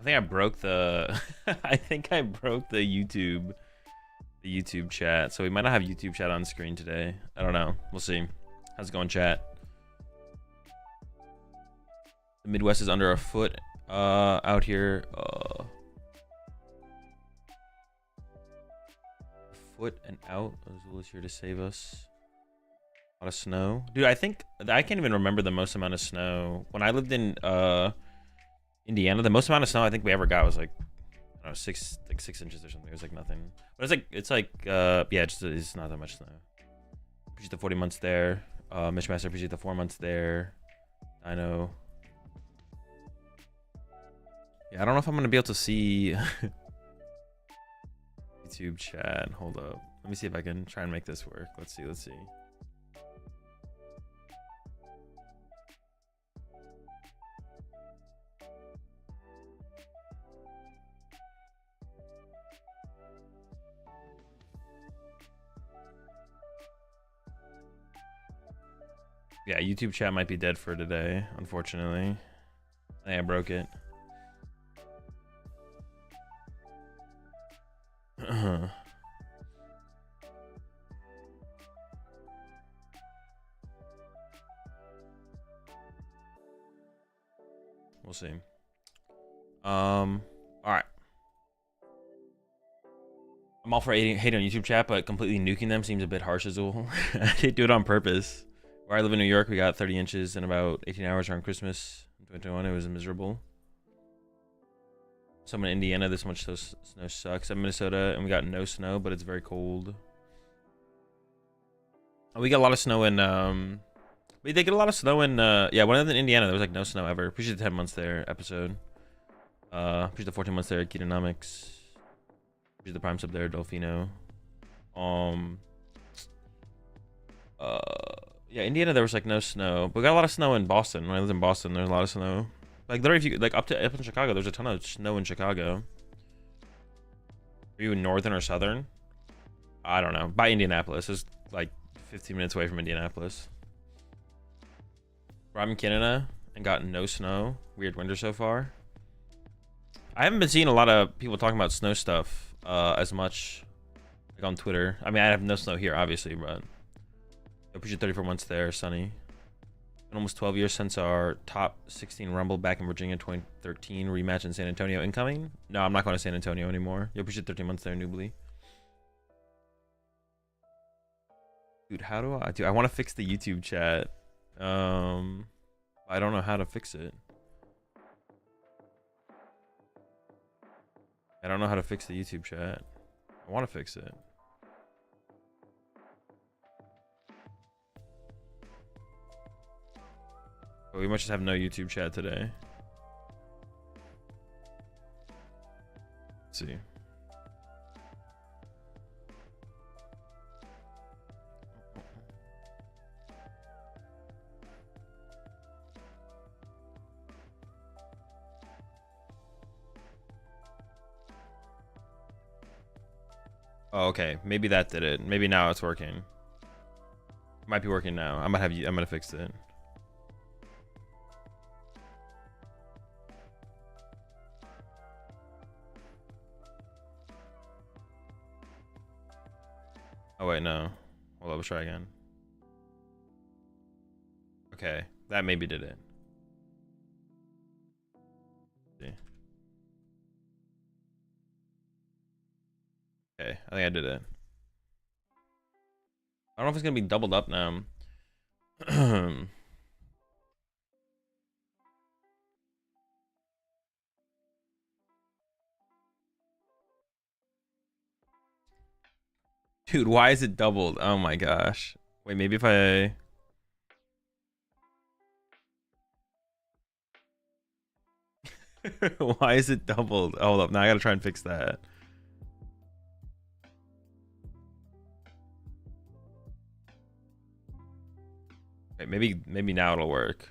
I think I broke the I think I broke the YouTube chat, so we might not have YouTube chat on screen today. I don't know. We'll see. How's it going, chat? The Midwest is under a foot out here. A foot and out. Azul is here to save us. A lot of snow. Dude, I think I can't even remember the most amount of snow. When I lived in Indiana, the most amount of snow I think we ever got was like, I don't know, 6 inches or something. It was like nothing. But it's like yeah, it's not that much snow. Appreciate the 40 months there. Mishmaster, appreciate the 4 months there. I know. Yeah, I don't know if I'm gonna be able to see YouTube chat. Hold up. Let me see if I can try and make this work. Let's see. Yeah, YouTube chat might be dead for today, unfortunately. I think I broke it. We'll see. All right. I'm all for hating on YouTube chat, but completely nuking them seems a bit harsh as well. I didn't do it on purpose. Where I live in New York, we got 30 inches in about 18 hours around Christmas in 2021. It was miserable. Some in Indiana, this much snow sucks. I'm in Minnesota, and we got no snow, but it's very cold. We got a lot of snow in we did get a lot of snow in yeah, when I lived in Indiana, there was like no snow ever. Appreciate the 10 months there episode. Appreciate the 14 months there, Ketonomics. Appreciate the prime sub there, Dolfino. Yeah, Indiana there was like no snow, but we got a lot of snow in Boston. When I lived in Boston, there's a lot of snow. Like literally, if you like up in Chicago, there's a ton of snow in Chicago. Are you in northern or southern? I don't know. By Indianapolis, it's like 15 minutes away from Indianapolis. I'm in Canada and got no snow. Weird winter so far. I haven't been seeing a lot of people talking about snow stuff as much like on Twitter. I mean, I have no snow here, obviously, but I appreciate 34 months there, Sunny. Been almost 12 years since our top 16 Rumble back in Virginia 2013 rematch in San Antonio incoming. No, I'm not going to San Antonio anymore. You appreciate 13 months there, Noobly. Dude, how do I do? I want to fix the YouTube chat. I don't know how to fix it. I don't know how to fix the YouTube chat. I want to fix it. But we might just have no YouTube chat today. Let's see. Oh, okay. Maybe that did it. Maybe now it's working. It might be working now. I'm gonna fix it. Oh wait, no. Hold up, let's try again. Okay, that maybe did it. See. Okay, I think I did it. I don't know if it's gonna be doubled up now. Dude, why is it doubled? Oh my gosh. Wait, maybe if I... Why is it doubled? Hold up, now I gotta try and fix that. Wait, maybe now it'll work.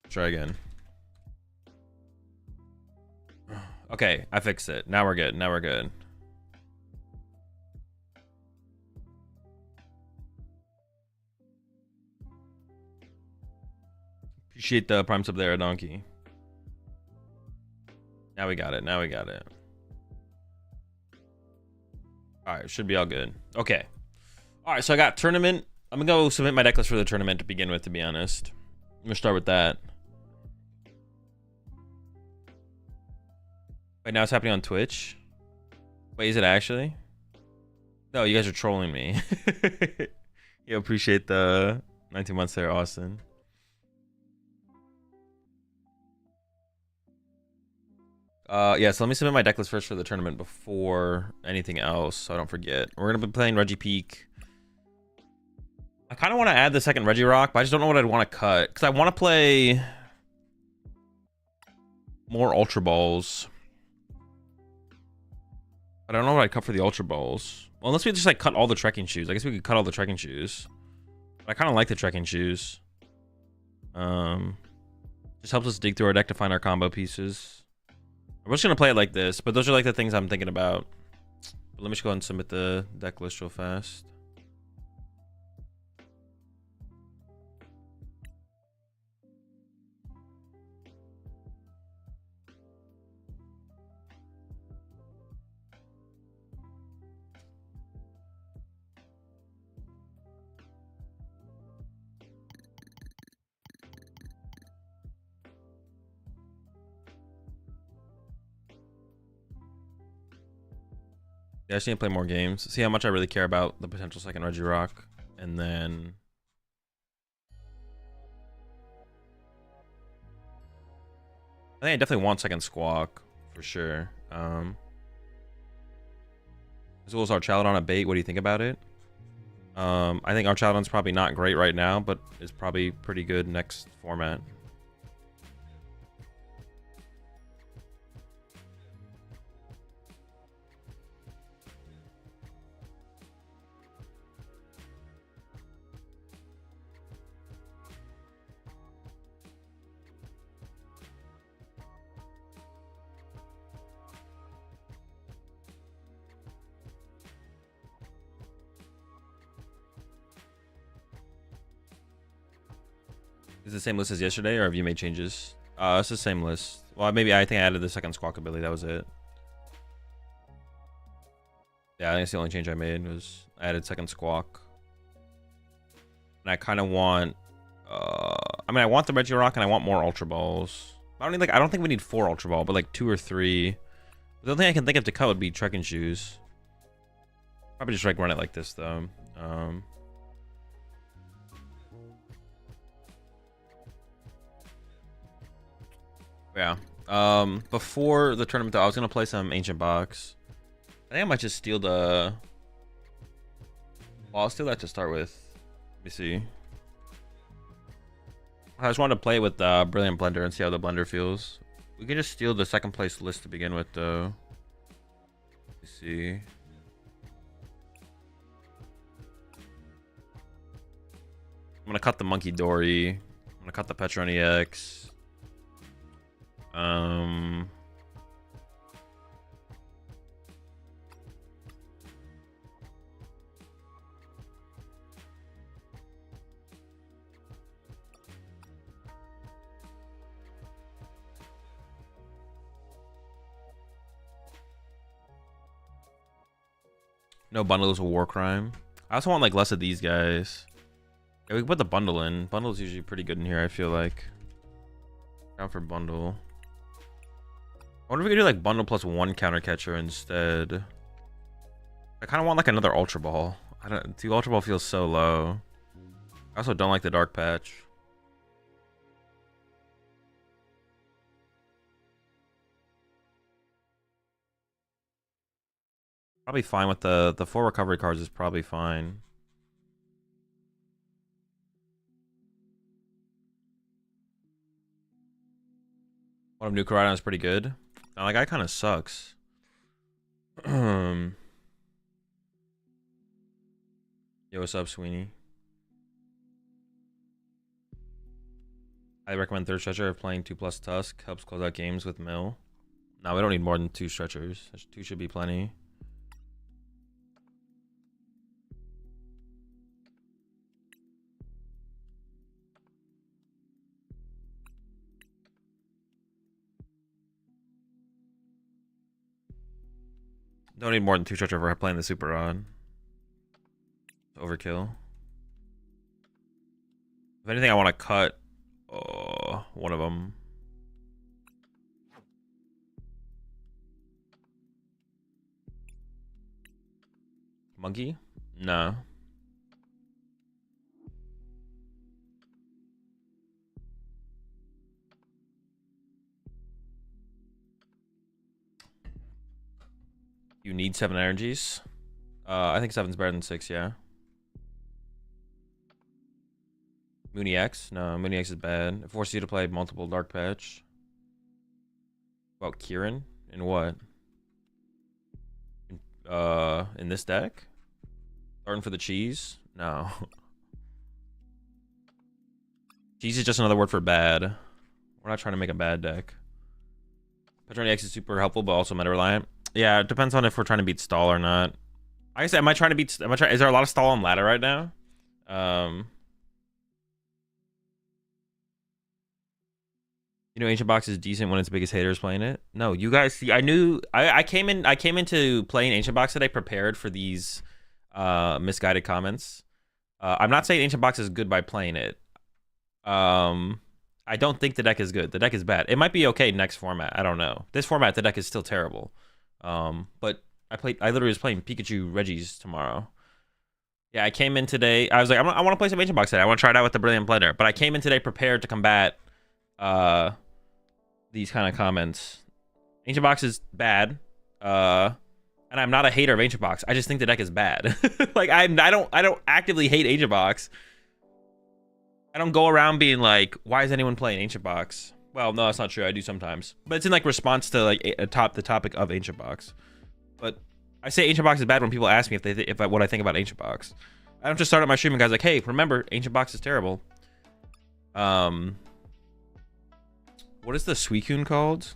Try again. Okay, I fixed it. Now we're good. Now we're good. Appreciate the prime sub there, Donkey. Now we got it. Now we got it. All right, should be all good. Okay. All right, so I got tournament. I'm gonna go submit my deck list for the tournament to begin with, to be honest. I'm gonna start with that. Wait, now it's happening on Twitch? Wait, is it actually? No, you guys are trolling me. Yo, appreciate the 19 months there, Austin. Yeah, so let me submit my deck list first for the tournament before anything else, so I don't forget. We're gonna be playing Regi Peak. I kind of want to add the second Regi Rock, but I just don't know what I'd want to cut. Because I want to play more Ultra Balls. I don't know what I'd cut for the Ultra Balls. Well, unless we just like cut all the trekking shoes. I guess we could cut all the trekking shoes. But I kind of like the trekking shoes. Just helps us dig through our deck to find our combo pieces. I'm just going to play it like this, but those are like the things I'm thinking about. But let me just go ahead and submit the deck list real fast. Yeah, I just need to play more games. See how much I really care about the potential second Regi Rock. And then... I think I definitely want second Squawk, for sure. Azul's our Chaladon a bait. What do you think about it? I think our Chaladon's probably not great right now, but is probably pretty good next format. Is it the same list as yesterday, or have you made changes? It's the same list. Well, maybe I think I added the second Squawk ability. That was it. Yeah, I think it's the only change I made was I added second Squawk. And I kind of want... I mean, I want the Regi Rock and I want more Ultra Balls. I don't think we need 4 Ultra Ball, but like 2 or 3. The only thing I can think of to cut would be trekking shoes. Probably just like run it like this though. Yeah. Before the tournament though, I was gonna play some Ancient Box. I think I might just steal the... Well, I'll steal that to start with. Let me see. I just wanted to play with Brilliant Blender and see how the blender feels. We can just steal the second place list to begin with though. Let me see. I'm gonna cut the Monkey Dory. I'm gonna cut the Petron EX. No bundle is a war crime. I also want like less of these guys. Yeah, we can put the bundle in. Bundle is usually pretty good in here, I feel like. Down for bundle. I wonder if we could do like bundle plus 1 counter catcher instead. I kind of want like another Ultra Ball. I don't. 2 Ultra Ball feels so low. I also don't like the dark patch. Probably fine with the 4 recovery cards is probably fine. One of New Koraidon is pretty good. Now, that guy kind of sucks. Yo, what's up, Sweeney? I recommend third stretcher of playing 2+ Tusk. Helps close out games with mill. No, we don't need more than 2 stretchers. 2 should be plenty. Don't need more than 2 stretcher for playing the super rod. Overkill. If anything, I want to cut one of them. Monkey? No. You need 7 energies. I think 7's better than 6, yeah. Mooney X? No, Mooney X is bad. It forces you to play multiple Dark Patch. About Kieran? In what? In this deck? Starting for the cheese? No. Cheese is just another word for bad. We're not trying to make a bad deck. Petroni X is super helpful, but also meta reliant. Yeah, it depends on if we're trying to beat stall or not. I guess, am I trying to beat? Is there a lot of stall on ladder right now? You know, Ancient Box is decent when its biggest hater is playing it. No, you guys see, I came into playing Ancient Box today prepared for these misguided comments. I'm not saying Ancient Box is good by playing it. I don't think the deck is good. The deck is bad. It might be okay next format. I don't know. This format, the deck is still terrible. But I literally was playing Pikachu Regis tomorrow. Yeah, I came in today. I was like, I want to play some Ancient Box today. I want to try it out with the Brilliant Blender. But I came in today prepared to combat these kind of comments. Ancient Box is bad. And I'm not a hater of Ancient Box. I just think the deck is bad. Like I don't actively hate Ancient Box. I don't go around being like, why is anyone playing Ancient Box? Well, no, that's not true. I do sometimes, but it's in like response to like the topic of Ancient Box. But I say Ancient Box is bad when people ask me what I think about Ancient Box. I don't just start at my stream and guys like, hey, remember Ancient Box is terrible. What is the Suicune called?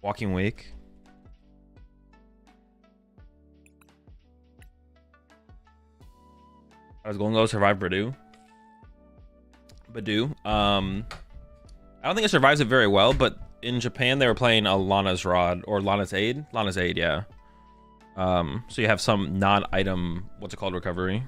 Walking Wake. I was going to go survive Badu. I don't think it survives it very well, but in Japan they were playing a Lana's Rod or Lana's Aid. Lana's Aid, yeah. So you have some non-item, what's it called, recovery.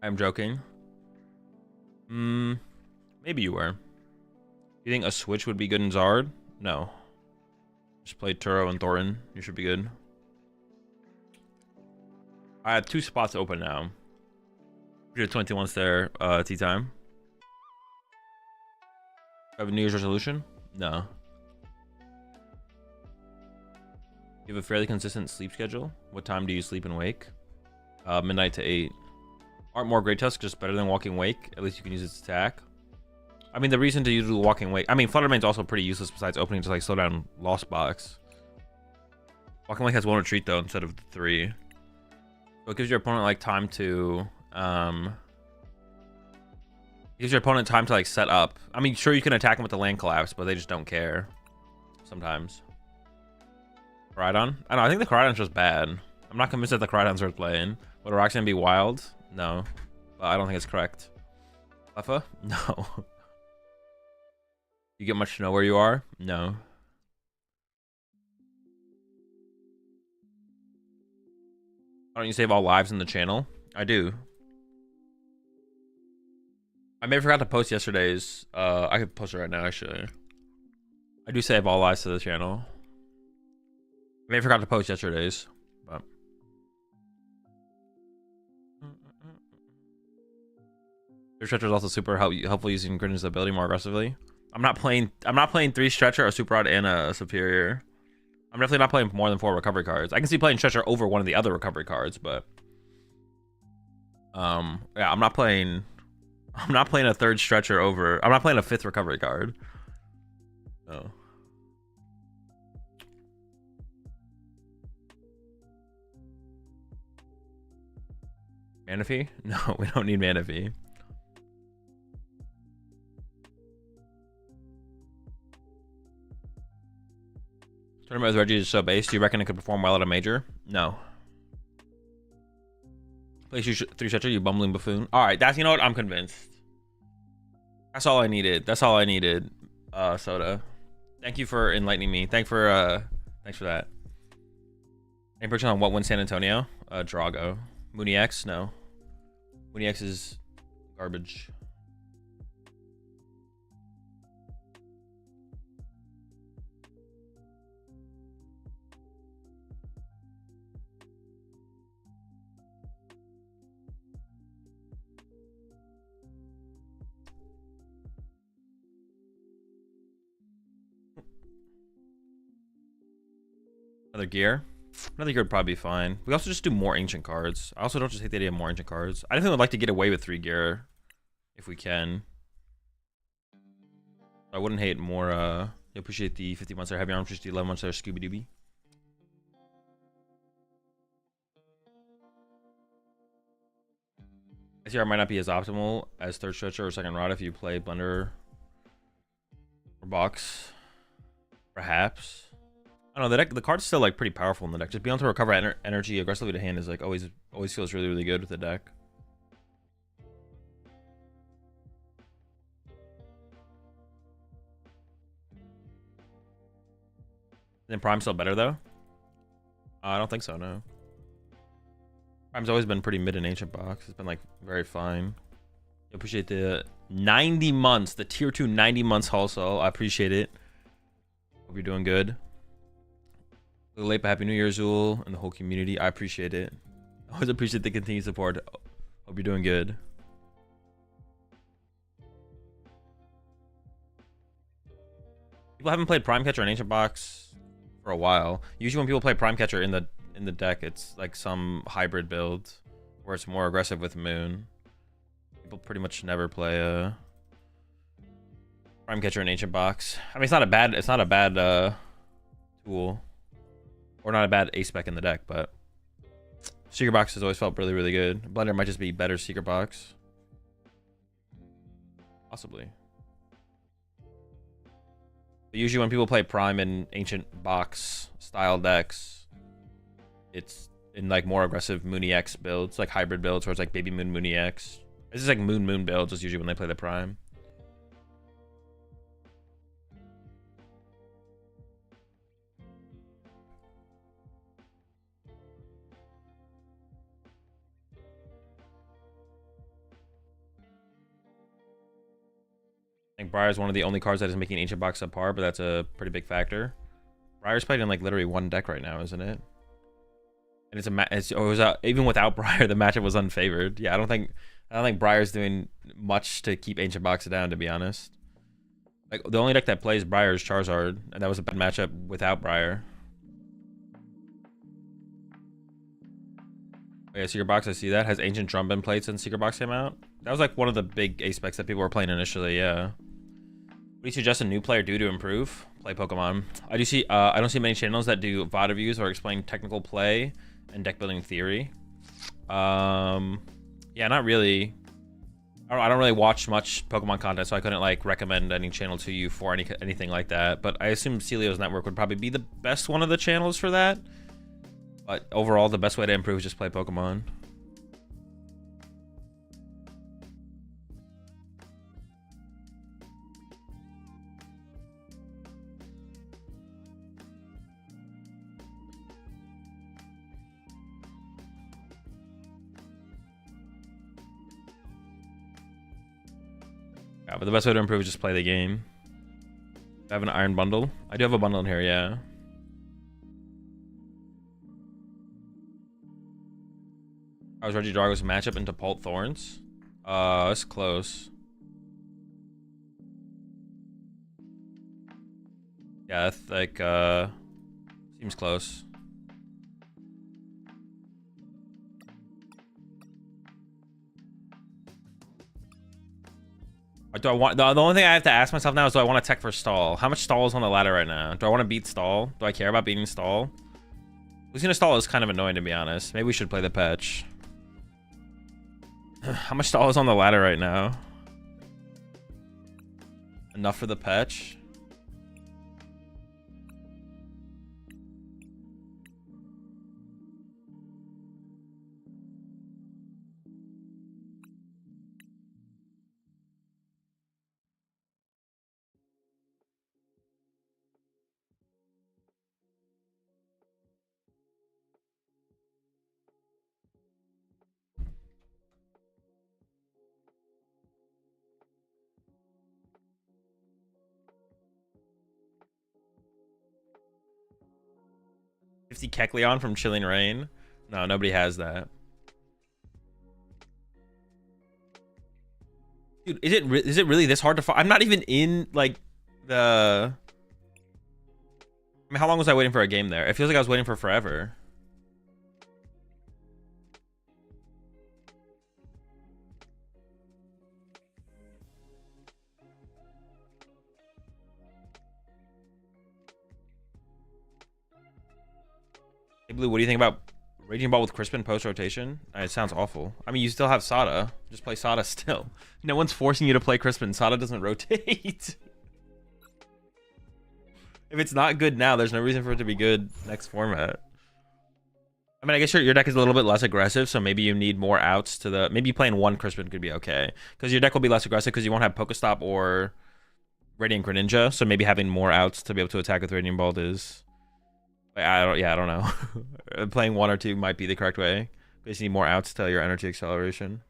I'm joking. Maybe you were. You think a switch would be good in Zard? No. Just play Turo and Thorin. You should be good. I have 2 spots open now. You're 21's there, tea time. Have a New Year's resolution? No. You have a fairly consistent sleep schedule? What time do you sleep and wake? Midnight to 8. Aren't more Great Tusk just better than Walking Wake? At least you can use its attack. I mean, the reason to use the Walking Wake... I mean, Fluttermane's also pretty useless besides opening to, like, slow down Lost Box. Walking Wake has 1 retreat, though, instead of the 3. So it gives your opponent, like, time to... gives your opponent time to, like, set up. I mean, sure, you can attack them with the land collapse, but they just don't care. Sometimes. Koraidon? I don't know, I think the Koraidon's just bad. I'm not convinced that the Koraidon's worth playing. Would Roxanne be wild? No. But I don't think it's correct. Leffa? No. You get much snow where you are? No. Why don't you save all lives in the channel? I do. I may have forgot to post yesterday's. I could post it right now, actually. I do save all lives to the channel. I may have forgot to post yesterday's, but... Your stretcher is also super helpful using Grin's ability more aggressively. I'm not playing 3 stretcher, a super rod, and a superior. I'm definitely not playing more than 4 recovery cards. I can see playing stretcher over one of the other recovery cards, but yeah, I'm not playing a 3rd stretcher over. I'm not playing a 5th recovery card. No. Manaphy? No, we don't need Manaphy. Tournament with Regi is so base. Do you reckon it could perform well at a major? No. Play 3 stretcher, you bumbling buffoon. All right, that's, you know what? I'm convinced. That's all I needed. That's all I needed. Soda. Thank you for enlightening me. Thanks for that. Any prediction on what wins San Antonio? Drago. Mooney X? No. Mooney X is garbage. Another gear. Another gear would probably be fine. We also just do more ancient cards. I also don't just hate the idea of more ancient cards. I definitely would like to get away with 3 gear if we can. I wouldn't hate more. I appreciate the 50 months there. Heavy arms, just the 11 months there. Scooby Dooby. SCR might not be as optimal as third stretcher or second rod if you play blender or box. Perhaps. I don't know, the card's still like pretty powerful in the deck. Just being able to recover energy aggressively to hand is like always feels really, really good with the deck. Then Prime's still better though? I don't think so, no. Prime's always been pretty mid in Ancient Box. It's been like very fine. I appreciate the 90 months, the tier 2 90 months also. I appreciate it. Hope you're doing good. A little late, but Happy New Year, Azul, and the whole community. I appreciate it. I always appreciate the continued support. Hope you're doing good. People haven't played Prime Catcher in Ancient Box for a while. Usually when people play Prime Catcher in the deck, it's like some hybrid build where it's more aggressive with Moon. People pretty much never play Prime Catcher in Ancient Box. I mean, it's not a bad tool. Or not a bad ace spec in the deck, but Secret Box has always felt really, really good. Blender might just be better Secret Box. Possibly. But usually when people play Prime in Ancient Box style decks, it's in like more aggressive Mooney X builds, like hybrid builds where it's like Baby Moon, Mooney X. This is like Moon builds is usually when they play the Prime. I think Briar's one of the only cards that is making Ancient Box subpar, but that's a pretty big factor. Briar's played in like literally one deck right now, isn't it? And even without Briar, the matchup was unfavored. Yeah, I don't think Briar's doing much to keep Ancient Box down, to be honest. Like the only deck that plays Briar is Charizard, and that was a bad matchup without Briar. Oh, yeah, Secret Box, I see that. Has Ancient Drum been played since Secret Box came out? That was like one of the big ace specs that people were playing initially, yeah. What do you suggest a new player do to improve? Play Pokemon. I don't see many channels that do VOD reviews or explain technical play and deck building theory. Yeah, not really. I don't really watch much Pokemon content, so I couldn't like recommend any channel to you for anything like that. But I assume Celio's Network would probably be the best one of the channels for that. But overall, the best way to improve is just play Pokemon. Yeah, but the best way to improve is just play the game. I have an Iron Bundle. I do have a bundle in here, yeah. How was Regi Drago's matchup into Pult Thorns? It's close. Yeah, it's like, seems close. Do I want the only thing I have to ask myself now is, do I want to tech for stall? How much stall is on the ladder right now? Do I want to beat stall? Do I care about beating stall? Losing a stall is kind of annoying, to be honest. Maybe we should play the patch. How much stall is on the ladder right now? Enough for the patch? 50 Kecleon from Chilling Rain. No, nobody has that. Dude, is it really this hard to find? I'm not even in like the. I mean, how long was I waiting for a game there? It feels like I was waiting for forever. Hey Blue, what do you think about Raging Ball with Crispin post rotation? It sounds awful. I mean, you still have Sada. Just play Sada still. No one's forcing you to play Crispin. Sada doesn't rotate. If it's not good now, there's no reason for it to be good next format. I mean, I guess your deck is a little bit less aggressive, so maybe you need more outs to the... Maybe playing one Crispin could be okay. Because your deck will be less aggressive because you won't have Pokestop or Radiant Greninja, so maybe having more outs to be able to attack with Radiant Ball is... I don't know. Playing one or two might be the correct way. You just need more outs to your energy acceleration.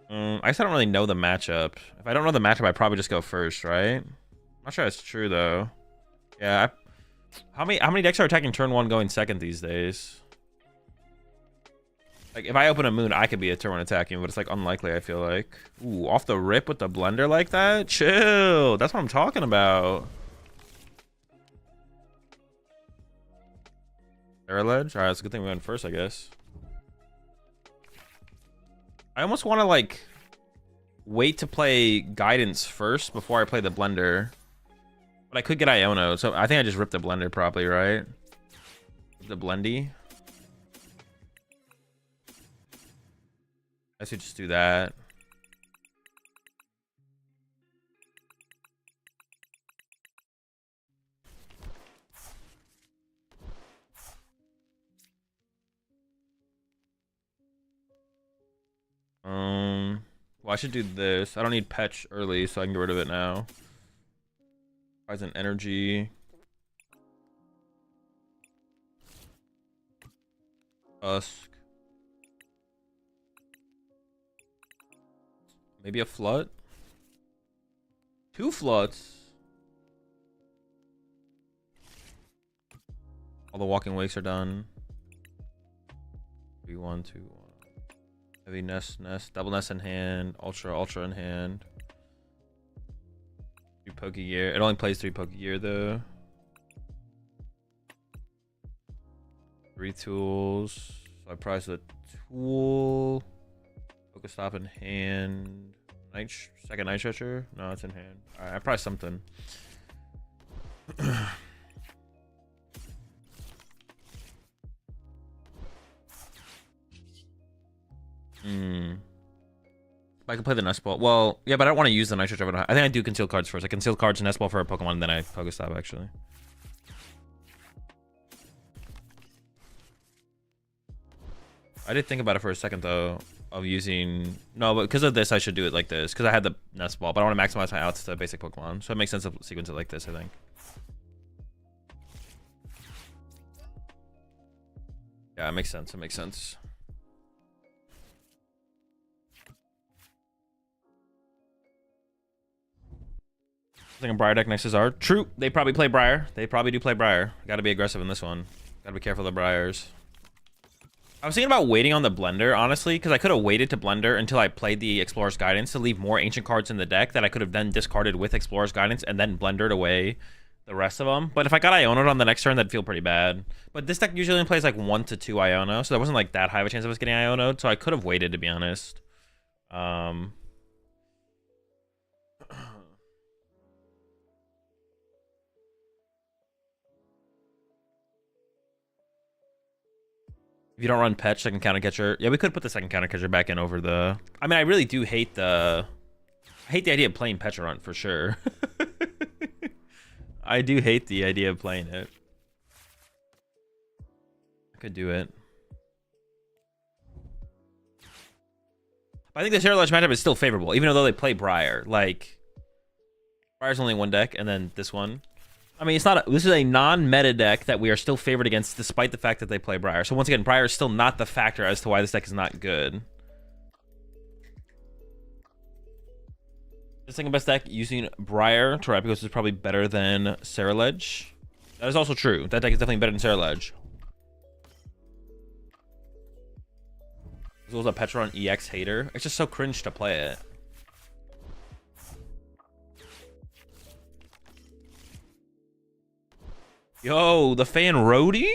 I guess I don't really know the matchup. If I don't know the matchup, I'd probably just go first, right? I'm not sure that's true though. Yeah. How many decks are attacking turn one going second these days? Like if I open a moon, I could be a turn one attacking, but it's like unlikely. I feel like. Ooh, off the rip with the blender like that. Chill. That's what I'm talking about. Ledge. All right, it's a good thing we went first, I guess. I almost want to like wait to play Guidance first before I play the blender, but I could get Iono, so I think I just ripped the blender probably, right? The blendy. I should just do that. Well, I should do this. I don't need Petch early, so I can get rid of it now. Poison Energy. Husk. Maybe a Flood? 2 Floods. All the Walking Wakes are done. 3, 1, 2, 1. Heavy nest, double nest in hand, ultra in hand. 3 Pokegear. It only plays 3 Pokegear though. 3 tools. So I prize a tool. Pokestop in hand. Second Night Stretcher? No, it's in hand. Alright, I prize something. I can play the Nest Ball. Well, yeah, but I don't want to use the Nitro Drive. I think I do conceal cards first. I conceal cards and Nest Ball for a Pokemon, and then I Pokestop, actually. I did think about it for a second, though, of using... No, but because of this, I should do it like this. Because I had the Nest Ball, but I want to maximize my outs to basic Pokemon. So it makes sense to sequence it like this, I think. Yeah, it makes sense. It makes sense. A Briar deck next is our true. They probably play Briar. They probably do play Briar. Got to be aggressive in this one. Got to be careful of the Briars. I was thinking about waiting on the blender, honestly, because I could have waited to blender until I played the Explorer's Guidance to leave more ancient cards in the deck that I could have then discarded with Explorer's Guidance and then blendered away the rest of them. But if I got Iono'd on the next turn, that'd feel pretty bad. But this deck usually only plays like 1 to 2 Iono, so there wasn't like that high of a chance of us getting Iono'd, so I could have waited, to be honest. If you don't run Petch, second counter catcher. Yeah, we could put the second counter catcher back in over the... I mean, I really do hate the... I hate the idea of playing Pecharunt for sure. I do hate the idea of playing it. I could do it. I think the Terra Ledge matchup is still favorable, even though they play Briar. Like, Briar's only one deck, and then this one. I mean, it's not. This is a non-meta deck that we are still favored against, despite the fact that they play Briar. So once again, Briar is still not the factor as to why this deck is not good. The second best deck using Briar, Terrapagos is probably better than Ceruledge. That is also true. That deck is definitely better than Ceruledge. Azul's a Petron EX hater. It's just so cringe to play it. Yo, the fan roadie?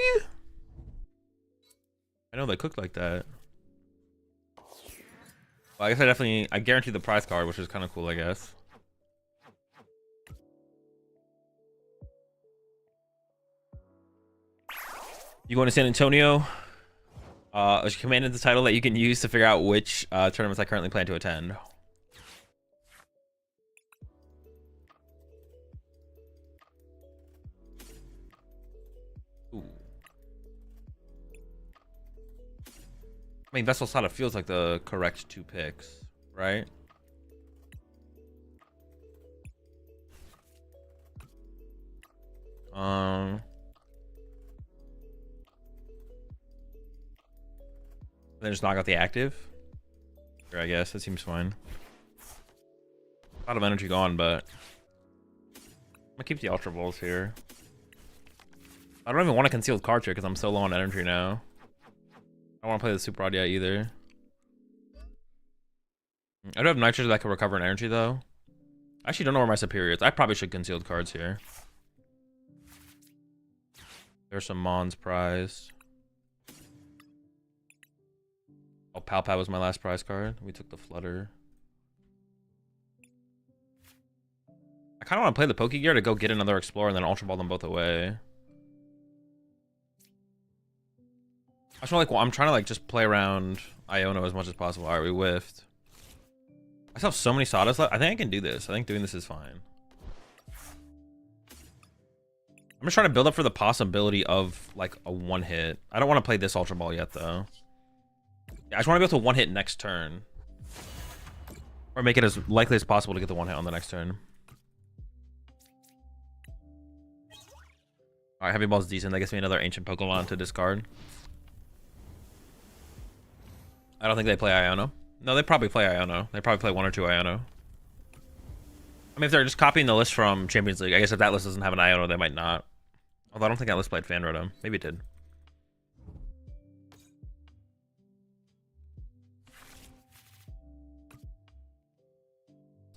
I know they cooked like that. Well, I guess I guarantee the prize card, which is kind of cool, I guess. You going to San Antonio? I commanded the title that you can use to figure out which tournaments I currently plan to attend. Ooh. I mean, Vessel Sada feels like the correct 2 picks, right? Then just knock out the active. Sure, I guess that seems fine. A lot of energy gone, but I'm gonna keep the Ultra Balls here. I don't even want a concealed card trick because I'm so low on energy now. I don't want to play the Super Rod yet either. I do have Nitrogen that can recover an energy though. I actually don't know where my superior is. I probably should concealed cards here. There's some Mons prized. Oh, Palpat was my last prize card. We took the Flutter. I kind of want to play the Pokegear to go get another Explorer and then Ultra Ball them both away. I just like, well, I'm trying to like just play around Iono as much as possible. All right, we whiffed. I still have so many Sadas left. I think I can do this. I think doing this is fine. I'm just trying to build up for the possibility of like a 1-hit. I don't want to play this Ultra Ball yet though. Yeah, I just want to go to 1-hit next turn. Or make it as likely as possible to get the 1-hit on the next turn. Alright, Heavy Ball's decent. That gets me another Ancient Pokemon to discard. I don't think they play Iono. No, they probably play Iono. They probably play 1 or 2 Iono. I mean, if they're just copying the list from Champions League, I guess if that list doesn't have an Iono, they might not. Although I don't think that list played Fan Rotom. Maybe it did.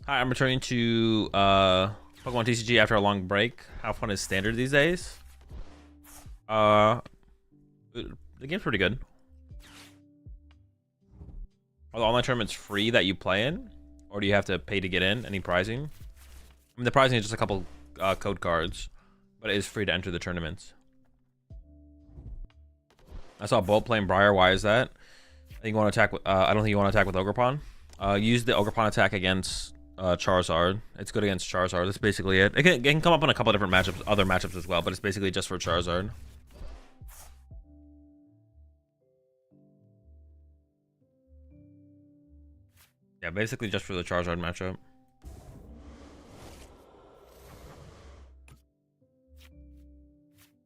Hi, I'm returning to PokemonTCG after a long break. How fun is Standard these days? The game's pretty good. Are the online tournaments free that you play in? Or do you have to pay to get in? Any prizing? I mean, the prizing is just a couple code cards. But it is free to enter the tournaments. I saw Bolt playing Briar. Why is that? I think you want to attack with, I don't think you want to attack with Ogerpon. Use the Ogerpon attack against Charizard. It's good against Charizard. That's basically it. It can come up in a couple different matchups, other matchups as well, but it's basically just for Charizard. Yeah, basically just for the Charizard matchup.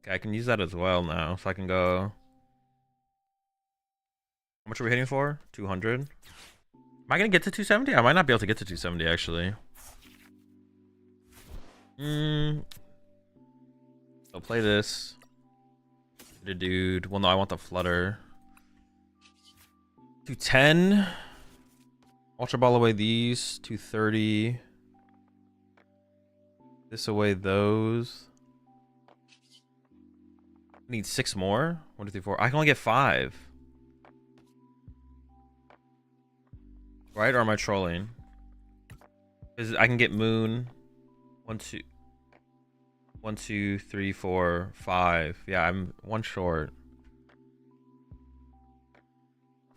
Okay, I can use that as well now, so I can go. How much are we hitting for? 200. Am I gonna get to 270? I might not be able to get to 270 actually. So play this. The dude. Well, no, I want the Flutter. 210. Ultra Ball away these. 230. This away those. I need 6 more. 1, 2, 3, 4. I can only get 5. Right? Or am I trolling? Because I can get Moon. 1, 2. 1, 2, 3, 4, 5. Yeah, I'm 1 short.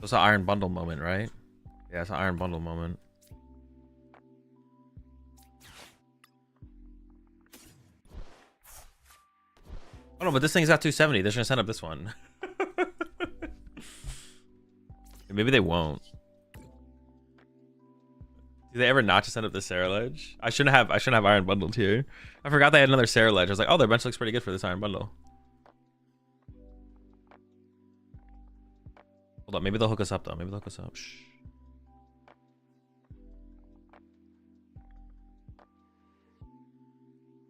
It's an Iron Bundle moment, right? Yeah, it's an Iron Bundle moment. Oh no, but this thing's got 270. They're just gonna send up this one. Maybe they won't. Do they ever not just send up the Ceruledge? I shouldn't have Iron Bundled here. I forgot they had another Ceruledge. I was like, oh, their bench looks pretty good for this Iron Bundle. Hold up, maybe they'll hook us up though. Maybe they'll hook us up. Shh.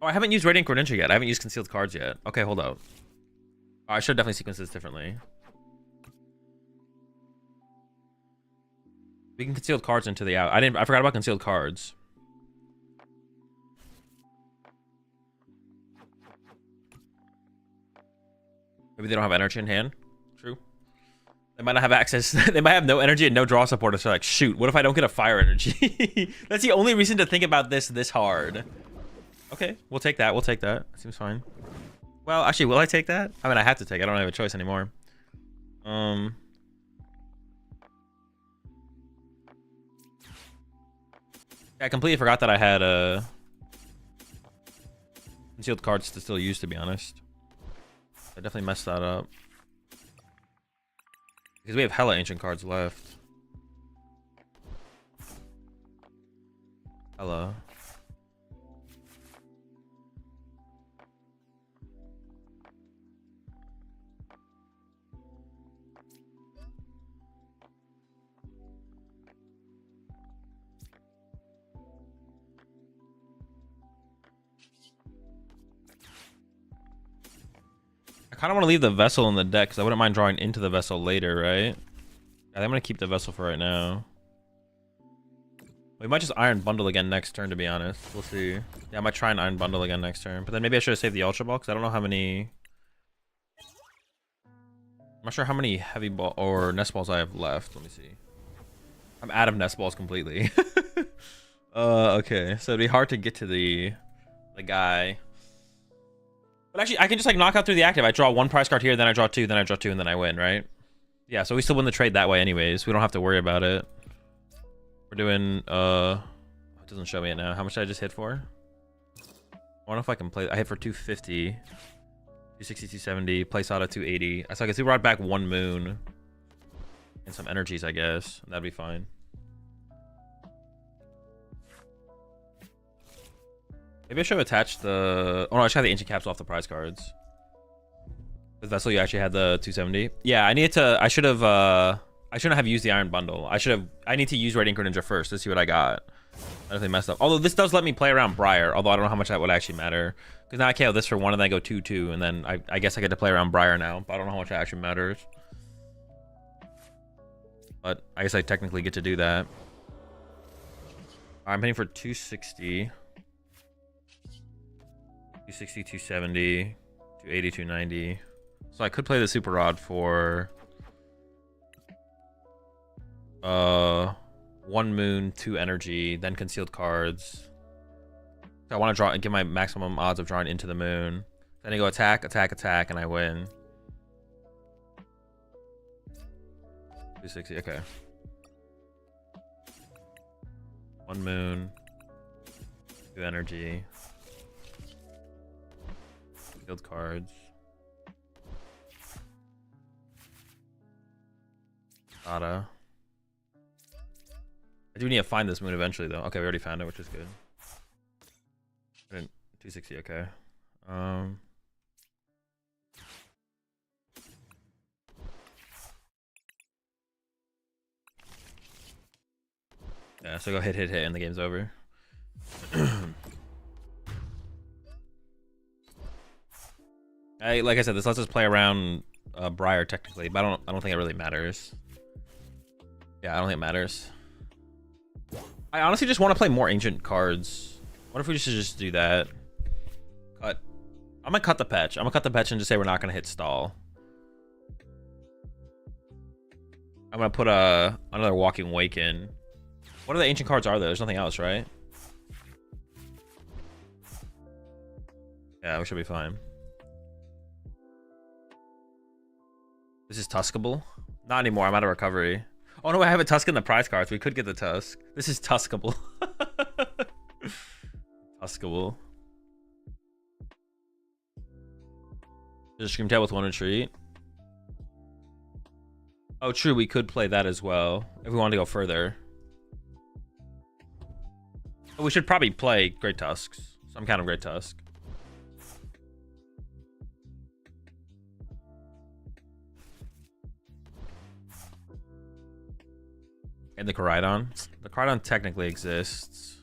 Oh, I haven't used Radiant Greninja yet. I haven't used concealed cards yet. Okay, hold up. Oh, I should definitely sequence this differently. We can concealed cards into the out. I forgot about concealed cards. Maybe they don't have energy in hand. True. They might not have access. They might have no energy and no draw support. So like, shoot, what if I don't get a fire energy? That's the only reason to think about this hard. Okay, we'll take that. We'll take that. Seems fine. Well, actually, will I take that? I mean, I have to take it. I don't have a choice anymore. I completely forgot that I had concealed cards to still use, to be honest. I definitely messed that up. Because we have hella ancient cards left. Hella. I kind of want to leave the vessel in the deck because I wouldn't mind drawing into the vessel later, right? I think I'm going to keep the vessel for right now. We might just Iron Bundle again next turn, to be honest. We'll see. Yeah, I might try and Iron Bundle again next turn. But then maybe I should have saved the Ultra Ball because I don't know how many... I'm not sure how many Heavy Ball or Nest Balls I have left. Let me see. I'm out of Nest Balls completely. Okay. So it'd be hard to get to the guy. But actually, I can just like knock out through the active. I draw one prize card here, then I draw two, then I draw two, and then I win, right? Yeah, so we still win the trade that way anyways. We don't have to worry about it. We're doing, it doesn't show me it now. How much did I just hit for? I wonder if I can play. I hit for 250, 260, 270, place out at 280. So I guess we brought back one moon and some energies, I guess. That'd be fine. Maybe I should have attached the... Oh no, I should have the ancient caps off the prize cards. The vessel, you actually had the 270. Yeah, I needed to... I should have... I shouldn't have used the Iron Bundle. I need to use Radiant Greninja first to see what I got. I definitely messed up. Although this does let me play around Briar. Although I don't know how much that would actually matter. Because now I KO this for one and then I go 2-2. And then I guess I get to play around Briar now. But I don't know how much that actually matters. But I guess I technically get to do that. I'm hitting for 260. 260, 270, 280, 290. So I could play the Super Rod for one moon, two energy, then concealed cards. So I want to draw and get my maximum odds of drawing into the moon. Then I go attack, attack, attack, and I win. 260, okay. One moon, two energy. Field cards. Ada. I do need to find this moon eventually, though. Okay, we already found it, which is good. 260, okay. Yeah, so go hit, and the game's over. Like I said, this lets us play around Briar technically, but I don't think it really matters. Yeah, I don't think it matters. I honestly just want to play more ancient cards. What if we should just do that? Cut. I'm gonna cut the patch. I'm gonna cut the patch and just say we're not gonna hit stall. I'm gonna put another Walking Wake in. What are the ancient cards are there? There's nothing else, right? Yeah, we should be fine. This is Tuskable? Not anymore. I'm out of recovery. Oh no, I have a Tusk in the prize cards. We could get the Tusk. This is Tuskable. Tuskable. There's a Screamtail with one retreat. Oh, true. We could play that as well if we wanted to go further. But we should probably play Great Tusks. Some kind of Great Tusk. And the Koraidon. The Koraidon technically exists.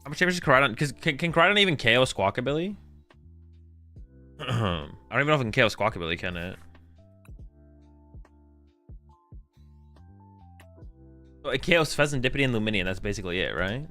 How much damage is Koraidon? Because can Koraidon even KO Squawkabilly? I don't even know if it can KO Squawkabilly, can it? So it KOs Pheasant, Dippity, and Luminion. That's basically it, right?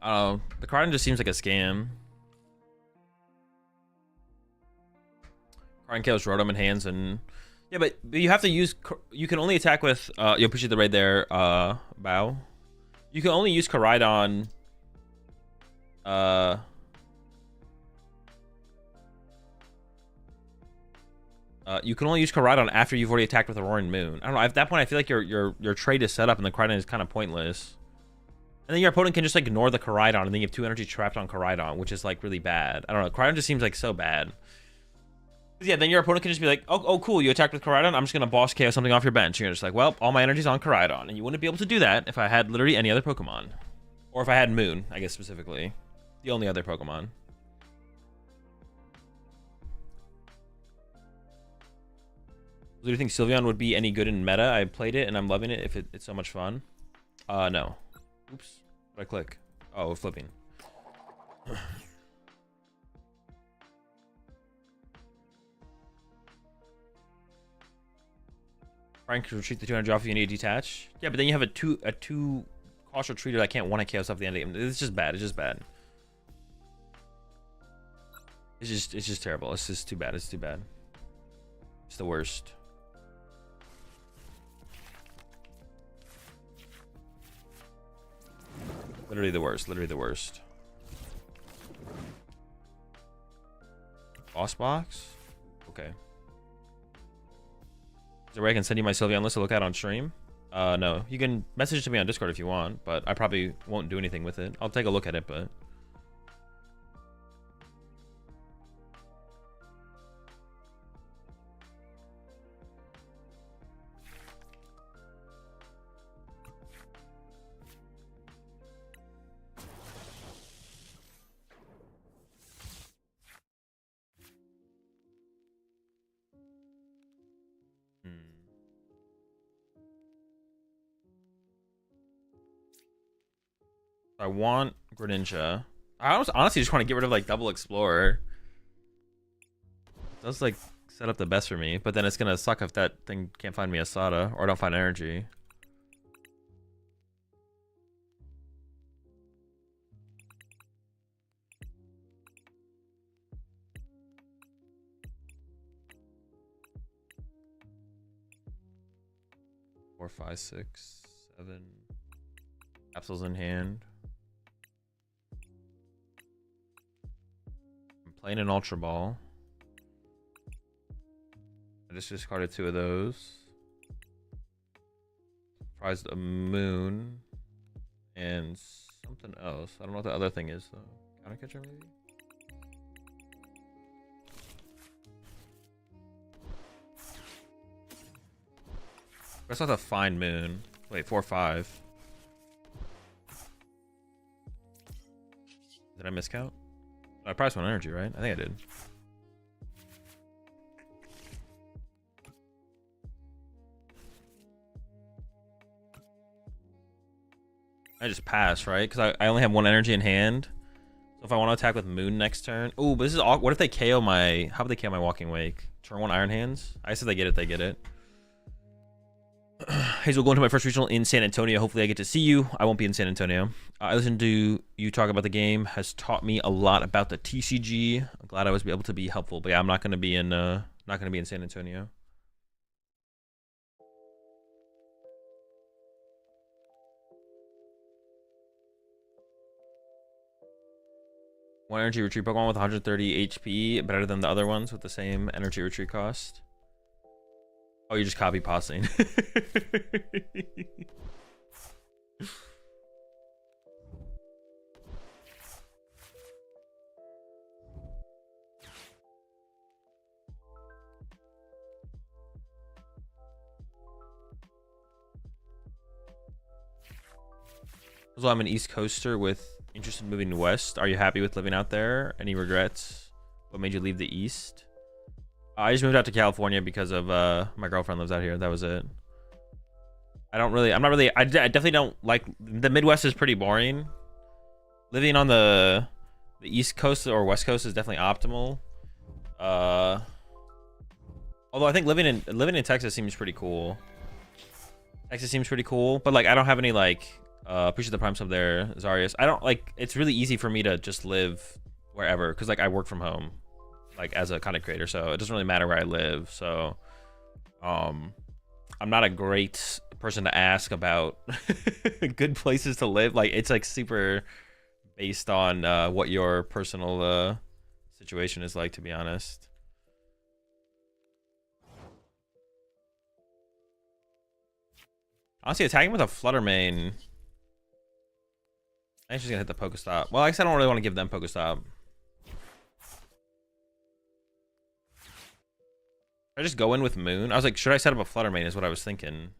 Oh, the Koraidon just seems like a scam. Koraidon KOs Rotom in hands and... Yeah, but you have to use... You can only attack with... you appreciate the raid there, Bow. You can only use Koraidon... you can only use Koraidon after you've already attacked with a Roaring Moon. I don't know. At that point, I feel like your trade is set up and the Koraidon is kind of pointless. And then your opponent can just like ignore the Koraidon and then you have 2 energy trapped on Koraidon, which is like really bad. I don't know. Koraidon just seems like so bad. Yeah, then your opponent can just be like, oh, cool, you attacked with Koraidon. I'm just going to boss KO something off your bench. And you're just like, well, all my energy's on Koraidon. And you wouldn't be able to do that if I had literally any other Pokemon. Or if I had Moon, I guess specifically. The only other Pokemon. Do you think Sylveon would be any good in meta? I played it and I'm loving it if it's so much fun. No. Oops. What did I click? Oh, flipping. Frank can retreat the 200 off you need to detach. Yeah, but then you have a two cautious treater that can't want to chaos off the end of the game. It's just bad. It's just bad. It's just terrible. It's just too bad. It's too bad. It's the worst. Literally the worst. Literally the worst. Boss box? Okay. Is there a way I can send you my Sylveon list to look at on stream? No. You can message it to me on Discord if you want, but I probably won't do anything with it. I'll take a look at it, but... I want Greninja. I honestly just want to get rid of like Double Explorer. It does like set up the best for me, but then it's gonna suck if that thing can't find me a Sada or I don't find energy. Four, 5, 6, 7 capsules in hand. Playing an Ultra Ball. I just discarded 2 of those. Prized a Moon. And something else. I don't know what the other thing is though. Counter Catcher maybe? I saw the Fine Moon. Wait, 4, 5. Did I miscount? I priced 1 energy, right? I think I did. I just pass, right? Because I only have 1 energy in hand. So if I want to attack with Moon next turn... Oh, but this is awkward. What if they KO my... How would they KO my Walking Wake? Turn 1 Iron Hands? I said they get it, they get it. Hazel, going to my first regional in San Antonio. Hopefully I get to see you. I won't be in San Antonio. I listened to you talk about the game. Has taught me a lot about the TCG. I'm glad I was able to be helpful. But yeah, I'm not going to be in San Antonio. One energy retreat Pokemon with 130 HP, better than the other ones with the same energy retreat cost. Oh, you're just copy pasting. Also, I'm an East Coaster with interest in moving west. Are you happy with living out there? Any regrets? What made you leave the East? I just moved out to California because of my girlfriend lives out here. That was it. I definitely don't like, the Midwest is pretty boring. Living on the East Coast or West Coast is definitely optimal. Although I think living in Texas seems pretty cool. Texas seems pretty cool, but like I don't have any like appreciate the prime sub there, Zarius. I don't like, it's really easy for me to just live wherever because like I work from home like as a content creator, so it doesn't really matter where I live. So I'm not a great person to ask about good places to live. Like it's like super based on what your personal situation is like, to be honest. Honestly, attacking with a Flutter Mane, I'm just gonna hit the Pokestop. Well, I guess I don't really want to give them Pokestop. I just go in with Moon. I was like, should I set up a Flutter Mane is what I was thinking.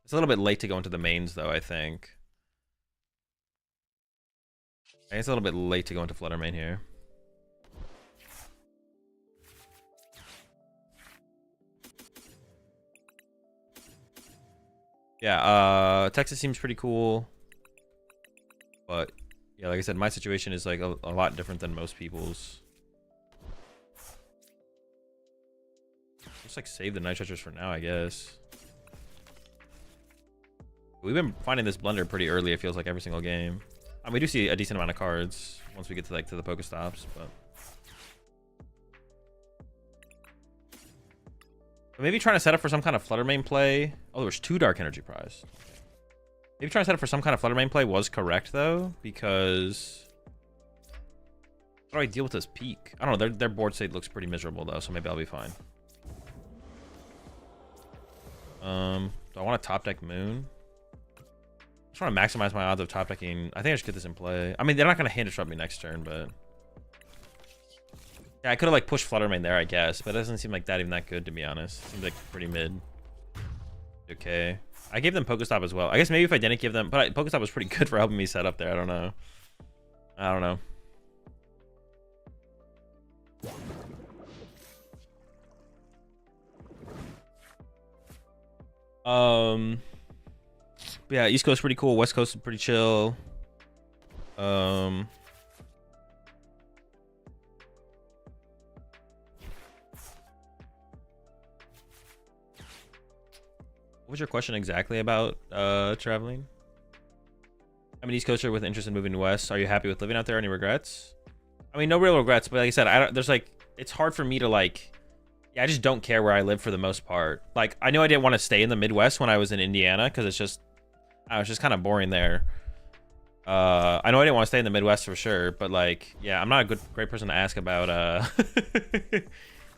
It's a little bit late to go into the mains though, I think. I think it's a little bit late to go into Flutter Mane here. Yeah, Texas seems pretty cool. But yeah, like I said, my situation is like a lot different than most people's. Just like save the Night Treasures for now, I guess. We've been finding this blunder pretty early, it feels like every single game. I mean, we do see a decent amount of cards once we get to like to the Pokestops, but maybe trying to set up for some kind of Flutter Mane play. Oh, there's 2 Dark Energy prize. Maybe trying to set up for some kind of Flutter Mane play was correct though, because how do I deal with this peak? I don't know. Their board state looks pretty miserable though, so maybe I'll be fine. Do I want to top deck Moon? I just want to maximize my odds of top decking. I think I should get this in play. I mean, they're not going to hand disrupt me next turn, but yeah, I could have like pushed Flutter Mane there, I guess, but it doesn't seem like that even that good, to be honest. Seems like pretty mid. Okay. I gave them Pokestop as well. I guess maybe if I didn't give them, but Pokestop was pretty good for helping me set up there. I don't know. I don't know. But yeah, East Coast is pretty cool. West Coast is pretty chill. What was your question exactly about traveling? I'm an East Coaster with interest in moving west. Are you happy with living out there? Any regrets? I mean, no real regrets, but like I said, there's like, it's hard for me to like, yeah, I just don't care where I live for the most part. Like, I know I didn't want to stay in the Midwest when I was in Indiana because it's just, I was just kind of boring there. I know I didn't want to stay in the Midwest for sure, but like, yeah, I'm not a great person to ask about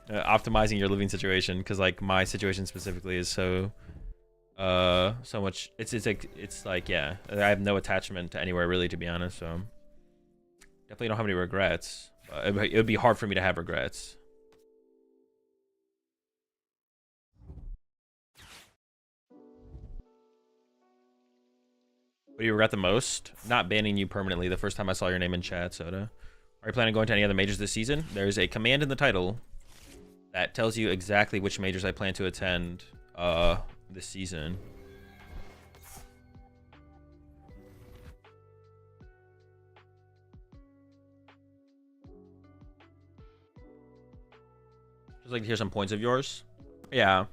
optimizing your living situation because like my situation specifically is so much. It's like yeah, I have no attachment to anywhere really, to be honest. So definitely don't have any regrets. It would be hard for me to have regrets. What do you regret the most? Not banning you permanently the first time I saw your name in chat, Soda. Are you planning on going to any other majors this season? There's a command in the title that tells you exactly which majors I plan to attend this season. Just like to hear some points of yours. Yeah.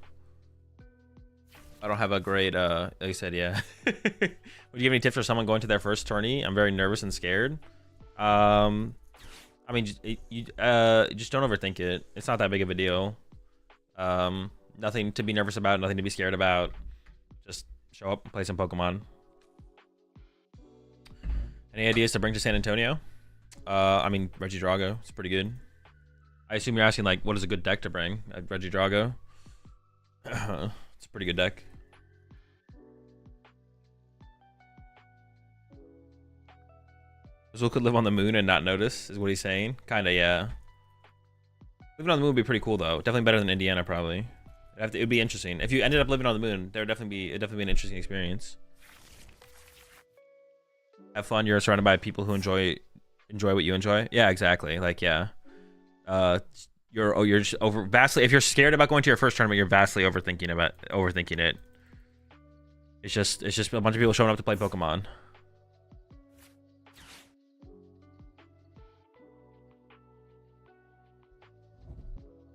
I don't have a great, like I said, yeah. Would you give any tips for someone going to their first tourney? I'm very nervous and scared. I mean, you just don't overthink it. It's not that big of a deal. Nothing to be nervous about, nothing to be scared about. Just show up, play some Pokemon. Any ideas to bring to San Antonio? I mean, Regi Drago. It's pretty good. I assume you're asking, like, what is a good deck to bring? Regi Drago. It's a pretty good deck. Azul could live on the moon and not notice, is what he's saying. Kinda, yeah. Living on the moon would be pretty cool, though. Definitely better than Indiana, probably. It'd be it'd if you ended up living on the moon, it'd definitely be an interesting experience. have fun. You're surrounded by people who enjoy what you enjoy. Yeah, exactly. Like, yeah. You're just vastly. If you're scared about going to your first tournament, you're vastly overthinking it. It's just a bunch of people showing up to play Pokemon.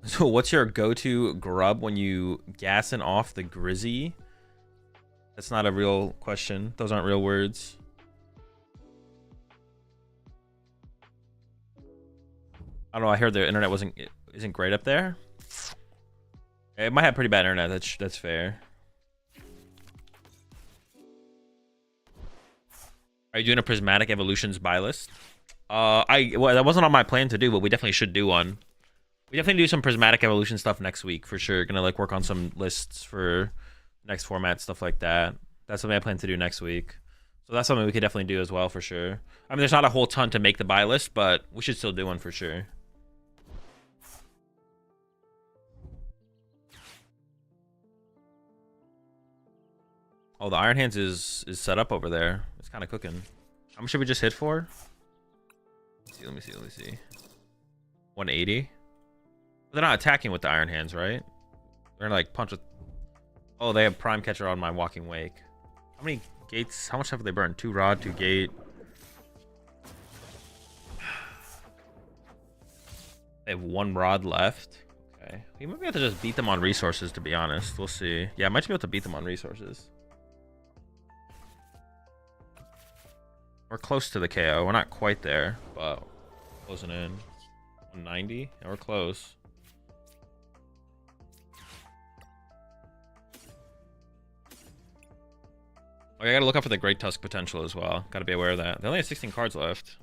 So what's your go-to grub when you gassing off the Grizzy? That's not a real question. Those aren't real words. I don't know. I heard the internet isn't great up there. It might have pretty bad internet. That's fair. Are you doing a Prismatic Evolutions buy list? Well, that wasn't on my plan to do, but we definitely should do one. We definitely do some Prismatic Evolution stuff next week for sure. Gonna like work on some lists for next format, stuff like that. That's something I plan to do next week. So that's something we could definitely do as well for sure. I mean, there's not a whole ton to make the buy list, but we should still do one for sure. Oh, the Iron Hands is set up over there. It's kind of cooking. How much should we just hit for? Let me see. 180. They're not attacking with the Iron Hands, right? They're gonna like punch with. Oh, they have Prime Catcher on my Walking Wake. How many gates? How much have they burned? 2 rod, 2 gate. They have 1 rod left. Okay. We might be able to just beat them on resources, to be honest. We'll see. Yeah, I might be able to beat them on resources. We're close to the KO. We're not quite there, but closing in. 190. Yeah, we're close. Oh, I gotta look out for the Great Tusk potential as well. Gotta be aware of that. They only have 16 cards left.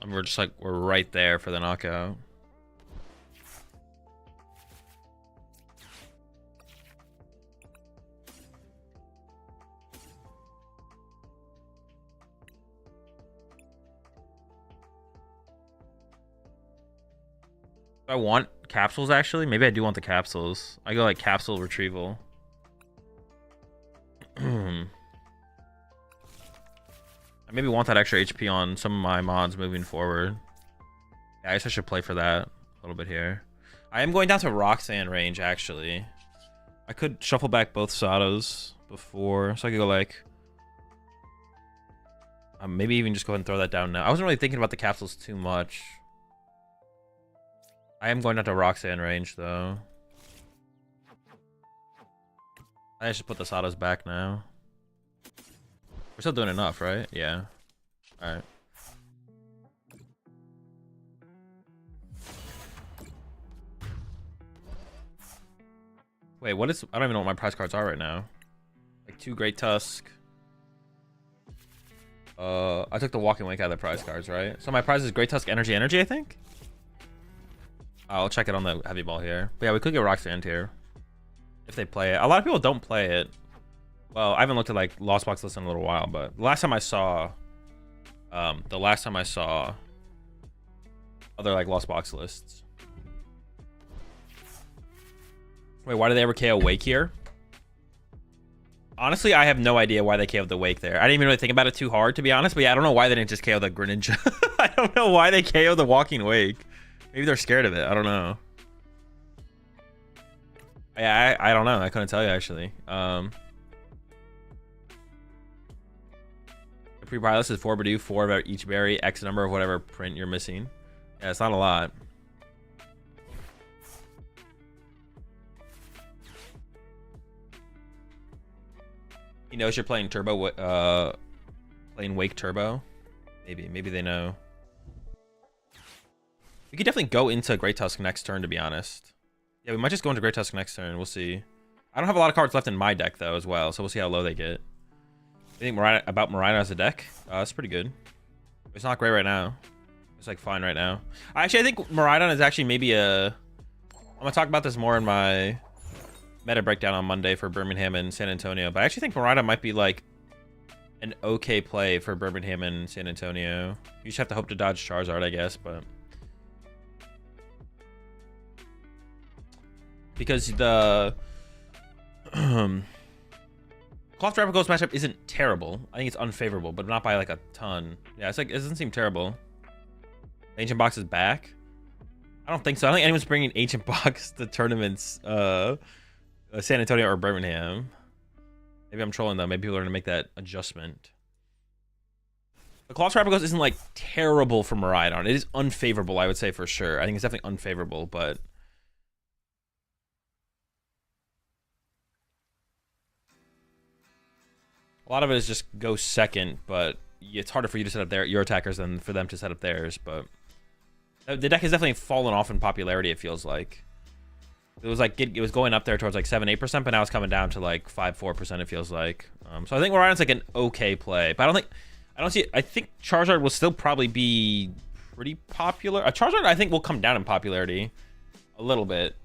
And we're just like, we're right there for the knockout. I want capsules actually. Maybe I do want the capsules. I go like capsule retrieval. I maybe want that extra HP on some of my mods moving forward. Yeah, I guess I should play for that a little bit here. I am going down to Roxanne range actually. I could shuffle back both Sados before, so I could go like maybe even just go ahead and throw that down now. I wasn't really thinking about the capsules too much. I am going down to Roxanne range though. I should put the Sados back now. We're still doing enough, right? Yeah. Alright. Wait, what is... I don't even know what my prize cards are right now. Like 2 Great Tusk. I took the Walking Wake out of the prize cards, right? So my prize is Great Tusk Energy, I think? I'll check it on the heavy ball here. But yeah, we could get Roxanne here. If they play it. A lot of people don't play it. Well, I haven't looked at like Lost Box list in a little while, but the last time I saw other like Lost Box lists. Wait, why did they ever KO Wake here? Honestly, I have no idea why they KO'd the Wake there. I didn't even really think about it too hard, to be honest. But yeah, I don't know why they didn't just KO the Greninja. I don't know why they KO'd the Walking Wake. Maybe they're scared of it. I don't know. Yeah, I don't know. I couldn't tell you actually. Pre-buy list is 4 Bidoof, 4 about each berry, X number of whatever print you're missing. Yeah, it's not a lot. He knows you're playing Turbo, playing Wake Turbo. Maybe they know. We could definitely go into Great Tusk next turn, to be honest. Yeah, we might just go into Great Tusk next turn. We'll see. I don't have a lot of cards left in my deck though, as well, so we'll see how low they get. I think about Marina as a deck. That's pretty good. It's not great right now. It's like fine right now. I think Miraidon is actually maybe a... I'm gonna talk about this more in my meta breakdown on Monday for Birmingham and San Antonio, but I actually think Murata might be like an okay play for Birmingham and San Antonio. You just have to hope to dodge Charizard, I guess, but because the Cloth Dragon Ghost matchup isn't terrible. I think it's unfavorable, but not by like a ton. Yeah, it's like it doesn't seem terrible. Ancient Box is back. I don't think so. I don't think anyone's bringing Ancient Box to tournaments, San Antonio or Birmingham. Maybe I'm trolling though. Maybe people are gonna make that adjustment. The Cloth Dragon Ghost isn't like terrible for Miraidon. It is unfavorable, I would say for sure. I think it's definitely unfavorable, but a lot of it is just go second, but it's harder for you to set up your attackers than for them to set up theirs. But the deck has definitely fallen off in popularity, it feels like. It was like it was going up there towards like 7-8%, but now it's coming down to like 5-4%, it feels like. So I think Miraidon's like an okay play, but I think Charizard will still probably be pretty popular. Charizard I think will come down in popularity a little bit.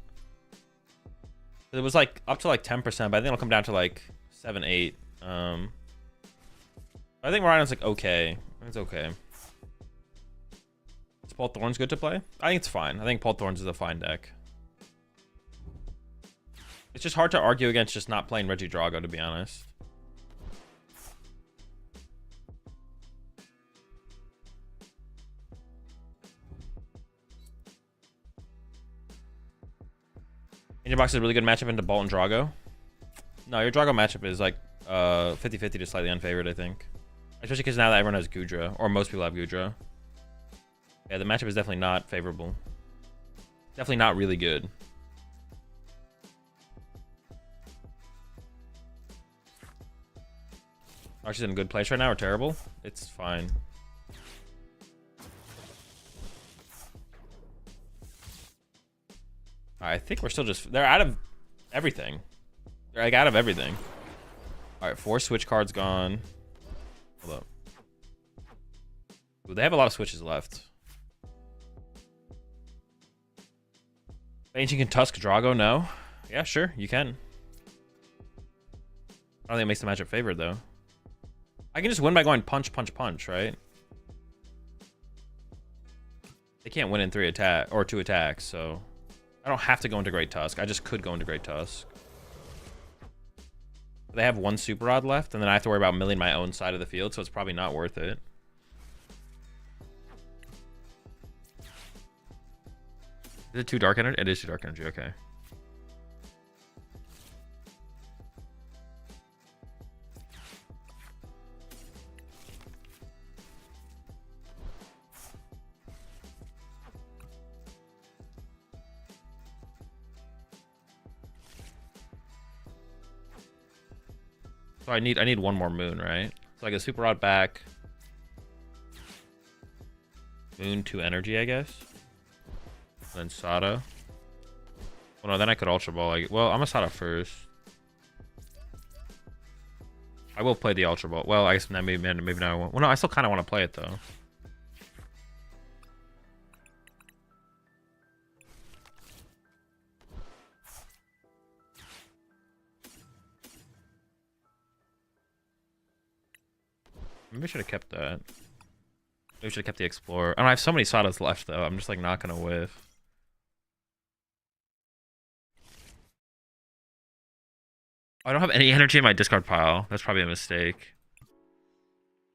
It was like up to like 10%, but I think it'll come down to like 7-8. I think Miraidon's like okay. It's okay. Is Paul Thorns good to play? I think it's fine. I think Paul Thorns is a fine deck. It's just hard to argue against just not playing Regi Drago, to be honest. Ancient Box is a really good matchup into Bolt and Drago. No, your Drago matchup is like 50-50 to slightly unfavored, I think. Especially because now that everyone has Goodra, or most people have Goodra. Yeah, the matchup is definitely not favorable. Definitely not really good. Archie's in a good place right now, or terrible? It's fine. I think we're still just... They're out of everything. They're like out of everything. Alright, 4 switch cards gone. Hold up. Ooh, they have a lot of switches left. Ancient can Tusk Drago? No. Yeah, sure, you can. I don't think it makes the matchup favored, though. I can just win by going punch, punch, punch, right? They can't win in 2 attacks, so... I don't have to go into Great Tusk. I just could go into Great Tusk. They have 1 Super Rod left, and then I have to worry about milling my own side of the field, so it's probably not worth it. Is it 2 Dark Energy? It is 2 Dark Energy, okay. So I need 1 more moon, right? So I get Super Rod back. Moon 2 energy, I guess. Then Sada. Well, no, then I could Ultra Ball. Well, I'm a Sada first. I will play the Ultra Ball. Well, I guess maybe now I won't. Well, no, I still kind of want to play it, though. Maybe I should have kept that. Maybe I should have kept the Explorer. I have so many Sadas left, though. I'm just, like, not going to whiff. I don't have any energy in my discard pile. That's probably a mistake.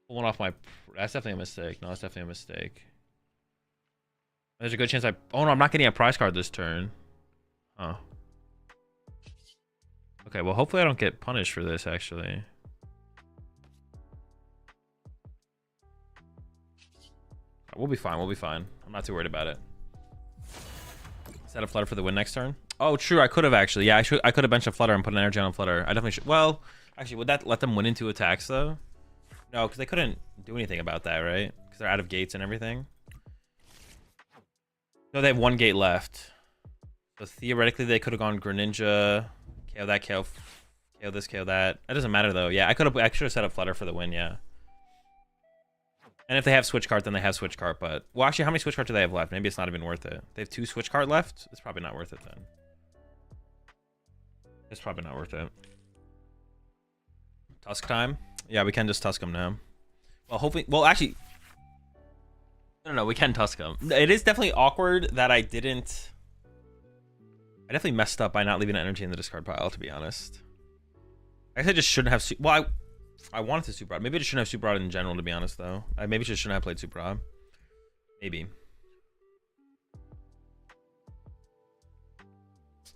Pull 1 off my... That's definitely a mistake. No, that's definitely a mistake. There's a good chance I... Oh, no, I'm not getting a prize card this turn. Oh. Okay, well, hopefully I don't get punished for this, actually. We'll be fine. We'll be fine. I'm not too worried about it. Set a Flutter for the win next turn. Oh, true. I could have actually. Yeah, I could have benched a Flutter and put an energy on Flutter. I definitely should. Well, actually, would that let them win in 2 attacks though? No, because they couldn't do anything about that, right? Because they're out of gates and everything. No, they have 1 gate left. So theoretically, they could have gone Greninja, KO that, KO this, KO that. That doesn't matter though. Yeah, I should have set up Flutter for the win. Yeah. And if they have Switch Cart, then they have Switch Cart. But, well, actually, how many Switch Carts do they have left? Maybe it's not even worth it. They have 2 Switch Cart left? It's probably not worth it then. It's probably not worth it. Tusk time? Yeah, we can just Tusk him now. Well, hopefully... Well, actually... No, we can Tusk him. It is definitely awkward that I didn't... I definitely messed up by not leaving energy in the discard pile, to be honest. I guess I just shouldn't have... Well, I wanted to Super Rod. Maybe I just shouldn't have Super Rod in general, to be honest, though. I maybe just shouldn't have played Super Rod. Maybe.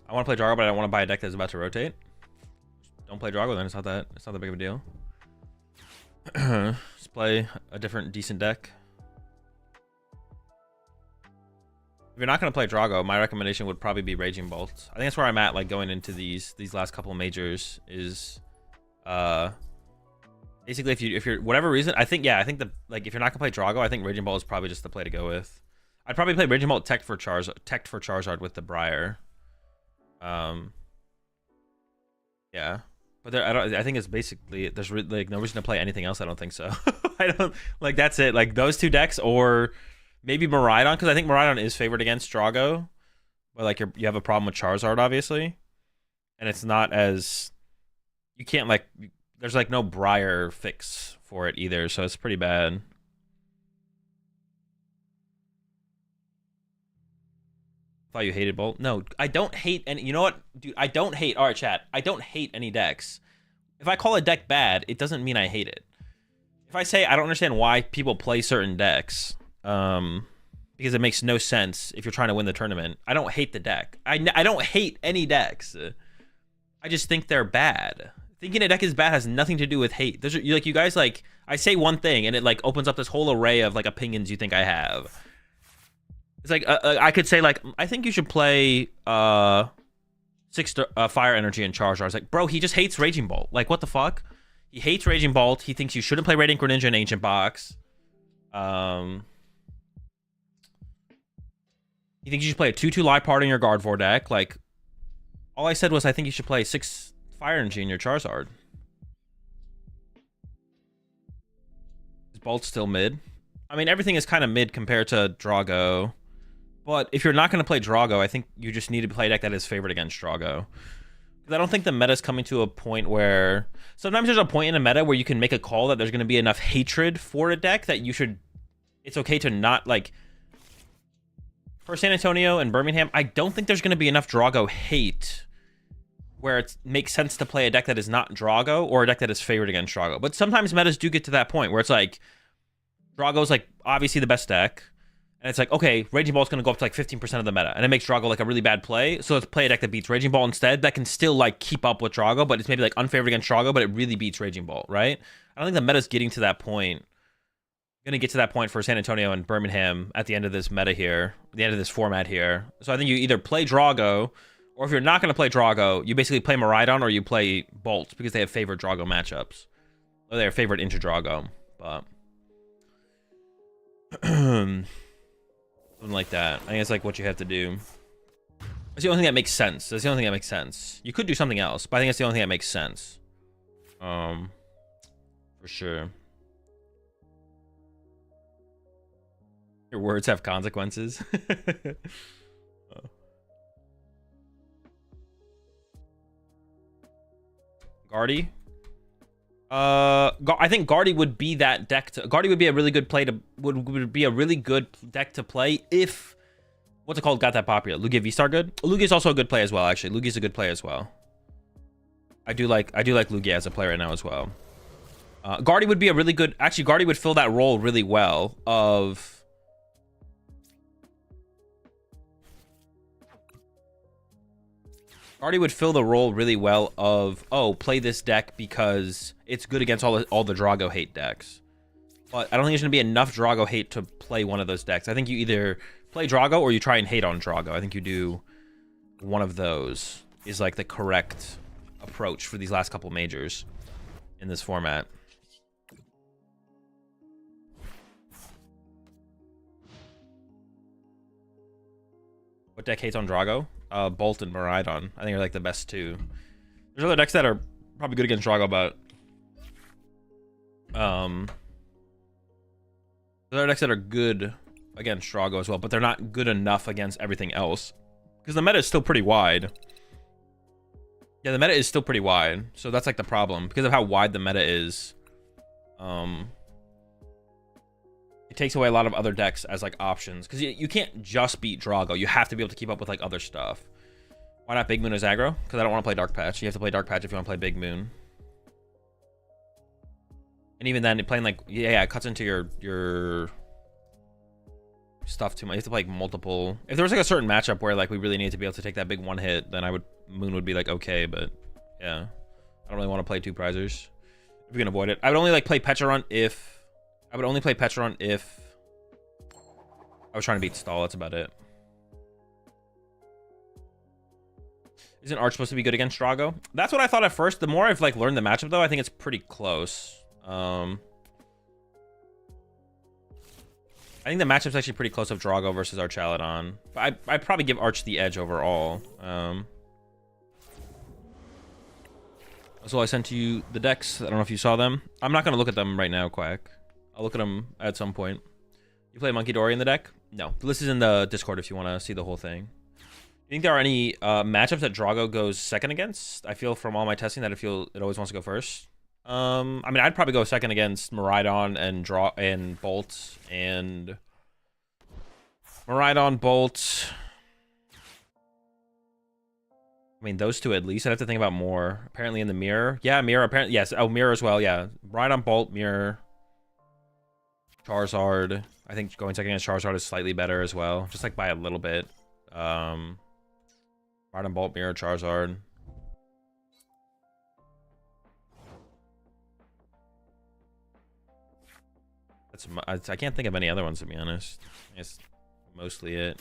I want to play Drago, but I don't want to buy a deck that's about to rotate. Don't play Drago, then it's not that big of a deal. Just play a different decent deck. If you're not going to play Drago, my recommendation would probably be Raging Bolt. I think that's where I'm at, like, going into these last couple of majors is basically if you're whatever reason, I think if you're not going to play Drago, I think Raging Bolt is probably just the play to go with. I'd probably play Raging Bolt tech for Charizard with the Briar. Yeah. But I think it's basically there's like no reason to play anything else. I don't think so. I don't like that's it. Like those two decks or maybe Miraidon, because I think Miraidon is favored against Drago, but like you have a problem with Charizard obviously, and it's not as you can't like there's like no Briar fix for it either, so it's pretty bad. Thought you hated Bolt. No, I don't hate any. You know what, dude? I don't hate. All right, chat. I don't hate any decks. If I call a deck bad, it doesn't mean I hate it. If I say I don't understand why people play certain decks, because it makes no sense if you're trying to win the tournament, I don't hate the deck. I don't hate any decks. I just think they're bad. Thinking a deck is bad has nothing to do with hate. There's like you guys like I say one thing and it like opens up this whole array of like opinions you think I have. It's like I could say like I think you should play 6 Fire Energy and Charizard. I was like, bro, he just hates Raging Bolt. Like what the fuck? He hates Raging Bolt. He thinks you shouldn't play Radiant Greninja and Ancient Box. He thinks you should play a 2/2 Liepard in your Gardevoir deck. Like all I said was I think you should play 6 Fire Energy in your Charizard. Is Bolt still mid? I mean everything is kind of mid compared to Drago. But if you're not going to play Drago, I think you just need to play a deck that is favored against Drago. Because I don't think the meta is coming to a point where... Sometimes there's a point in a meta where you can make a call that there's going to be enough hatred for a deck that you should... It's okay to not, like... For San Antonio and Birmingham, I don't think there's going to be enough Drago hate where it makes sense to play a deck that is not Drago or a deck that is favored against Drago. But sometimes metas do get to that point where it's like... Drago's, like, obviously the best deck. And it's like, okay, Raging Bolt's going to go up to like 15% of the meta. And it makes Drago like a really bad play. So let's play a deck that beats Raging Bolt instead. That can still like keep up with Drago, but it's maybe like unfavored against Drago, but it really beats Raging Bolt, right? I don't think the meta's getting to that point. Going to get to that point for San Antonio and Birmingham at the end of this meta here, the end of this format here. So I think you either play Drago, or if you're not going to play Drago, you basically play Miraidon or you play Bolt because they have favored Drago matchups. Or they're favored into Drago, but... Something like that. I think it's like what you have to do. That's the only thing that makes sense. That's the only thing that makes sense. You could do something else, but I think that's the only thing that makes sense. For sure. Your words have consequences. Guardy? I think Guardy would be that deck to... Guardy would be a really good play to... Would be a really good deck to play if... What's it called? Got that popular. Lugia V-Star good? Lugia is also a good play as well, actually. Lugia is a good play as well. I do like Lugia as a play right now as well. Guardy would be a really good... Actually, Guardy would fill that role really well of... Guardy would fill the role really well of, oh, play this deck because it's good against all the Drago hate decks. But I don't think there's going to be enough Drago hate to play one of those decks. I think you either play Drago or you try and hate on Drago. I think you do one of those is like the correct approach for these last couple majors in this format. What deck hates on Drago? Bolt and Miraidon. I think are like the best two. There's other decks that are probably good against Drago, but there are decks that are good against Drago as well, but they're not good enough against everything else because the meta is still pretty wide. Yeah, the meta is still pretty wide, so that's like the problem because of how wide the meta is. It takes away a lot of other decks as like options because you can't just beat Drago. You have to be able to keep up with like other stuff. Why not Big Moon as aggro? Because I don't want to play Dark Patch. You have to play Dark Patch if you want to play Big Moon. And even then, playing like it cuts into your stuff too much. You have to play like multiple. If there was like a certain matchup where like we really needed to be able to take that big one hit, then Moon would be like okay, but yeah, I don't really want to play two prizers if we can avoid it. I would only like play Pecharunt if I was trying to beat Stall. That's about it. Isn't Arch supposed to be good against Drago? That's what I thought at first. The more I've like learned the matchup though, I think it's pretty close. I think the matchup's actually pretty close of Drago versus Archaladon. But I'd probably give Arch the edge overall. So I sent you the decks. I don't know if you saw them. I'm not going to look at them right now, Quack. I'll look at them at some point. You play Monkey Dory in the deck? No. The list is in the Discord if you want to see the whole thing. You think there are any matchups that Drago goes second against? I feel from all my testing that it always wants to go first. I mean, I'd probably go second against Miraidon and Bolt and Miraidon, Bolt. I mean, those two at least. I'd have to think about more. Apparently in the mirror. Yeah, mirror. Apparently, yes. Oh, mirror as well. Yeah. Miraidon, Bolt, mirror. Charizard. I think going second against Charizard is slightly better as well. Just like by a little bit. Miraidon, Bolt, mirror, Charizard. I can't think of any other ones, to be honest. It's mostly it.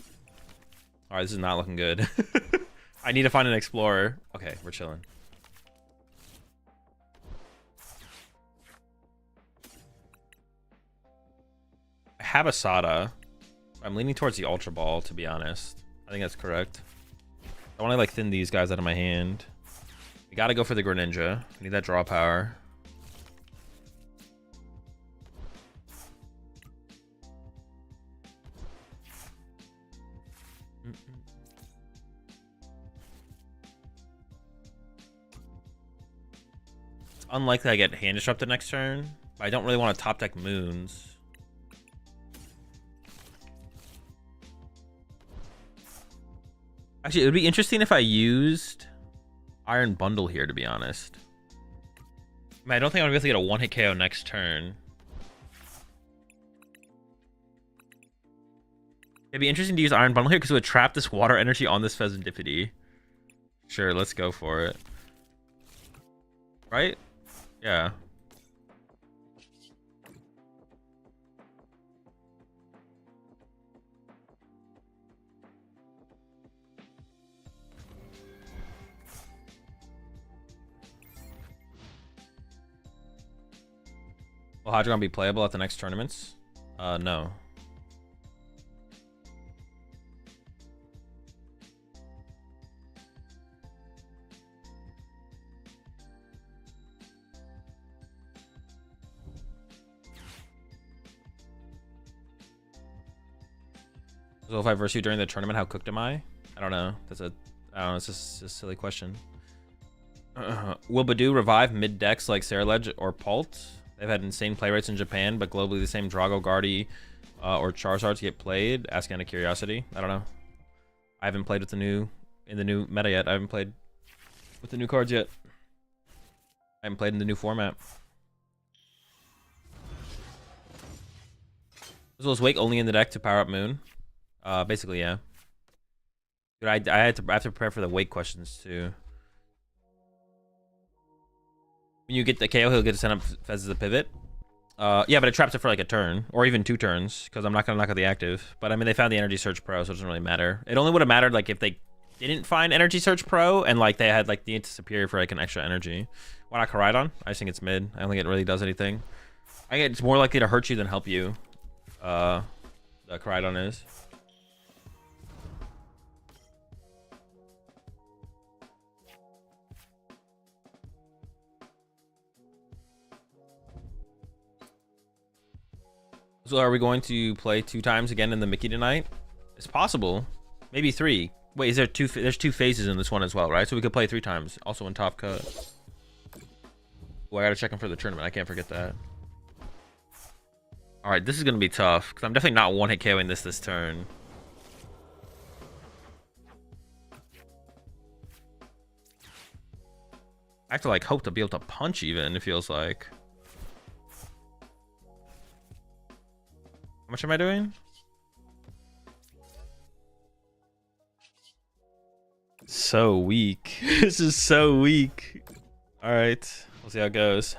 All right, this is not looking good. I need to find an Explorer. Okay, we're chilling. I have a Sada. I'm leaning towards the Ultra Ball, to be honest. I think that's correct. I want to like thin these guys out of my hand. We got to go for the Greninja. We need that draw power. Unlikely I get hand disrupted next turn, but I don't really want to top deck Moons. Actually, it would be interesting if I used Iron Bundle here, to be honest. I mean, I don't think I'm gonna be able to get a one-hit KO next turn. It'd be interesting to use Iron Bundle here because it would trap this water energy on this Pheasantipity. Sure, let's go for it. Right? Yeah. Will Hydreigon be playable at the next tournaments? No. So if I verse you during the tournament, how cooked am I? I don't know. I don't know. It's just a silly question. Will Badoo revive mid decks like Ceruledge or Pult? They've had insane play rates in Japan, but globally the same Drago, Guardy, or Charizards get played. Asking out of curiosity. I don't know. I haven't played with in the new meta yet. I haven't played with the new cards yet. I haven't played in the new format. As well as Wake only in the deck to power up Moon. Basically, yeah. Dude, I have to prepare for the Wake questions too. When you get the KO, he'll get to send up Fez as a pivot. Yeah, but it traps it for like a turn or even 2 turns because I'm not gonna knock out the active. But I mean, they found the Energy Search Pro, so it doesn't really matter. It only would have mattered like if they didn't find Energy Search Pro and like they had like the Superior for like an extra energy. Why not Koraidon? I just think it's mid. I don't think it really does anything. I think it's more likely to hurt you than help you. The Koraidon is. So are we going to play 2 times again in the Mickey tonight? It's possible. Maybe 3. Wait, is there there's 2 phases in this one as well, right? So we could play 3 times. Also in top cut. Oh, I gotta check him for the tournament. I can't forget that. All right, this is gonna be tough because I'm definitely not one-hit KOing this turn. I have to like hope to be able to punch even. It feels like. How much am I doing? So weak. This is so weak. All right, we'll see how it goes.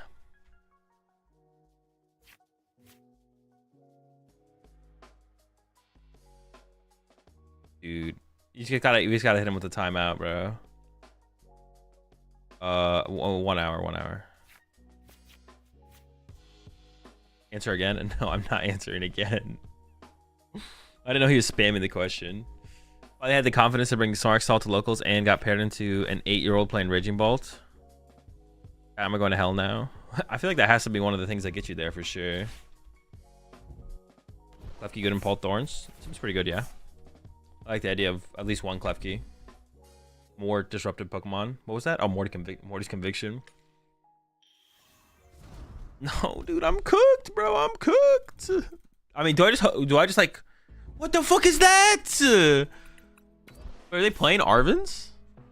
Dude, you just gotta hit him with the timeout, bro. 1 hour. Answer again? No, I'm not answering again. I didn't know he was spamming the question. I had the confidence to bring Sonic Salt to locals and got paired into an 8-year-old playing Raging Bolt. Am I going to hell now? I feel like that has to be one of the things that get you there for sure. Klefki good in Paul Thorns? Seems pretty good, yeah. I like the idea of at least 1 Klefki. More disruptive Pokemon. What was that? Oh, Morty's Conviction. No, dude, I'm cooked, bro. I'm cooked. I mean, do I just like... What the fuck is that? Are they playing Arvins?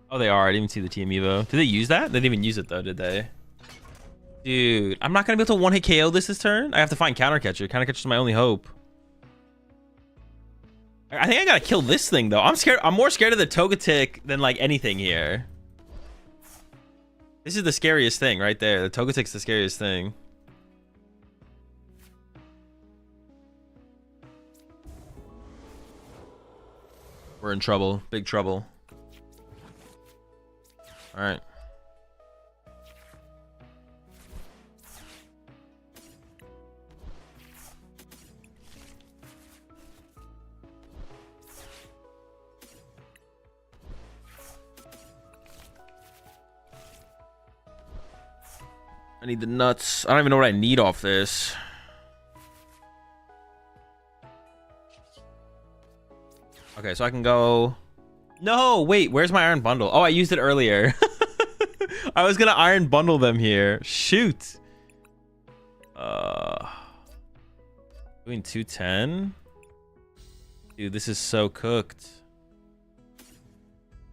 Oh, they are. I didn't even see the Team Evo. Did they use that? They didn't even use it, though, did they? Dude, I'm not going to be able to one-hit KO this turn. I have to find Counter Catcher. Counter Catcher is my only hope. I think I got to kill this thing, though. I'm scared. I'm more scared of the Togetic than, like, anything here. This is the scariest thing right there. The Togetic's the scariest thing. We're in trouble. Big trouble. All right. I need the nuts. I don't even know what I need off this. Okay, so I can go... No, wait, where's my iron bundle? Oh, I used it earlier. I was gonna iron bundle them here. Shoot. Doing 210? Dude, this is so cooked.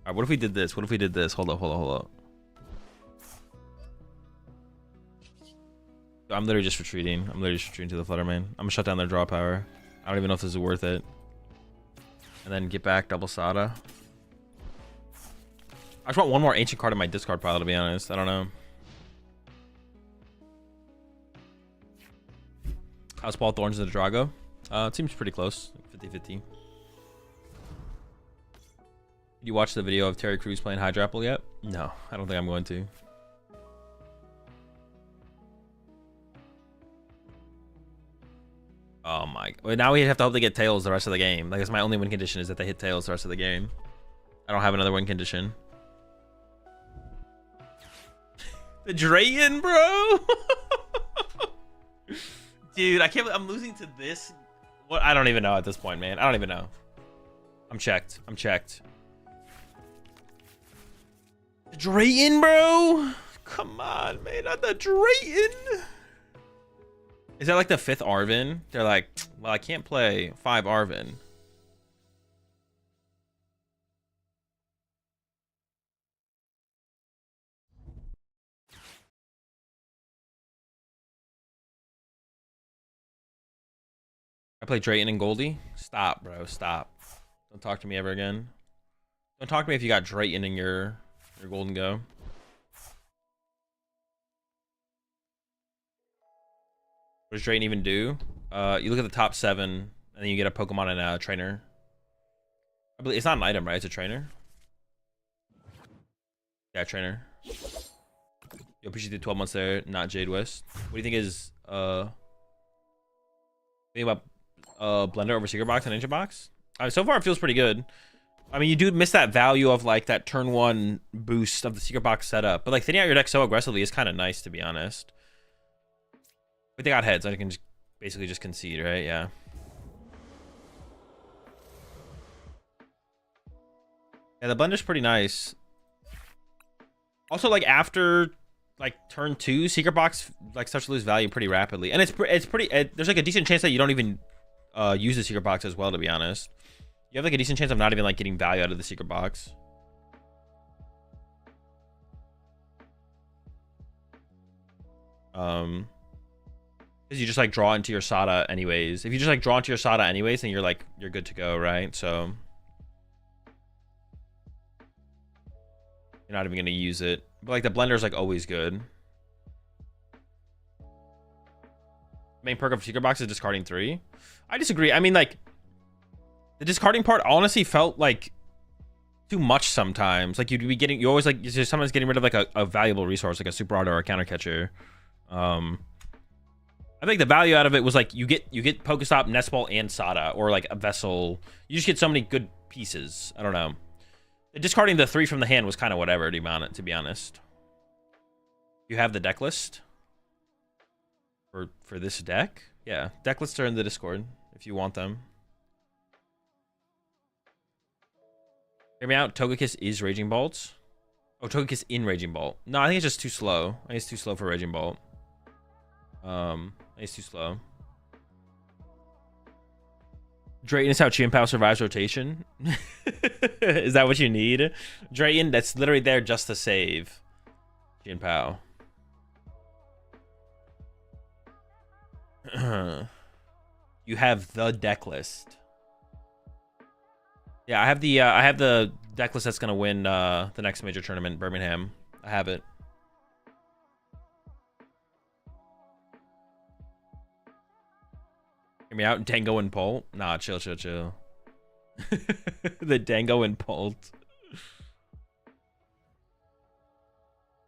Alright, what if we did this? What if we did this? Hold up. I'm literally just retreating. I'm literally just retreating to the Fluttermane. I'm gonna shut down their draw power. I don't even know if this is worth it. And then get back double Sada. I just want 1 more ancient card in my discard pile, to be honest. I don't know. How's Paul Thorns and the Drago? It seems pretty close. 50-50. You watched the video of Terry Crews playing Hydrapple yet? No, I don't think I'm going to. Oh my... Well, now we have to hope they get Tails the rest of the game. Like, that's my only win condition, is that they hit Tails the rest of the game. I don't have another win condition. The Drayton, bro! Dude, I can't believe I'm losing to this. What? I don't even know at this point, man. I don't even know. I'm checked. The Drayton, bro! Come on, man. Not the Drayton! Is that like the 5th Arvin? They're like, well, I can't play 5 Arvin. I play Drayton and Goldie? Stop, bro. Stop. Don't talk to me ever again. Don't talk to me if you got Drayton in your Golden Go. What does Drayton even do? You look at the top 7, and then you get a Pokemon and a trainer. I believe it's not an item, right? It's a trainer. Yeah, trainer. You appreciate the 12 months there, not Jade West. What do you think is think about Blender over Secret Box and Ninja Box? So far it feels pretty good. I mean, you do miss that value of like that turn 1 boost of the Secret Box setup, but like thinning out your deck so aggressively is kind of nice, to be honest. But they got heads, I can just basically just concede, right? Yeah. Yeah, the blender's pretty nice. Also, like after like turn 2, Secret Box like starts to lose value pretty rapidly, and it's pretty. There's like a decent chance that you don't even use the Secret Box as well. To be honest, you have like a decent chance of not even like getting value out of the Secret Box. Because you just like draw into your Sada anyways. If you just like draw into your Sada anyways, then you're good to go, right? So you're not even gonna use it. But like the blender's like always good. Main perk of Secret Box is discarding 3. I disagree. I mean, like the discarding part honestly felt like too much sometimes. Like you always like you're sometimes getting rid of like a valuable resource, like a super auto or a counter catcher. I think the value out of it was like you get Pokestop, Nestball, and Sada, or like a Vessel. You just get so many good pieces. I don't know. Discarding the 3 from the hand was kind of whatever, to be honest. You have the deck list for this deck. Yeah, deck lists are in the Discord if you want them. Hear me out. Togekiss is Raging Bolt. Oh, Togekiss in Raging Bolt. No, I think it's just too slow. I think it's too slow for Raging Bolt. It's too slow. Drayton is how Chien-Pao survives rotation. Is that what you need? Drayton, that's literally there just to save Chien-Pao. You have the deck list. Yeah, I have the deck list that's gonna win the next major tournament, Birmingham. I have it. Hear me out. Dango and Bolt. Nah, chill. The Dango and Bolt.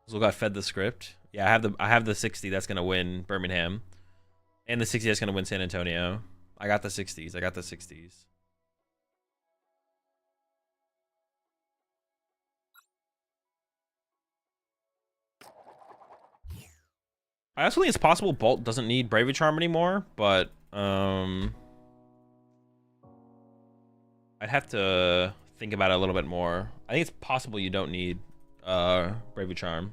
So got fed the script. Yeah, I have the 60 that's gonna win Birmingham, and the 60 that's gonna win San Antonio. I got the 60s. I also think it's possible Bolt doesn't need Bravery Charm anymore, but I'd have to think about it a little bit more. I think it's possible you don't need Bravery Charm.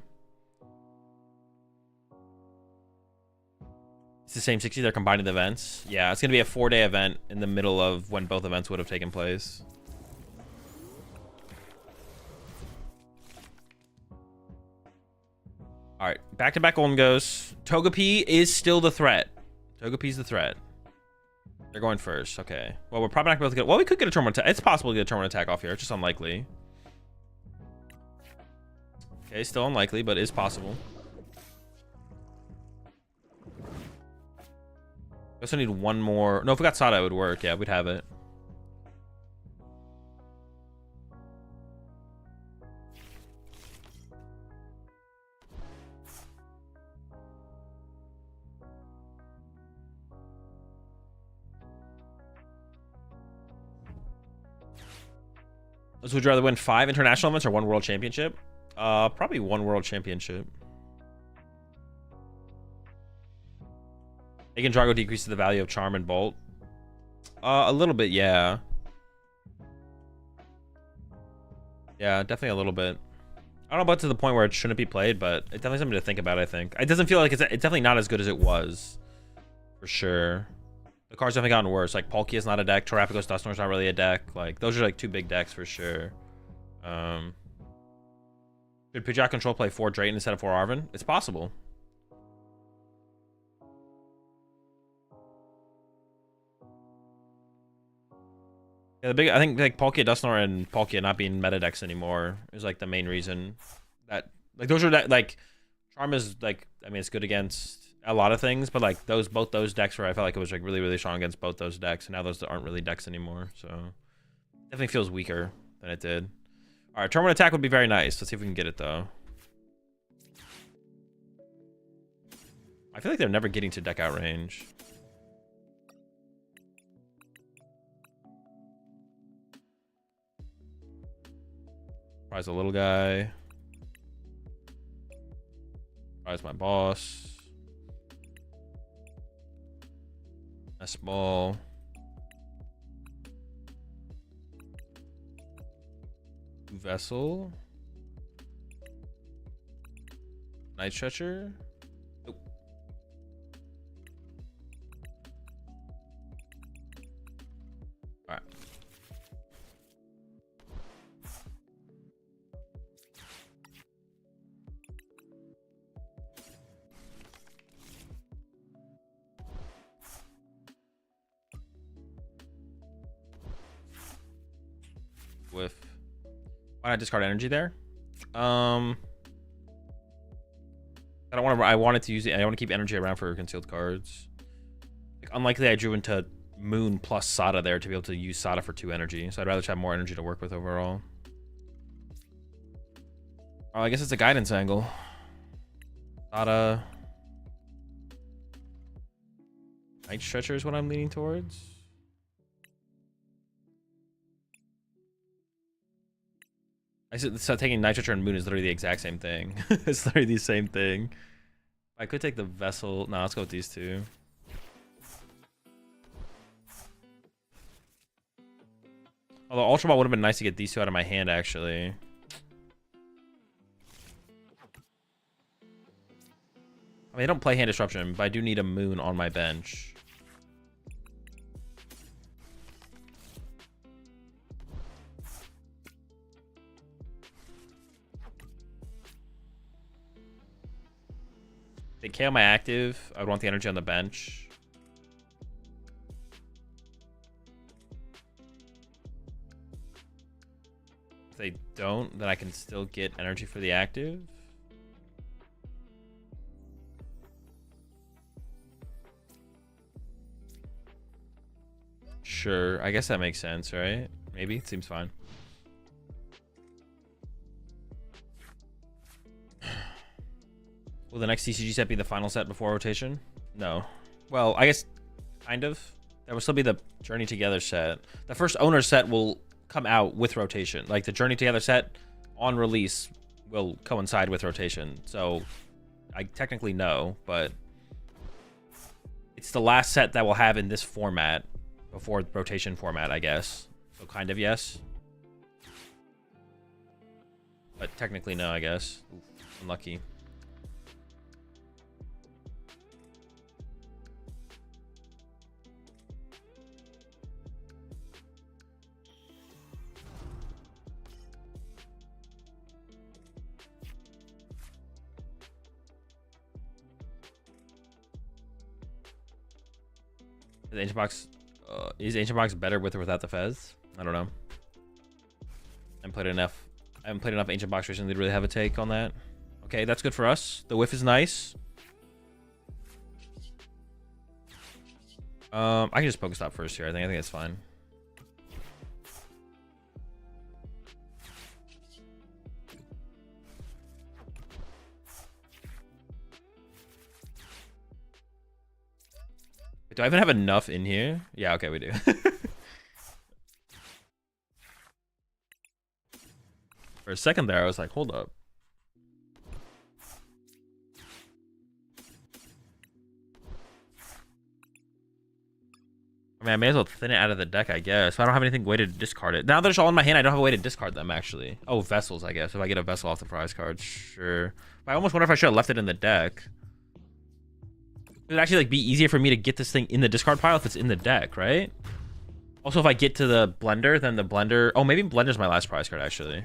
It's the same 60. They're combining the events. Yeah, it's gonna be a 4-day event in the middle of when both events would have taken place. All right, back-to-back Golden Ghosts. Togepi is still the threat. Togepi's the threat. They're going first. Okay. Well, we're probably not going to be able to get... Well, we could get a Tournament attack. It's possible to get a Tournament attack off here. It's just unlikely. Okay, still unlikely, but it is possible. We also need one more... No, if we got Sada, it would work. Yeah, we'd have it. So would you rather win 5 international events or 1 world championship? Probably 1 world championship. Making Drago decreases the value of Charm and Bolt. A little bit, yeah. Yeah, definitely a little bit. I don't know about to the point where it shouldn't be played, but it's definitely something to think about, I think. It doesn't feel like it's definitely not as good as it was. For sure. The card's definitely gotten worse. Like, Palkia is not a deck. Terrapagos Dusknoir's not really a deck. Like, those are like 2 big decks for sure. Should Pidgeot Control play 4 Drayton instead of 4 Arven? It's possible. Yeah, I think like Palkia Dusknoir and Palkia not being meta decks anymore is like the main reason that like those are that like Charm is like I mean it's good against a lot of things, but like both those decks where I felt like it was like really strong against both those decks, and now those aren't really decks anymore. So definitely feels weaker than it did. All right, Tournament attack would be very nice. Let's see if we can get it though. I feel like they're never getting to deck out range. Prize a little guy. Prize my boss. Ball. Vessel. Night Stretcher. Nope. Alright. With why not discard energy there? I don't want to. I wanted to use it. I want to keep energy around for concealed cards. Like, unlikely I drew into Moon plus Sada there to be able to use Sada for 2 energy. So I'd rather just have more energy to work with overall. Oh, I guess it's a guidance angle. Sada. Night Stretcher is what I'm leaning towards. I said so taking Night Stretcher and Moon is literally the exact same thing. It's literally the same thing. I could take the Vessel. No, let's go with these two. Although Ultra Ball would have been nice to get these two out of my hand, actually. I mean, I don't play Hand Disruption, but I do need a Moon on my bench. They KO my active. I would want the energy on the bench. If they don't, then I can still get energy for the active. Sure, I guess that makes sense, right? Maybe, it seems fine. Will the next TCG set be the final set before rotation? No. Well, I guess kind of. There will still be the Journey Together set. The first owner set will come out with rotation. Like the Journey Together set on release will coincide with rotation. So I technically no, but it's the last set that we'll have in this format before rotation format, I guess. So kind of yes. But technically no, I guess. Oof, unlucky. The Ancient Box, is Ancient Box better with or without the Fez? I don't know. I haven't played enough Ancient Box recently to really have a take on that. Okay, that's good for us. The whiff is nice. I can just Pokestop first here. I think it's fine. Do I even have enough in here? Yeah, okay, we do. For a second there, I was like, hold up. I mean, I may as well thin it out of the deck, I guess. If I don't have anything way to discard it. Now they're just all in my hand, I don't have a way to discard them, actually. Oh, Vessels, I guess. If I get a Vessel off the prize card, sure. But I almost wonder if I should have left it in the deck. It would actually like be easier for me to get this thing in the discard pile if it's in the deck, right? Also, if I get to the Blender, then the Blender... Oh, maybe Blender's my last prize card, actually.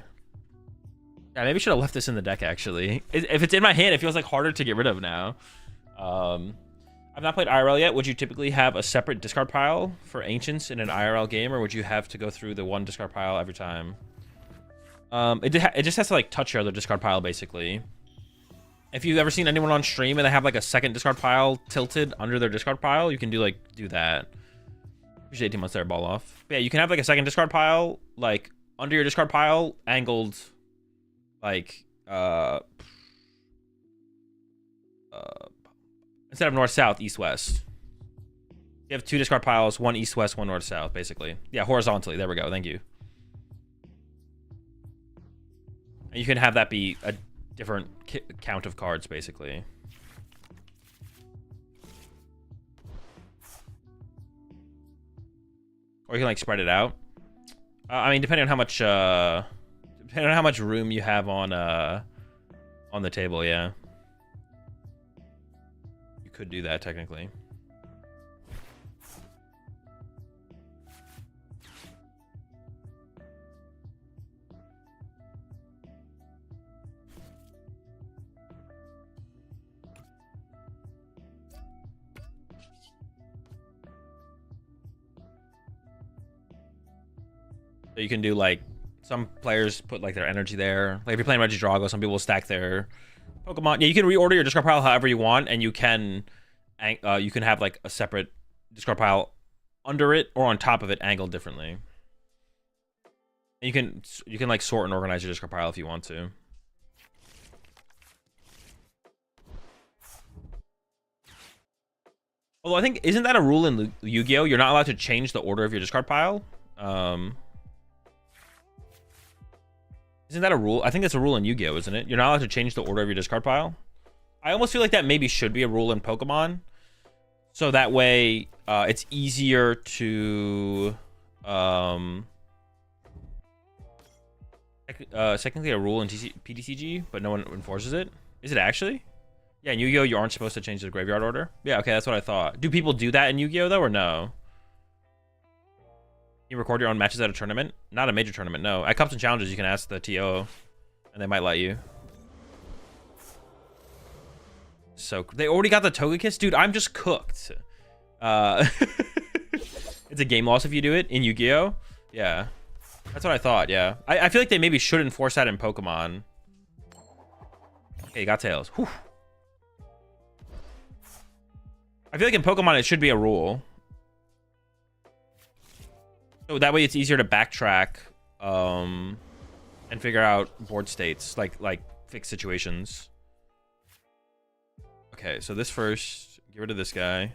Yeah, maybe I should have left this in the deck, actually. If it's in my hand, it feels like harder to get rid of now. I've not played IRL yet. Would you typically have a separate discard pile for Ancients in an IRL game, or would you have to go through the one discard pile every time? It just has to like touch your other discard pile, basically. If you've ever seen anyone on stream and they have like a second discard pile tilted under their discard pile, you can do that. Appreciate 18 months there, ball off. But yeah, you can have like a second discard pile, like under your discard pile, angled, like instead of north-south, east-west. You have 2 discard piles, one east-west, one north-south, basically. Yeah, horizontally. There we go. Thank you. And you can have that be a different count of cards, basically. Or you can like spread it out. I mean, depending on how much Depending on how much room you have on the table, yeah. You could do that technically. So you can do like, some players put like their energy there. Like if you're playing Regi Drago, some people will stack their Pokemon. Yeah, you can reorder your discard pile however you want, and you can have like a separate discard pile under it or on top of it angled differently. And you can like sort and organize your discard pile if you want to. Although I think, isn't that a rule in Yu-Gi-Oh? You're not allowed to change the order of your discard pile. Isn't that a rule? I think that's a rule in Yu-Gi-Oh, isn't it? You're not allowed to change the order of your discard pile. I almost feel like that maybe should be a rule in Pokemon. So that way, it's easier to... technically a rule in PTCG, but no one enforces it. Is it actually? Yeah, in Yu-Gi-Oh, you aren't supposed to change the graveyard order. Yeah, okay, that's what I thought. Do people do that in Yu-Gi-Oh, though, or no? You record your own matches at a tournament? Not a major tournament, no. At Cups and Challenges, you can ask the TO, and they might let you. So, they already got the Togekiss? Dude, I'm just cooked. It's a game loss if you do it in Yu-Gi-Oh. Yeah. That's what I thought, yeah. I feel like they maybe should enforce that in Pokemon. Okay, you got Tails. Whew. I feel like in Pokemon, it should be a rule. So that way it's easier to backtrack and figure out board states, like fix situations. Okay, so this first, get rid of this guy.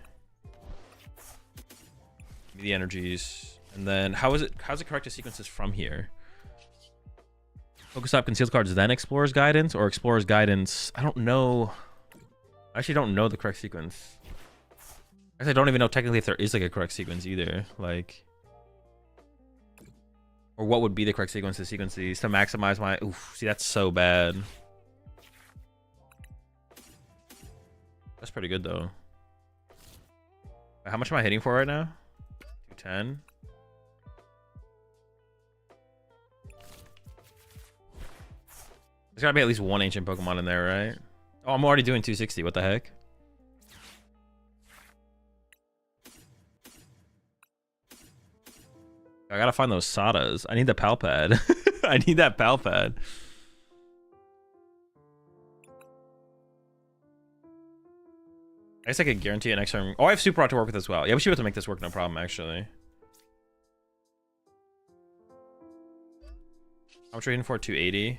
Give me the energies. And then how's it correct to sequence this from here? Focus up concealed cards, then Explorer's Guidance, or Explorer's Guidance. I don't know. I actually don't know the correct sequence. Actually, I don't even know technically if there is like a correct sequence either. Like, or what would be the correct sequence to sequence these to maximize my... Oof, see, that's so bad. That's pretty good, though. How much am I hitting for right now? 210. There's gotta be at least one ancient Pokemon in there, right? Oh, I'm already doing 260. What the heck? I gotta find those Sadas. I need the pal pad. I need that pal pad. I guess I could guarantee an extra. Oh, I have Super Rod to work with as well. Yeah, we should be able to make this work, no problem, actually. How much are we hitting for? 280.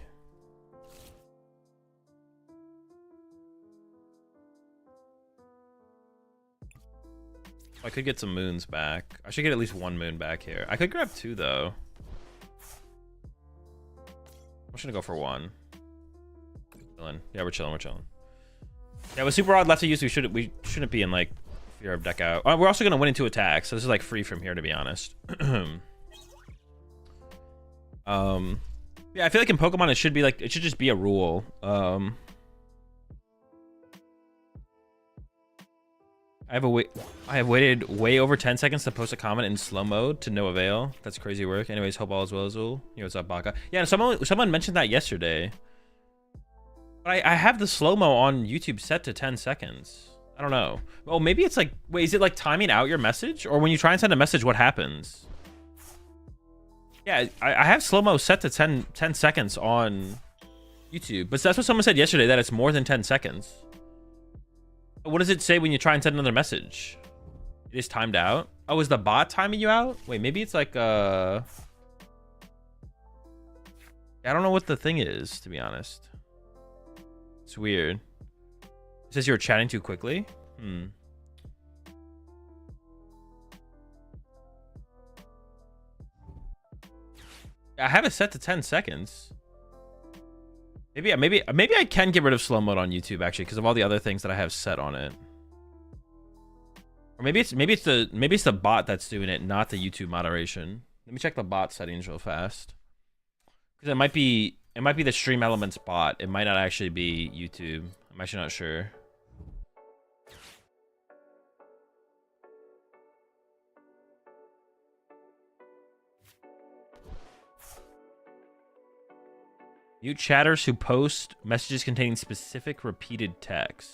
I could get some moons back. I should get at least one moon back here. I could grab two, though. I'm just gonna go for one. Chilling. Yeah, we're chilling. We're chilling. Yeah, with Super Rod left to use, we shouldn't be in like fear of deck out. We're also gonna win into attack, so this is like free from here, to be honest. Yeah, I feel like in Pokemon it should be like, it should just be a rule. I have waited way over 10 seconds to post a comment in slow mode to no avail. That's crazy work. Anyways, hope all is well, Azul. Yo, what's up, Baka? Yeah, someone mentioned that yesterday. But I have the slow-mo on YouTube set to 10 seconds. I don't know. Oh, maybe it's like, wait, is it like timing out your message? Or when you try and send a message, what happens? Yeah, I have slow-mo set to 10 seconds on YouTube. But that's what someone said yesterday, that it's more than 10 seconds. What does it say when you try and send another message? It is timed out? Oh, is the bot timing you out? Wait, maybe it's like I don't know what the thing is, to be honest. It's weird. It says you're chatting too quickly. I have it set to 10 seconds. Maybe I can get rid of slow mode on YouTube actually because of all the other things that I have set on it. Or maybe it's the bot that's doing it, not the YouTube moderation. Let me check the bot settings real fast. Because it might be the Stream Elements bot. It might not actually be YouTube. I'm actually not sure. Mute chatters who post messages containing specific repeated text.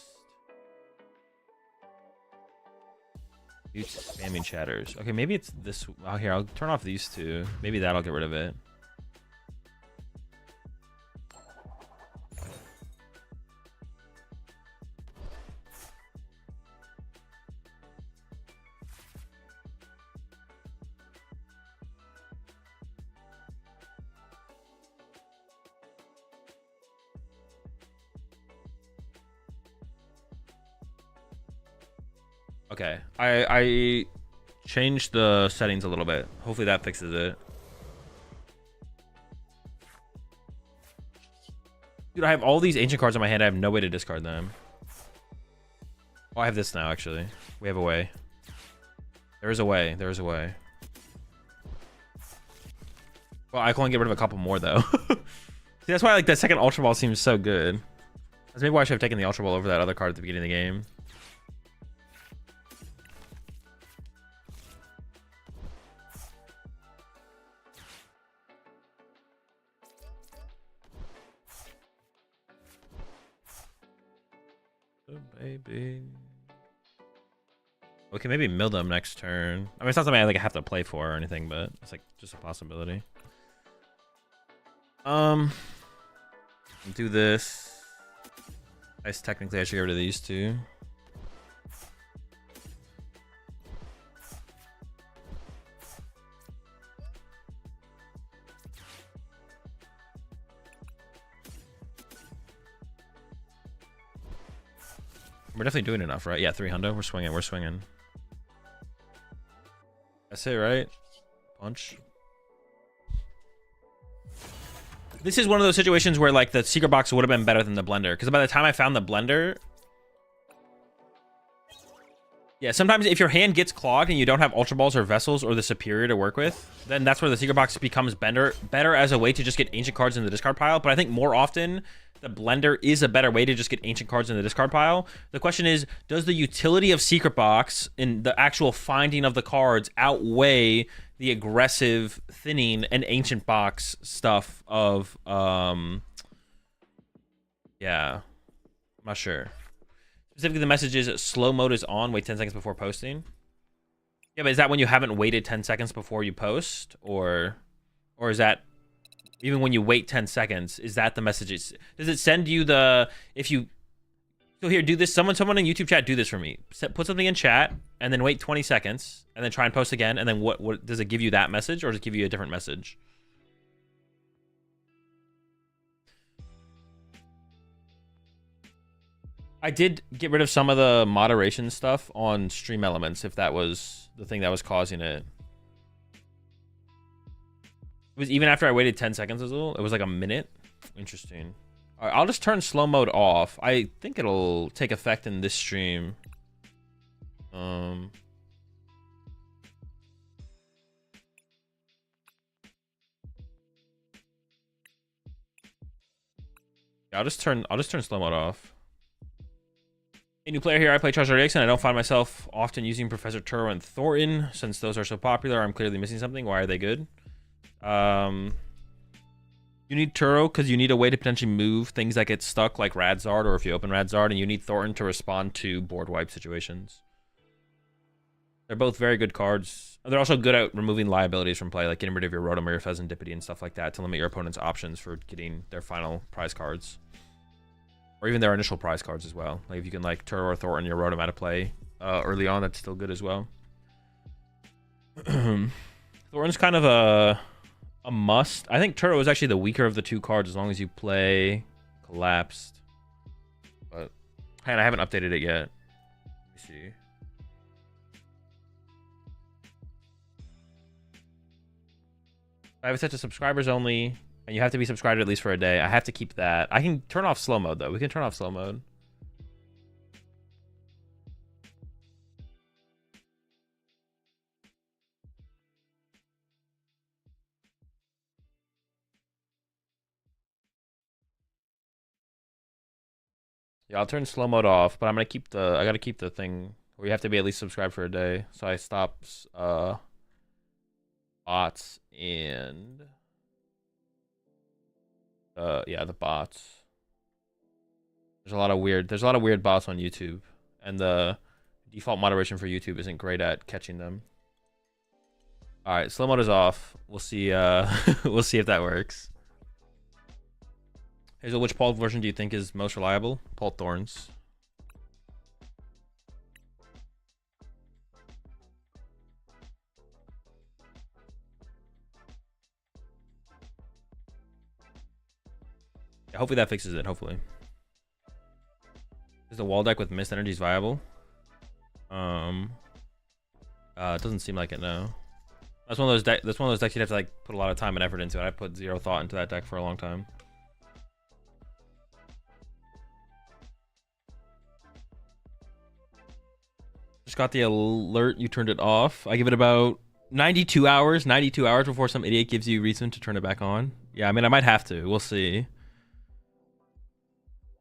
Mute spamming chatters. Okay, maybe it's this. Oh, here, I'll turn off these two. Maybe that'll get rid of it. Okay, I changed the settings a little bit. Hopefully that fixes it. Dude, I have all these ancient cards in my hand. I have no way to discard them. Oh, I have this now, actually. We have a way. There is a way. There is a way. Well, I can only get rid of a couple more, though. See, that's why like that second Ultra Ball seems so good. That's maybe why I should have taken the Ultra Ball over that other card at the beginning of the game. Oh, baby. Okay, maybe mill them next turn. I mean, it's not something I like have to play for or anything, but it's like just a possibility. Do this. Nice. Technically, I should get rid of these two. We're definitely doing enough, right? Yeah, 300. We're swinging. We're swinging. That's it, right? Punch. This is one of those situations where like the secret box would have been better than the blender, because by the time I found the blender, yeah, sometimes if your hand gets clogged and you don't have Ultra Balls or Vessels or the Superior to work with, then that's where the secret box becomes better as a way to just get ancient cards in the discard pile. But I think more often the blender is a better way to just get ancient cards in the discard pile. The question is, does the utility of secret box in the actual finding of the cards outweigh the aggressive thinning and ancient box stuff of yeah, I'm not sure. Specifically, the message is slow mode is on. Wait 10 seconds before posting. Yeah, but is that when you haven't waited 10 seconds before you post, or is that even when you wait 10 seconds? Is that the message? Does it send you the if you? So here, do this. Someone in YouTube chat, do this for me. Put something in chat and then wait 20 seconds and then try and post again. And then what does it give you, that message, or does it give you a different message? I did get rid of some of the moderation stuff on Stream Elements, if that was the thing that was causing it. It was even after I waited 10 seconds as well. It was like a minute. Interesting. All right, I'll just turn slow mode off. I think it'll take effect in this stream. I'll just turn slow mode off. A new player here. I play Treasure X, and I don't find myself often using Professor Turo and Thornton. Since those are so popular, I'm clearly missing something. Why are they good? You need Turo because you need a way to potentially move things that get stuck, like Radzard, or if you open Radzard, and you need Thornton to respond to board wipe situations. They're both very good cards. They're also good at removing liabilities from play, like getting rid of your Rotom or your Pheasantipity and stuff like that to limit your opponent's options for getting their final prize cards. Or even their initial prize cards as well. Like if you can like Turo or Thornton your Rotom out of play early on, that's still good as well. Thornton's kind of a must. I think Turo is actually the weaker of the two cards as long as you play Collapsed. But and I haven't updated it yet. Let me see. I have it set to subscribers only, and you have to be subscribed at least for a day. I have to keep that. I can turn off slow mode though. We can turn off slow mode. Yeah, I'll turn slow mode off, but I'm gonna keep the. I gotta keep the thing where you have to be at least subscribed for a day. So I stop bots and yeah, the bots. There's a lot of weird bots on YouTube, and the default moderation for YouTube isn't great at catching them. All right, slow mode is off. We'll see. We'll see if that works. Hazel, which Paul version do you think is most reliable? Paul Thorns. Yeah, hopefully that fixes it. Hopefully. Is the wall deck with mist energies viable? It doesn't seem like it. No. That's one of those decks. That's one of those decks you'd have to like put a lot of time and effort into. I put zero thought into that deck for a long time. Just got the alert. You turned it off. I give it about 92 hours. 92 hours before some idiot gives you reason to turn it back on. Yeah, I mean, I might have to. We'll see.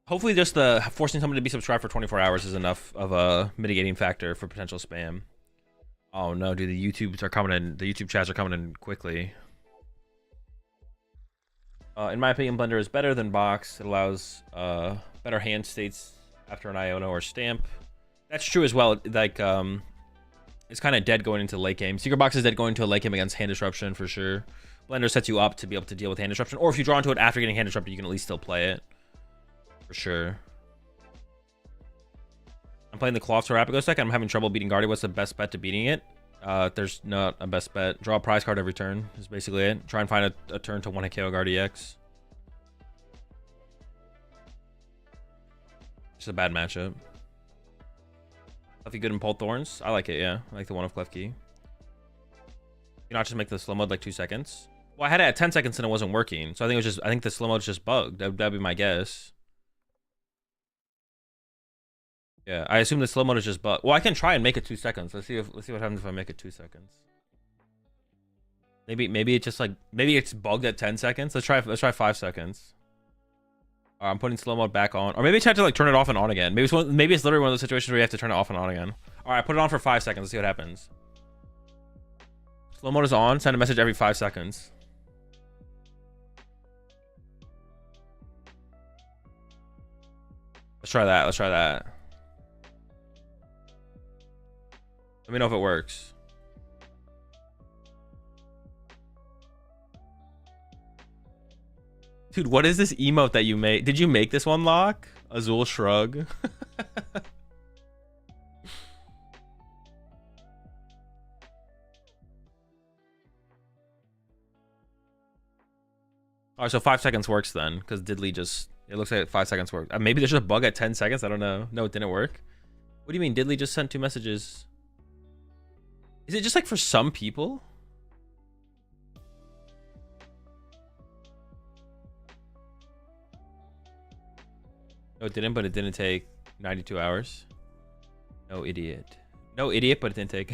Hopefully, just the forcing someone to be subscribed for 24 hours is enough of a mitigating factor for potential spam. Oh no, dude, the YouTubes are coming in. The YouTube chats are coming in quickly. In my opinion, Blender is better than Box. It allows better hand states after an Iono or Stamp. That's true as well. Like, it's kind of dead going into late game. Secret Box is dead going into a late game against hand disruption for sure. Blender sets you up to be able to deal with hand disruption, or if you draw into it after getting hand disrupted, you can at least still play it for sure. I'm playing the Cloth Terrapagos deck. I'm having trouble beating Guardia. What's the best bet to beating it? There's not a best bet. Draw a prize card every turn is basically it. Try and find a turn to 1-hit KO Guardia X. Just a bad matchup. Clefkey good in Pole Thorns? I like it, yeah. I like the one of Clefkey. You not just make the slow mode like 2 seconds? Well, I had it at 10 seconds and it wasn't working. So I think it was just, I think the slow mode's just bugged. That'd be my guess. Yeah, I assume the slow mode is just bugged. Well, I can try and make it 2 seconds. Let's see what happens if I make it 2 seconds. Maybe it's just like, maybe it's bugged at 10 seconds. Let's try 5 seconds. I'm putting slow mode back on, or maybe it's had to like turn it off and on again. Maybe it's literally one of those situations where you have to turn it off and on again. All right, put it on for 5 seconds. Let's see what happens. Slow mode is on. Send a message every 5 seconds. Let's try that. Let's try that. Let me know if it works. Dude, what is this emote that you made? Did you make this one, Lock? Azul Shrug. Alright, so 5 seconds works then, because Diddley just... It looks like 5 seconds worked. Maybe there's just a bug at 10 seconds? I don't know. No, it didn't work. What do you mean? Diddley just sent 2 messages. Is it just like for some people? No, it didn't, but it didn't take 92 hours. No idiot. No idiot, but it didn't take.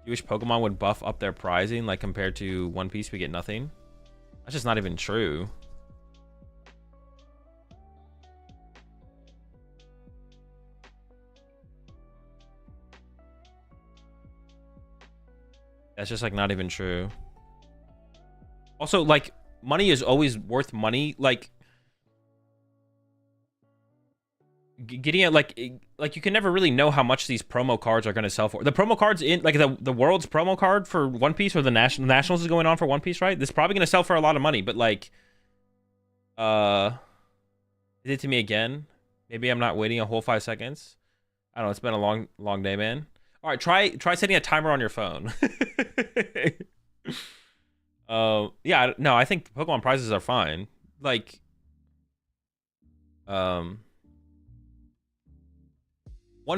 You wish Pokemon would buff up their prizing, like compared to One Piece, we get nothing? That's just not even true. That's just like not even true. Also, like, money is always worth money. Like, getting it, like you can never really know how much these promo cards are going to sell for. The promo cards in like the world's promo card for One Piece, or the nationals is going on for One Piece, right? This is probably going to sell for a lot of money, but like, is it to me again? Maybe I'm not waiting a whole 5 seconds. I don't know. It's been a long day, man. All right, try setting a timer on your phone. Yeah, no, I think Pokemon prizes are fine. Like, One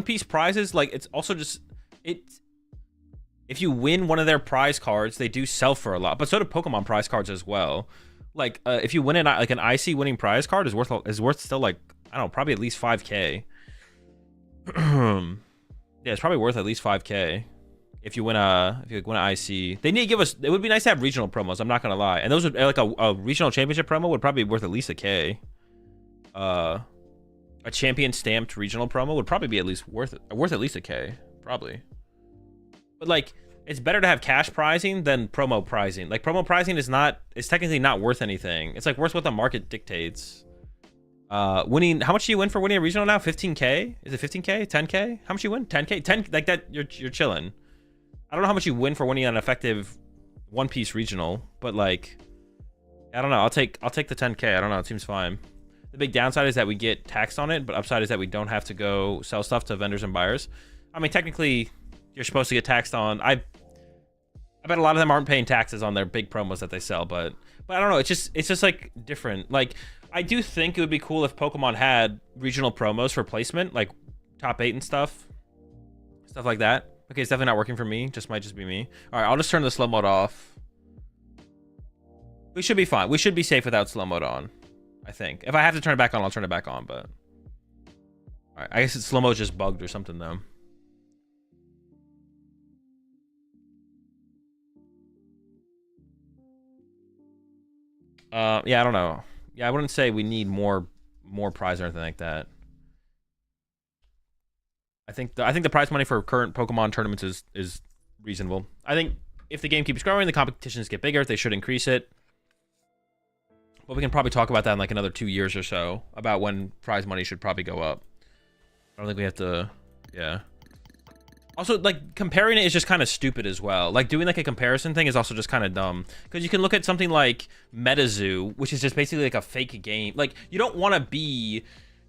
Piece prizes, like, it's also just if you win one of their prize cards, they do sell for a lot, but so do Pokemon prize cards as well. Like, if you win like an IC winning prize card is worth still, like, I don't know, probably at least 5K. Yeah, it's probably worth at least 5K if you win an IC. They need to give us. It would be nice to have regional promos. I'm not gonna lie, and those would like a regional championship promo would probably be worth at least a K. A champion stamped regional promo would probably be at least worth at least a K, probably. But like, it's better to have cash pricing than promo pricing. Like, promo pricing is technically not worth anything. It's like worth what the market dictates. Winning, how much do you win for winning a regional now? 15K? Is it 15K? 10K? How much you win? 10K? 10, like that, you're chilling. I don't know how much you win for winning an effective One Piece regional, but like, I don't know. I'll take the 10K. I don't know. It seems fine. The big downside is that we get taxed on it, but upside is that we don't have to go sell stuff to vendors and buyers. I mean, technically, you're supposed to get taxed on. I bet a lot of them aren't paying taxes on their big promos that they sell, but I don't know. It's just like different. Like, I do think it would be cool if Pokemon had regional promos for placement, like top 8 and stuff like that. Okay, it's definitely not working for me. Might just be me. All right, I'll just turn the slow mode off. We should be fine. We should be safe without slow mode on, I think. If I have to turn it back on, I'll turn it back on, but... All right, I guess slow mode just bugged or something, though. Yeah, I don't know. Yeah, I wouldn't say we need more prize or anything like that. I think the prize money for current Pokemon tournaments is reasonable. I think if the game keeps growing, the competitions get bigger, they should increase it. But we can probably talk about that in like another 2 years or so, about when prize money should probably go up. I don't think we have to, yeah. Also, like, comparing it is just kind of stupid as well. Like, doing like a comparison thing is also just kind of dumb. Because you can look at something like Metazoo, which is just basically like a fake game. Like, you don't want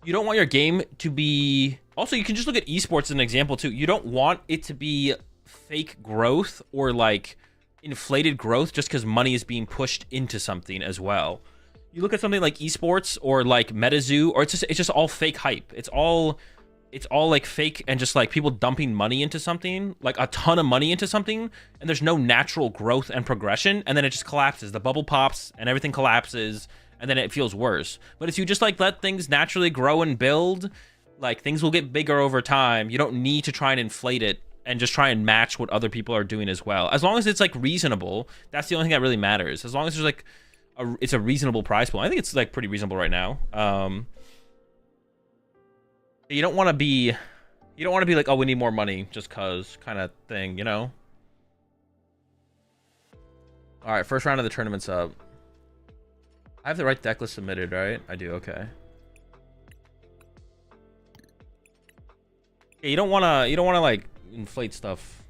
your game to be... Also, you can just look at esports as an example, too. You don't want it to be fake growth or, like, inflated growth just because money is being pushed into something as well. You look at something like esports or, like, Metazoo, or it's just all fake hype. It's all like fake and just like people dumping money into something, like a ton of money into something, and there's no natural growth and progression, and then it just collapses. The bubble pops and everything collapses, and then it feels worse. But if you just like let things naturally grow and build, like things will get bigger over time. You don't need to try and inflate it and just try and match what other people are doing as well. As long as it's like reasonable, that's the only thing that really matters. As long as there's like it's a reasonable prize pool. I think it's like pretty reasonable right now. You don't want to be like, oh, we need more money just cause kind of thing, you know? All right, first round of the tournament's up. I have the right deck list submitted, right? I do, okay. Yeah, you don't want to like inflate stuff.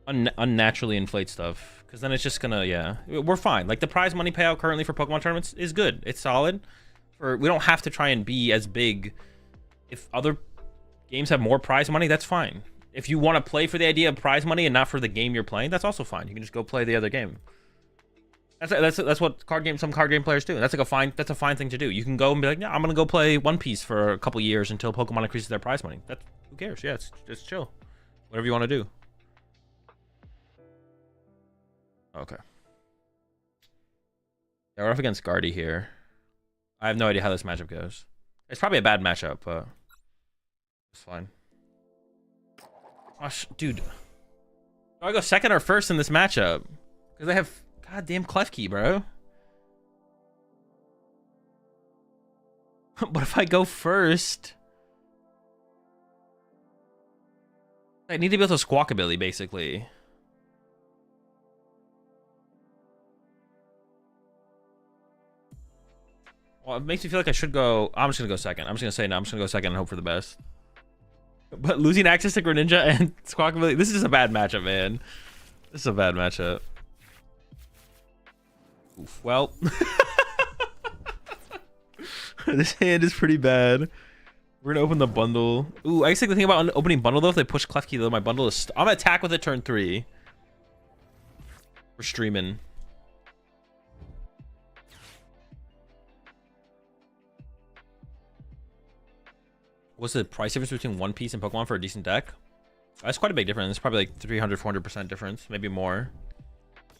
Unnaturally inflate stuff, because then it's just gonna, yeah. We're fine. Like the prize money payout currently for Pokemon tournaments is good. It's solid. We don't have to try and be as big. If other games have more prize money, that's fine. If you want to play for the idea of prize money and not for the game you're playing, that's also fine. You can just go play the other game. That's what some card game players do. That's like that's a fine thing to do. You can go and be like, yeah, I'm gonna go play One Piece for a couple years until Pokemon increases their prize money. Who cares? Yeah, it's chill. Whatever you want to do. Okay. Yeah, we're up against Guardy here. I have no idea how this matchup goes. It's probably a bad matchup, but it's fine. Gosh, dude. Do I go second or first in this matchup? Because I have goddamn Klefki, bro. But if I go first... I need to be able to Squawkabilly, basically. Well, it makes me feel like I should go... I'm just going to go second. I'm just going to say no. I'm just going to go second and hope for the best. But losing access to Greninja and Squawkabilly... This is a bad matchup, man. This is a bad matchup. Oof. Well... This hand is pretty bad. We're going to open the bundle. Ooh, I guess the thing about opening bundle, though, if they push Klefki, though, my bundle is... I'm going to attack with it turn 3. We're streaming. What's the price difference between One Piece and Pokemon for a decent deck? That's quite a big difference. It's probably like 300, 400% difference, maybe more.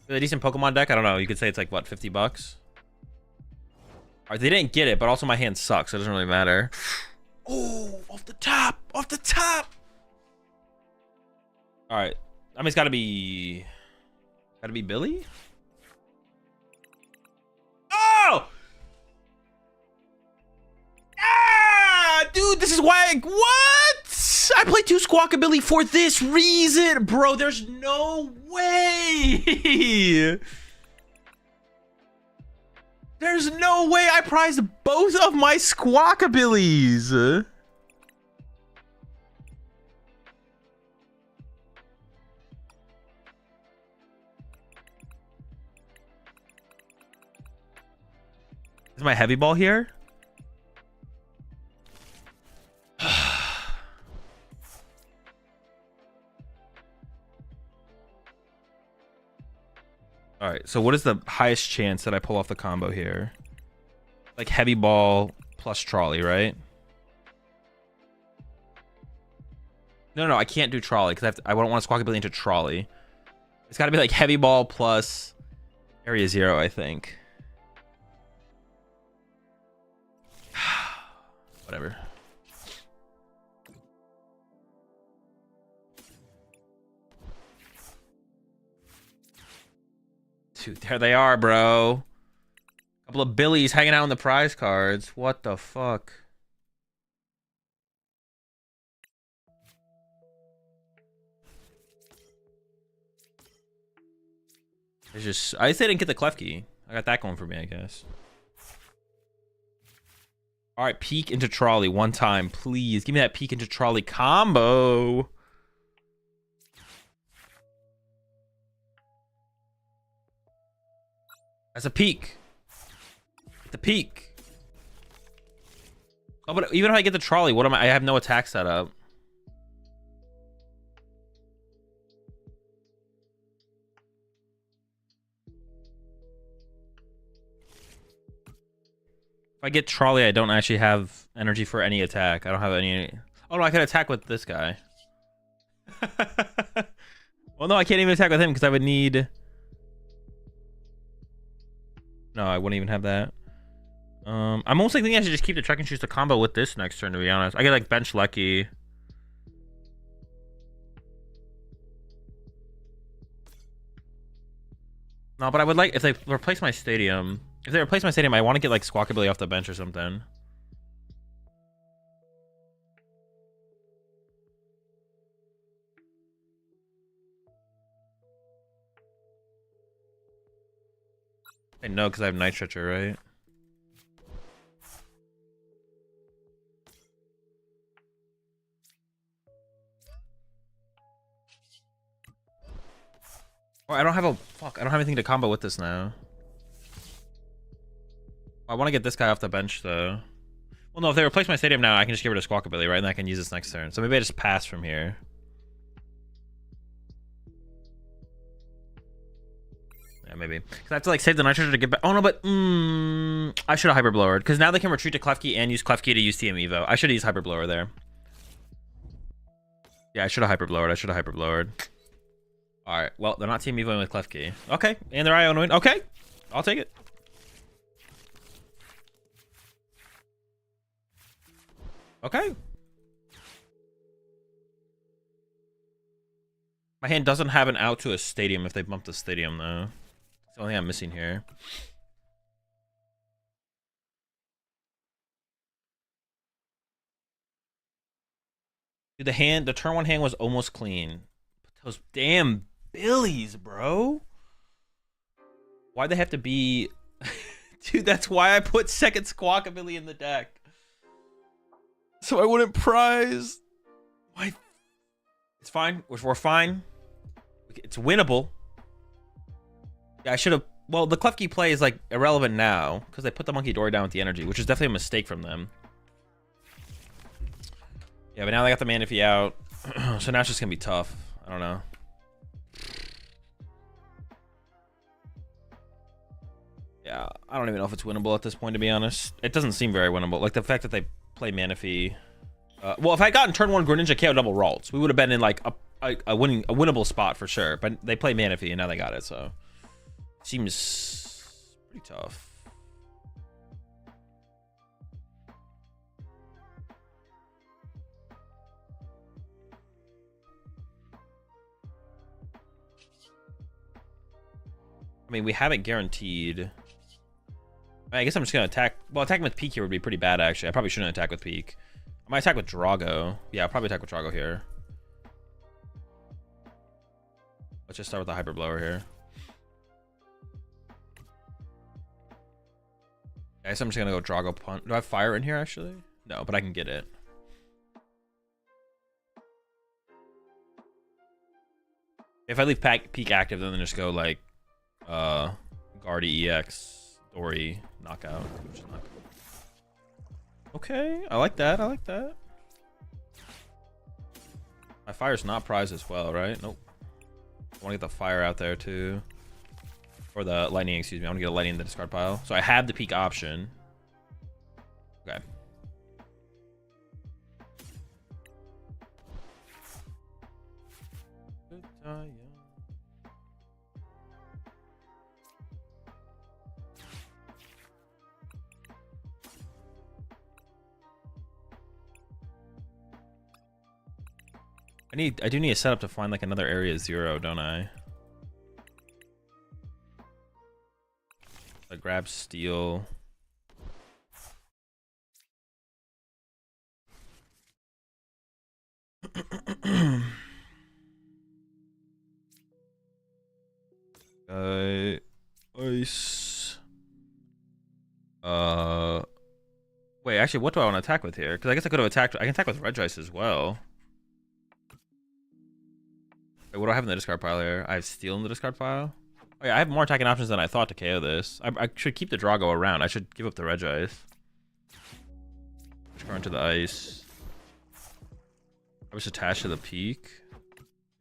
For a decent Pokemon deck, I don't know. You could say it's like, what, 50 bucks? All right, they didn't get it, but also my hand sucks, so it doesn't really matter. Oh, off the top! Off the top! All right. I mean, it's gotta be Billy? Oh! Ah! Dude, this is why what? I play 2 Squawkabilly for this reason, bro. There's no way. There's no way I prized both of my Squawkabillies. Is my heavy ball here? All right, so what is the highest chance that I pull off the combo here? Like heavy ball plus trolley, right? No, I can't do trolley because I don't want to Squawkabilly into trolley. It's got to be like heavy ball plus area 0, I think. Whatever. Dude, there they are, bro. Couple of Billies hanging out in the prize cards. What the fuck? It's just, I just didn't get the clef key. I got that going for me, I guess. All right, peek into trolley one time, please. Give me that peek into trolley combo. That's a peek. The peek. Oh, but even if I get the trolley, what am I have no attack set up. If I get trolley, I don't actually have energy for any attack. I don't have any. Oh no, I can attack with this guy. Well, no, I can't even attack with him because I would need. No, I wouldn't even have that. I'm mostly thinking I should just keep the Truck and Choose the combo with this next turn, to be honest. I get like bench lucky. No, but I would like if they replace my stadium. If they replace my stadium, I want to get like Squawkabilly off the bench or something. I know because I have Night Stretcher, right? Oh, I don't have a fuck. I don't have anything to combo with this now. I want to get this guy off the bench though. Well, no, if they replace my stadium now, I can just get rid of Squawkabilly, right? And I can use this next turn. So maybe I just pass from here. Yeah, maybe. Because I have to like save the Night Treasure to get back. Oh no, but I should have Hyperblowered. Because now they can retreat to Klefki and use Klefki to use TM Evo. I should have used Hyperblower there. Yeah, I should have Hyperblowered. Alright, well, they're not TM Evoing with Klefki. Okay, and they're Ion win. Okay, I'll take it. Okay. My hand doesn't have an out to a stadium if they bump the stadium, though. That's the only thing I'm missing here. Dude, the turn 1 hand was almost clean. But those damn Billies, bro. Why'd they have to be... Dude, that's why I put second Squawkabilly in the deck. So I wouldn't prize. Why? It's fine. We're fine. It's winnable. Yeah, I should have. Well, the Klefki play is like irrelevant now because they put the Monkey Dory down with the energy, which is definitely a mistake from them. Yeah, but now they got the Manaphy out, so now it's just gonna be tough. I don't know. Yeah, I don't even know if it's winnable at this point, to be honest. It doesn't seem very winnable. Like the fact that they play Manaphy. Well, if I had gotten turn 1 Greninja KO double Ralts, we would have been in like a winnable spot for sure. But they play Manaphy and now they got it, so seems pretty tough. I mean, we have it guaranteed. I guess I'm just gonna attack. Well, attacking with Peak here would be pretty bad, actually. I probably shouldn't attack with Peak. I might attack with Drago. Yeah, I'll probably attack with Drago here. Let's just start with the Hyper Blower here. I guess I'm just gonna go Drago Punch. Do I have Fire in here actually? No, but I can get it. If I leave Peak active, then just go like Guardy EX, Dory, Knockout. Which is not good. Okay, I like that. I like that. My Fire's not prized as well, right? Nope. I want to get the Fire out there too. Or the Lightning, excuse me. I want to get a Lightning in the discard pile. So I have the Peak option. Okay. I do need a setup to find like another area 0, don't I? I grab steel. Ice. Wait, actually, what do I want to attack with here? Because I guess I could have attacked. I can attack with Regi as well. Wait, what do I have in the discard pile here? I have steel in the discard pile. Oh yeah, I have more attacking options than I thought to KO this. I should keep the Drago around. I should give up the Regi. Go into the ice. I was attached to the Peak.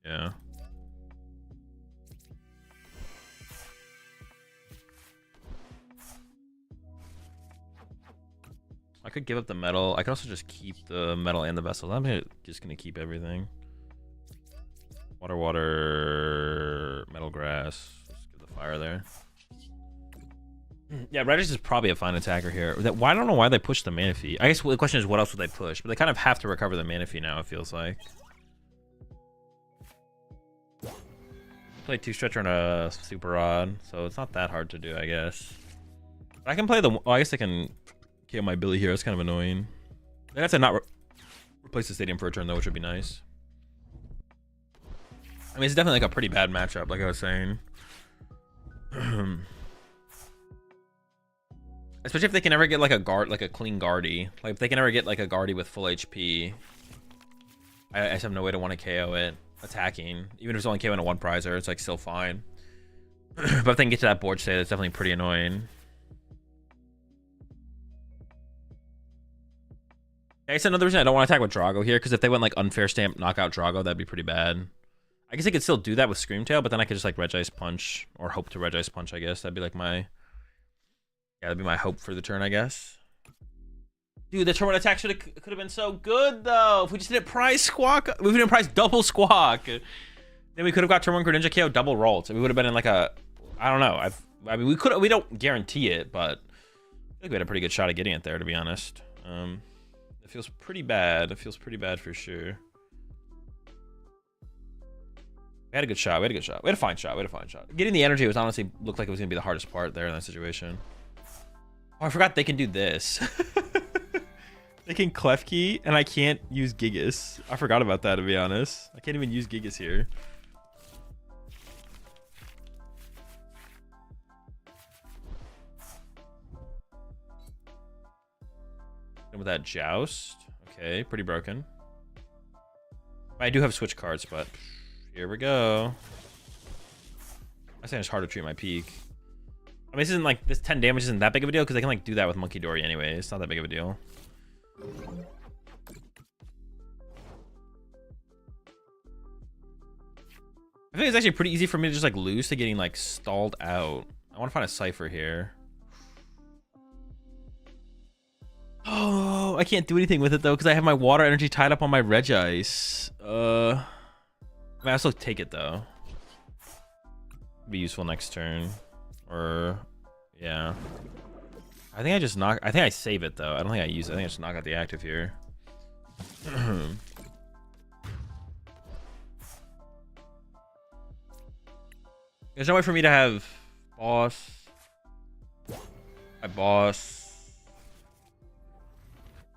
Yeah. I could give up the metal. I could also just keep the metal and the vessels. I'm just gonna keep everything. Water, water, metal grass. Let's give the fire there. Yeah, Regis is probably a fine attacker here. I don't know why they pushed the Manaphy. I guess the question is what else would they push? But they kind of have to recover the Manaphy now, it feels like. Play 2 Stretcher and a Super Rod, so it's not that hard to do, I guess. I can play the... Well, I guess I can kill my Billy here. It's kind of annoying. I have to not replace the stadium for a turn, though, which would be nice. I mean, it's definitely like a pretty bad matchup, like I was saying. Especially if they can ever get like a guard, like a clean Guardy. Like if they can ever get like a Guardy with full HP. I just have no way to want to KO it attacking. Even if it's only KOing a 1 prizer, it's like still fine. But if they can get to that board state, that's definitely pretty annoying. I guess another reason I don't want to attack with Drago here, because if they went like unfair stamp knockout Drago, that'd be pretty bad. I guess I could still do that with Screamtail, but then I could just like Regice Punch or hope to Regice Punch, I guess. That'd be like my... Yeah, that'd be my hope for the turn, I guess. Dude, the turn 1 attack could have been so good, though. If we just didn't prize Squawk... If we didn't prize double Squawk. Then we could have got turn 1 Greninja KO double Rolt. We would have been in like a... I don't know. I mean, we don't guarantee it, but... I think we had a pretty good shot at getting it there, to be honest. It feels pretty bad. It feels pretty bad for sure. We had a good shot. We had a good shot. We had a fine shot. We had a fine shot. Getting the energy was honestly looked like it was going to be the hardest part there in that situation. Oh, I forgot they can do this. They can Clef Key, and I can't use Gigas. I forgot about that, to be honest. I can't even use Gigas here. And with that Joust. Okay, pretty broken. I do have switch cards, but here we go. I think it's hard to treat my Peak. I mean, this isn't like, this 10 damage isn't that big of a deal because they can like do that with Monkey Dory anyway. It's not that big of a deal. I think it's actually pretty easy for me to just like lose to getting like stalled out. I want to find a Cypher here. Oh, I can't do anything with it though because I have my water energy tied up on my Regice. I mean, I'll still take it though. Be useful next turn. Or yeah. I think I save it though. I don't think I use it. I think I just knock out the active here. There's no way for me to have boss. My boss.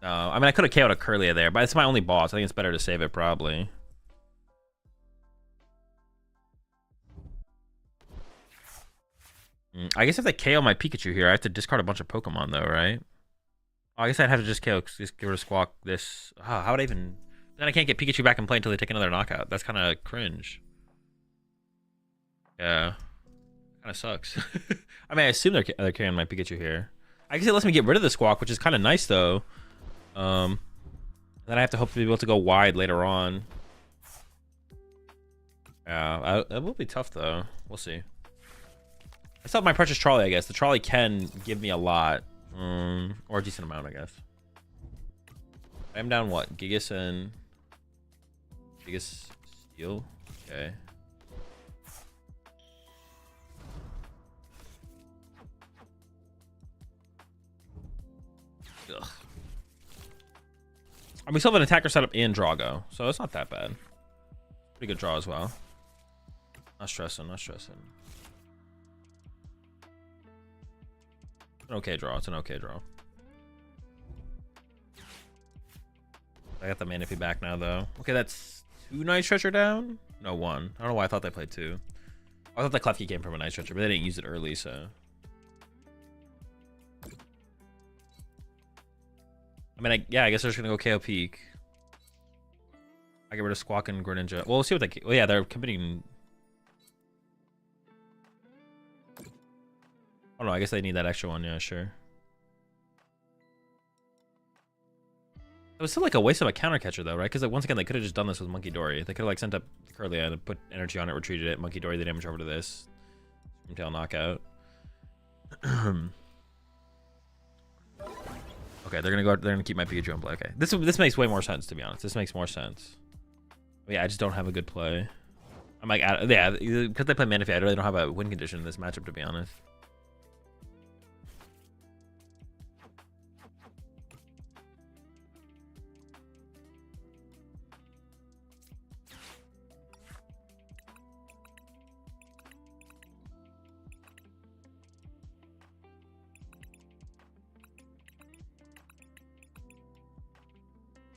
I mean, I could have KO'd a Curlia there, but it's my only boss. I think it's better to save it, probably. I guess if they KO my Pikachu here, I have to discard a bunch of Pokemon, though, right? Oh, I guess I'd have to just KO, just give her a Squawk this. Oh, how would I even... Then I can't get Pikachu back in play until they take another knockout. That's kind of cringe. Yeah. Kind of sucks. I mean, I assume they're carrying my Pikachu here. I guess it lets me get rid of the Squawk, which is kind of nice, though. Then I have to hope to be able to go wide later on. Yeah, that will be tough, though. We'll see. I still have my Precious Trolley, I guess. The Trolley can give me a lot. Or a decent amount, I guess. I'm down, what? Gigas and... Gigas Steel? Okay. Ugh. I mean, we still have an attacker setup and Drago, so it's not that bad. Pretty good draw as well. Not stressing, not stressing. An okay draw. It's an okay draw. I got the Manaphy back now, though. Okay, that's 2 Night Stretcher down? No, 1. I don't know why I thought they played 2. I thought the Klefki came from a Night Stretcher, but they didn't use it early, so... I mean, yeah, I guess they're just gonna go KO Peak. I get rid of Squawk and Greninja. Well, we'll see what they... Well, yeah, they're committing... Oh no, I guess they need that extra one. Yeah, sure. It was still like a waste of a counter catcher though, right? Because like, once again, they could have just done this with Monkey Dory. They could have like sent up Curlia and put energy on it, retreated it, Monkey Dory the damage over to this. Tail knockout. Okay, they're gonna go. They're gonna keep my Pikachu in play. Okay, this makes way more sense, to be honest. This makes more sense. But yeah, I just don't have a good play. I'm like, yeah, because they play Manaphy, I really don't have a win condition in this matchup, to be honest.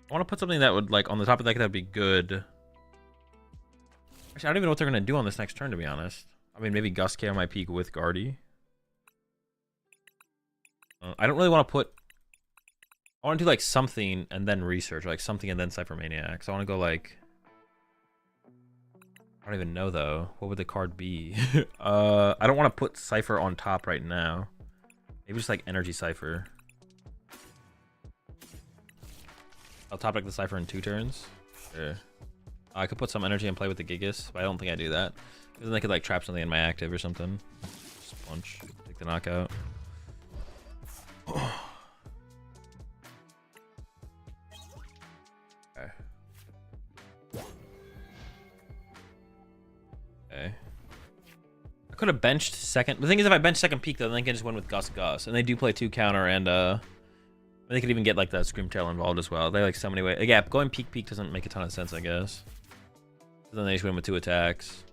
I want to put something that would, like, on the top of the deck that would be good. Actually, I don't even know what they're going to do on this next turn, to be honest. I mean, maybe Gus KO my Peak with Guardy. I don't really want to put... I want to do, like, something and then Research. Like, something and then Cypher Maniac. So I want to go, like... I don't even know, though. What would the card be? I don't want to put Cypher on top right now. Maybe just, like, Energy Cypher. I'll top deck the Cypher in 2 turns. Sure. I could put some energy and play with the Gigas, but I don't think I do that. Because then I could like trap something in my active or something. Just punch. Take the knockout. Okay. Okay. I could have benched second. The thing is, if I bench second Peak, though, then I can just win with Gus. And they do play 2 counter and they could even get like that Screamtail involved as well. They like so many ways. Yeah, going Peak doesn't make a ton of sense, I guess. So then they just win with 2 attacks.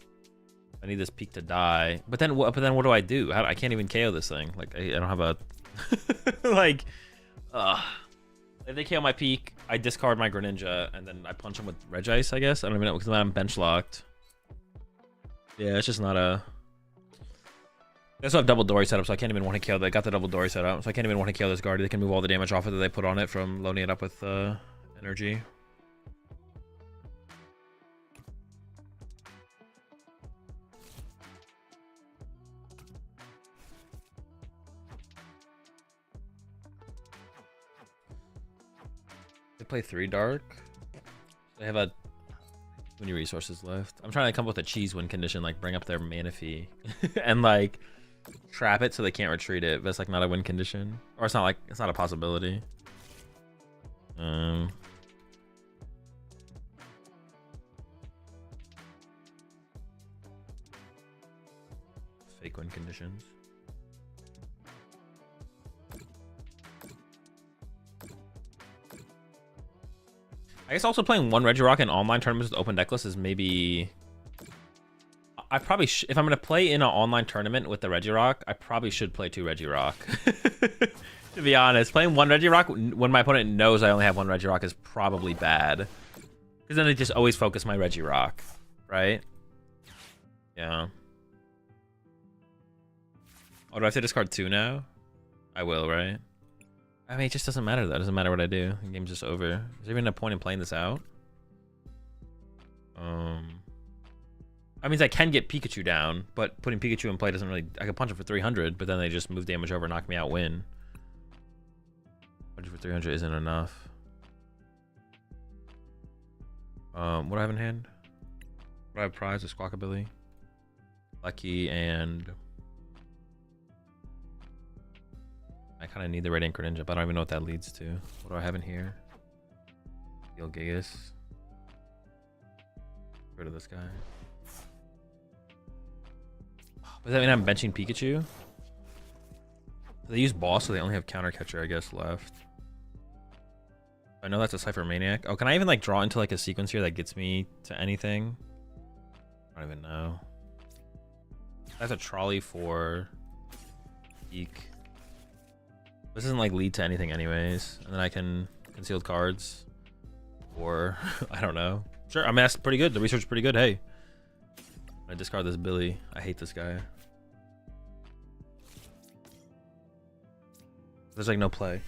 I need this Peak to die. But then what do I do? I can't even KO this thing. Like I don't have a like if they KO my Peak, I discard my Greninja and then I punch him with Regice, I guess. I don't even know because then I'm bench locked. Yeah, it's just not a... I also have double Dory set up, so I can't even want to kill. They got the double Dory set up, so I can't even want to kill this guard. They can move all the damage off it that they put on it from loading it up with energy. They play 3 dark. They have a many resources left. I'm trying to come up with a cheese win condition, like bring up their Manaphy and like trap it so they can't retreat it, but it's like not a win condition, or it's not like it's not a possibility. Fake win conditions. I guess also playing 1 Regirock in online tournaments with open decklist is maybe... I probably if I'm gonna play in an online tournament with the Regirock, I probably should play 2 Regirock. To be honest, playing 1 Regirock when my opponent knows I only have 1 Regirock is probably bad. Because then they just always focus my Regirock, right? Yeah. Oh, do I have to discard 2 now? I will, right? I mean, it just doesn't matter though. It doesn't matter what I do. The game's just over. Is there even a point in playing this out? That means I can get Pikachu down, but putting Pikachu in play doesn't really... I can punch him for 300, but then they just move damage over, knock me out, win. Punching for 300 isn't enough. What do I have in hand? What do I have prize? A Squawkabilly, Lucky, and... I kind of need the Red Ink Ninja, but I don't even know what that leads to. What do I have in here? AzulGG. Rid of this guy. Does that mean I'm benching Pikachu? They use boss, so they only have counter catcher, I guess, left. I know that's a Cypher Maniac. Oh, can I even like draw into like a sequence here that gets me to anything? I don't even know. That's a trolley for Eek. This doesn't like lead to anything anyways. And then I can concealed cards. Or I don't know. Sure, I mean that's pretty good. The research is pretty good. Hey. I discard this Billy. I hate this guy. There's like no play.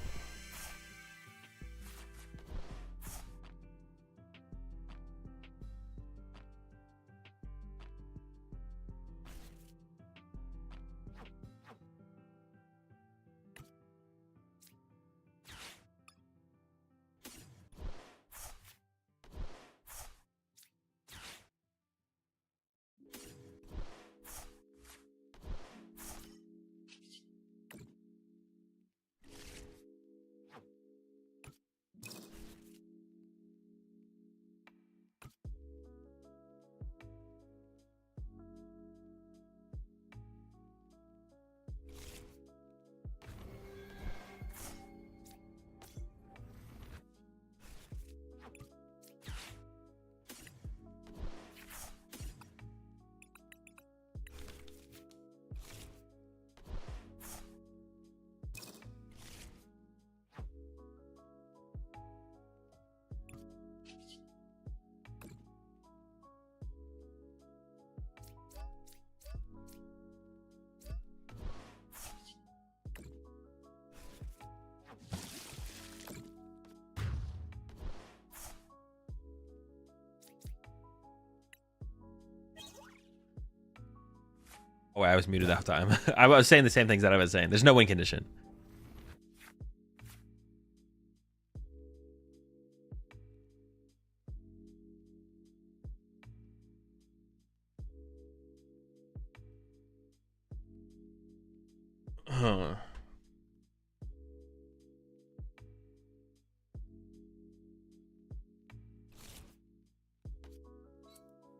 Oh, I was muted that time. I was saying the same things that I was saying. There's no win condition.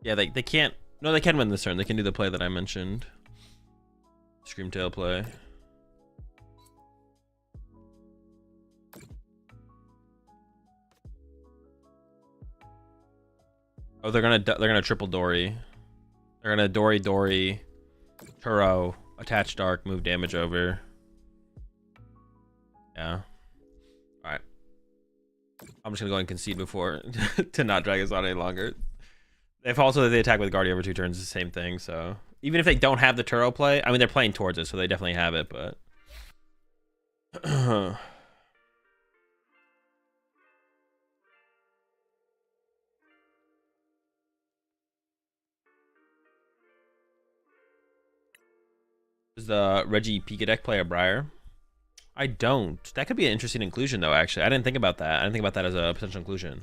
Yeah, they can't. No, they can win this turn. They can do the play that I mentioned. Screamtail play. Oh, they're gonna triple Dory. They're gonna Dory, Turo, attach Dark, move damage over. Yeah. All right. I'm just gonna go and concede before to not drag us on any longer. If also they attack with Guardian over 2 turns, it's the same thing. So even if they don't have the Turo play, I mean they're playing towards it, so they definitely have it. But does the Regi Pika deck play a Briar? I don't. That could be an interesting inclusion though. Actually, I didn't think about that. I didn't think about that as a potential inclusion.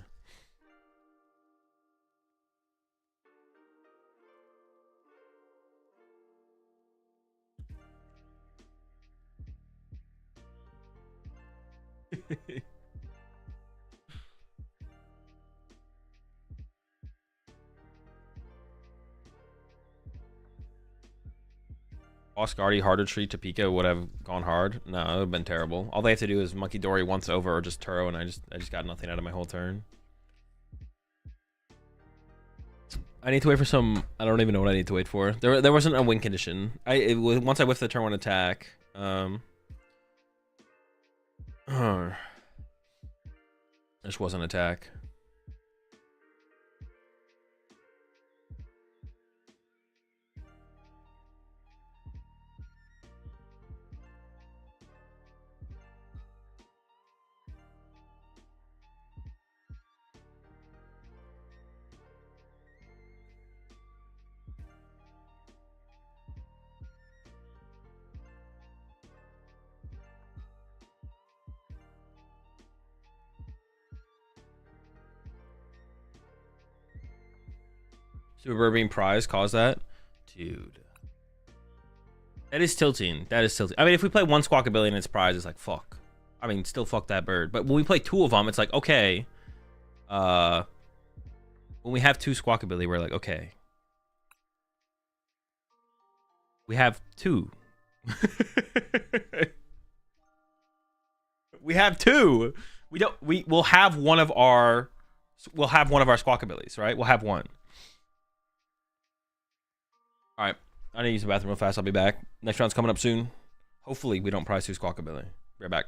Boss Guardy harder treat to Pika would have gone hard. No, it would have been terrible. All they have to do is Monkey Dory once over or just Turo, and I just got nothing out of my whole turn. I need to wait for some. I don't even know what I need to wait for. There wasn't a win condition. Once I whiffed the turn one attack. This was an attack. Super being prize caused that? Dude. That is tilting. That is tilting. I mean, if we play one Squawkabilly and its prize, it's like, fuck. I mean, still fuck that bird. But when we play two of them, it's like, okay. When we have two Squawkabilly, we're like, okay. We have two. We have two. We'll have one of our Squawkabillies, right? We'll have one. All right, I need to use the bathroom real fast. I'll be back. Next round's coming up soon. Hopefully, we don't prize two Squawkabilly. Be right back.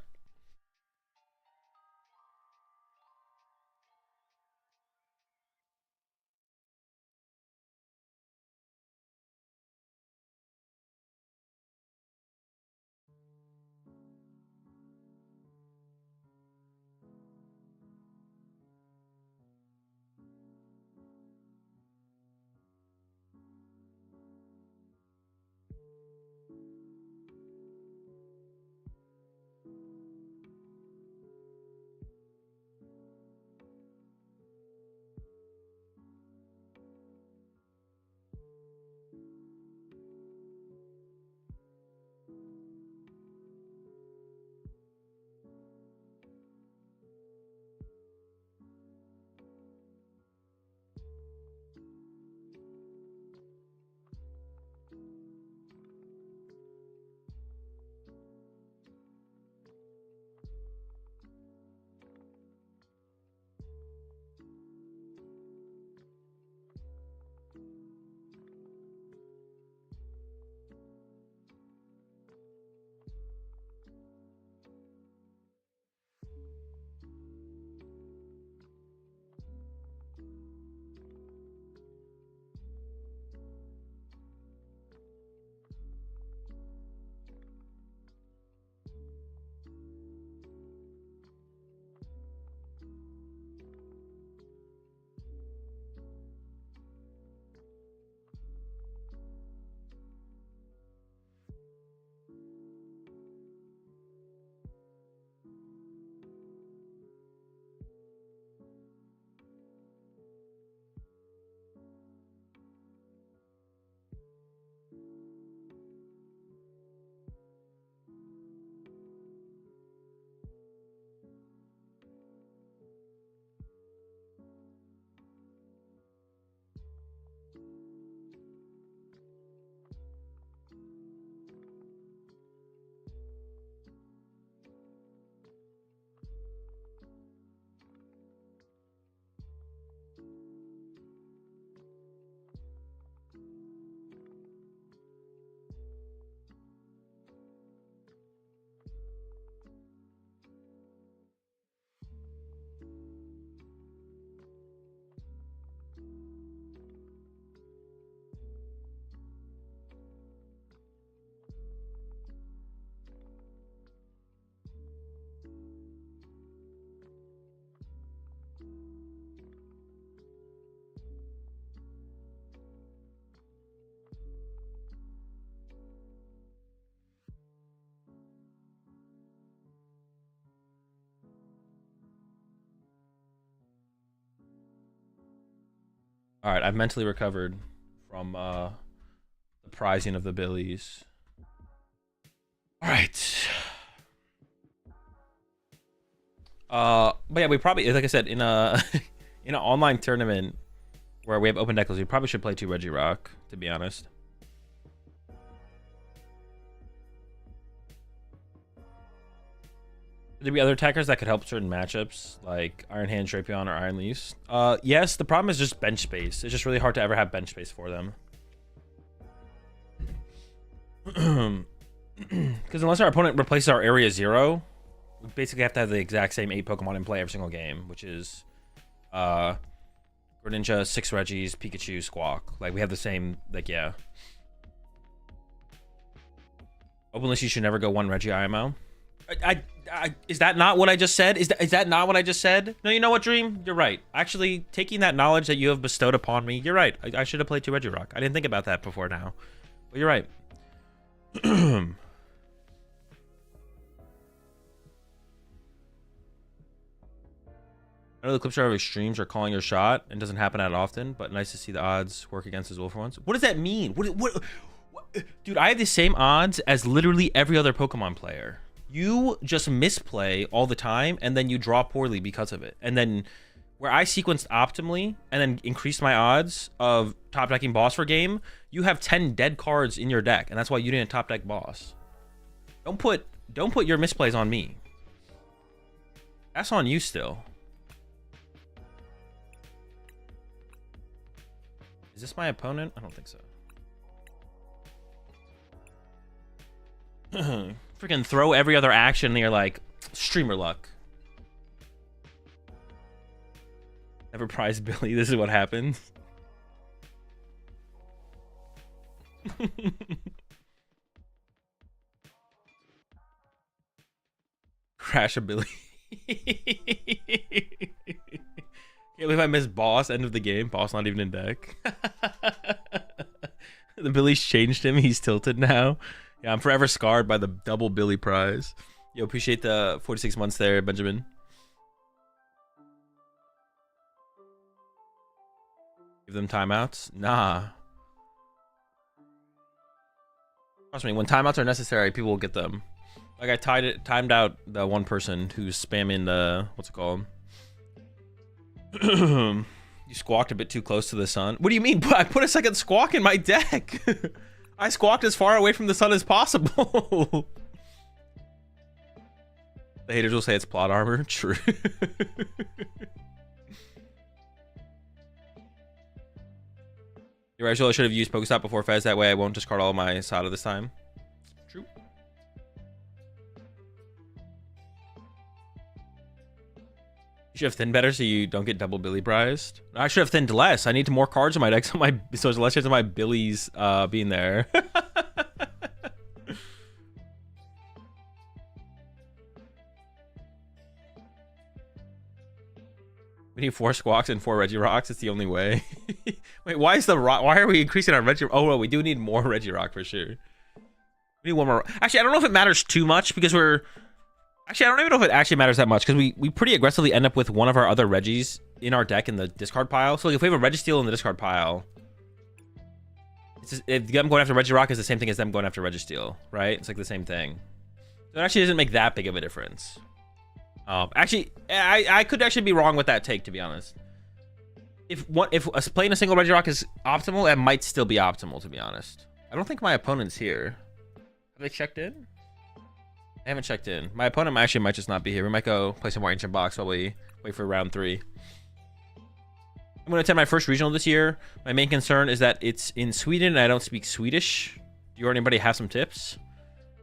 All right, I've mentally recovered from the prizing of the billies. All right. But yeah, we probably, like I said, in a in an online tournament where we have open deck, we probably should play 2 Regirock, to be honest. Could there be other attackers that could help certain matchups, like Iron Hand, Drapion, or Iron Leaves? Yes, the problem is just bench space. It's just really hard to ever have bench space for them. Because unless our opponent replaces our Area 0, we basically have to have the exact same 8 Pokemon in play every single game, which is Greninja, 6 Regis, Pikachu, Squawk. Like, we have the same, like, yeah. Openless, you should never go 1 Regi IMO. Is that not what I just said? Is that not what I just said? No, you know what, Dream? You're right. Actually, taking that knowledge that you have bestowed upon me, you're right. I should have played 2 Regirock. I didn't think about that before now. But you're right. I know the clip share of extremes are calling your shot and doesn't happen that often, but nice to see the odds work against Azul for once. What does that mean? What? Dude, I have the same odds as literally every other Pokemon player. You just misplay all the time, and then you draw poorly because of it. And then where I sequenced optimally and then increased my odds of top decking boss for game, you have 10 dead cards in your deck, and that's why you didn't top deck boss. Don't put your misplays on me. That's on you still. Is this my opponent? I don't think so. Freaking throw every other action and you're like, streamer luck. Never prize Billy. This is what happens. Crash a Billy. Can't believe I missed boss. End of the game. Boss not even in deck. The Billy's changed him. He's tilted now. Yeah, I'm forever scarred by the double Billy prize. Yo, appreciate the 46 months there, Benjamin. Give them timeouts? Nah. Trust me, when timeouts are necessary, people will get them. Like, I timed out the one person who's spamming the, what's it called? You squawked a bit too close to the sun. What do you mean? I put a second squawk in my deck. I squawked as far away from the sun as possible. The haters will say it's plot armor. True. You're right, Joel. I should have used Pokestop before Fez. That way I won't discard all my Sada this time. True. You should have thinned better so you don't get double Billy prized. I should have thinned less. I need more cards in my deck so there's less chance of my Billies being there. We need 4 Squawks and 4 Regirocks. It's the only way. Wait, why are we increasing our Regi? Oh, well, we do need more Regirock for sure. We need 1 more. Actually, I don't know if it matters too much because actually, I don't even know if it actually matters that much because we pretty aggressively end up with one of our other Regis in our deck in the discard pile. So like, if we have a Registeel in the discard pile, if them going after Regirock is the same thing as them going after Registeel, right? It's like the same thing. So it actually doesn't make that big of a difference. Actually, I could actually be wrong with that take, to be honest. If playing a single Regirock is optimal, it might still be optimal, to be honest. I don't think my opponent's here. Have they checked in? I haven't checked in. My opponent actually might just not be here. We might go play some more Ancient Box while we wait for round 3. I'm going to attend my first regional this year. My main concern is that it's in Sweden and I don't speak Swedish. Do you or anybody have some tips?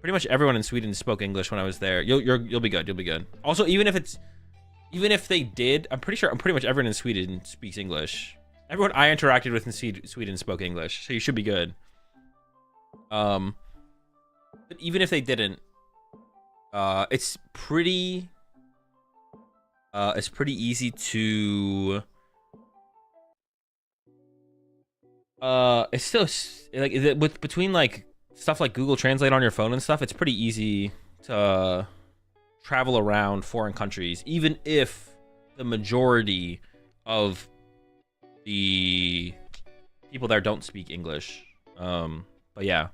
Pretty much everyone in Sweden spoke English when I was there. You'll be good. You'll be good. Also, even if they did, I'm pretty much everyone in Sweden speaks English. Everyone I interacted with in Sweden spoke English, so you should be good. But even if they didn't, it's pretty easy to it's still like between like stuff like Google Translate on your phone and stuff, it's pretty easy to travel around foreign countries, even if the majority of the people there don't speak English. But yeah,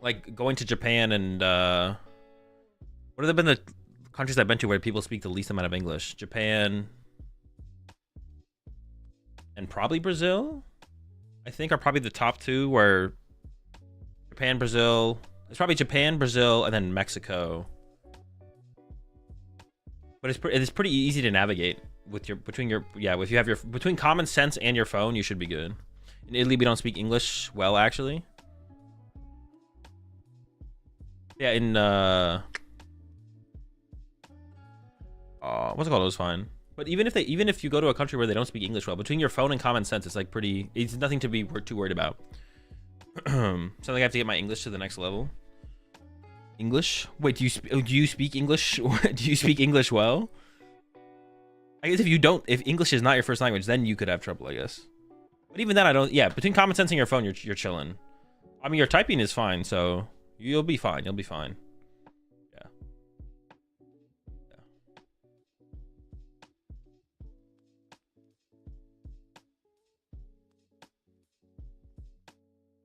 like going to Japan and what have been the countries I've been to where people speak the least amount of English? Japan and probably Brazil, I think, are probably the top 2. Where Japan, Brazil, it's probably Japan, Brazil, and then Mexico But it's pretty easy to navigate with your if you have your between common sense and your phone, you should be good. In Italy, we don't speak English well, actually. Yeah, in what's it called? It was fine. But even if you go to a country where they don't speak English well, between your phone and common sense, it's like it's nothing to be too worried about. Something I have to get my English to the next level. English? Wait, do you speak English? Do you speak English well? I guess if English is not your first language, then you could have trouble, I guess. But even then, I don't. Yeah, between common sense and your phone, you're chilling. I mean, your typing is fine, so you'll be fine. You'll be fine. Yeah.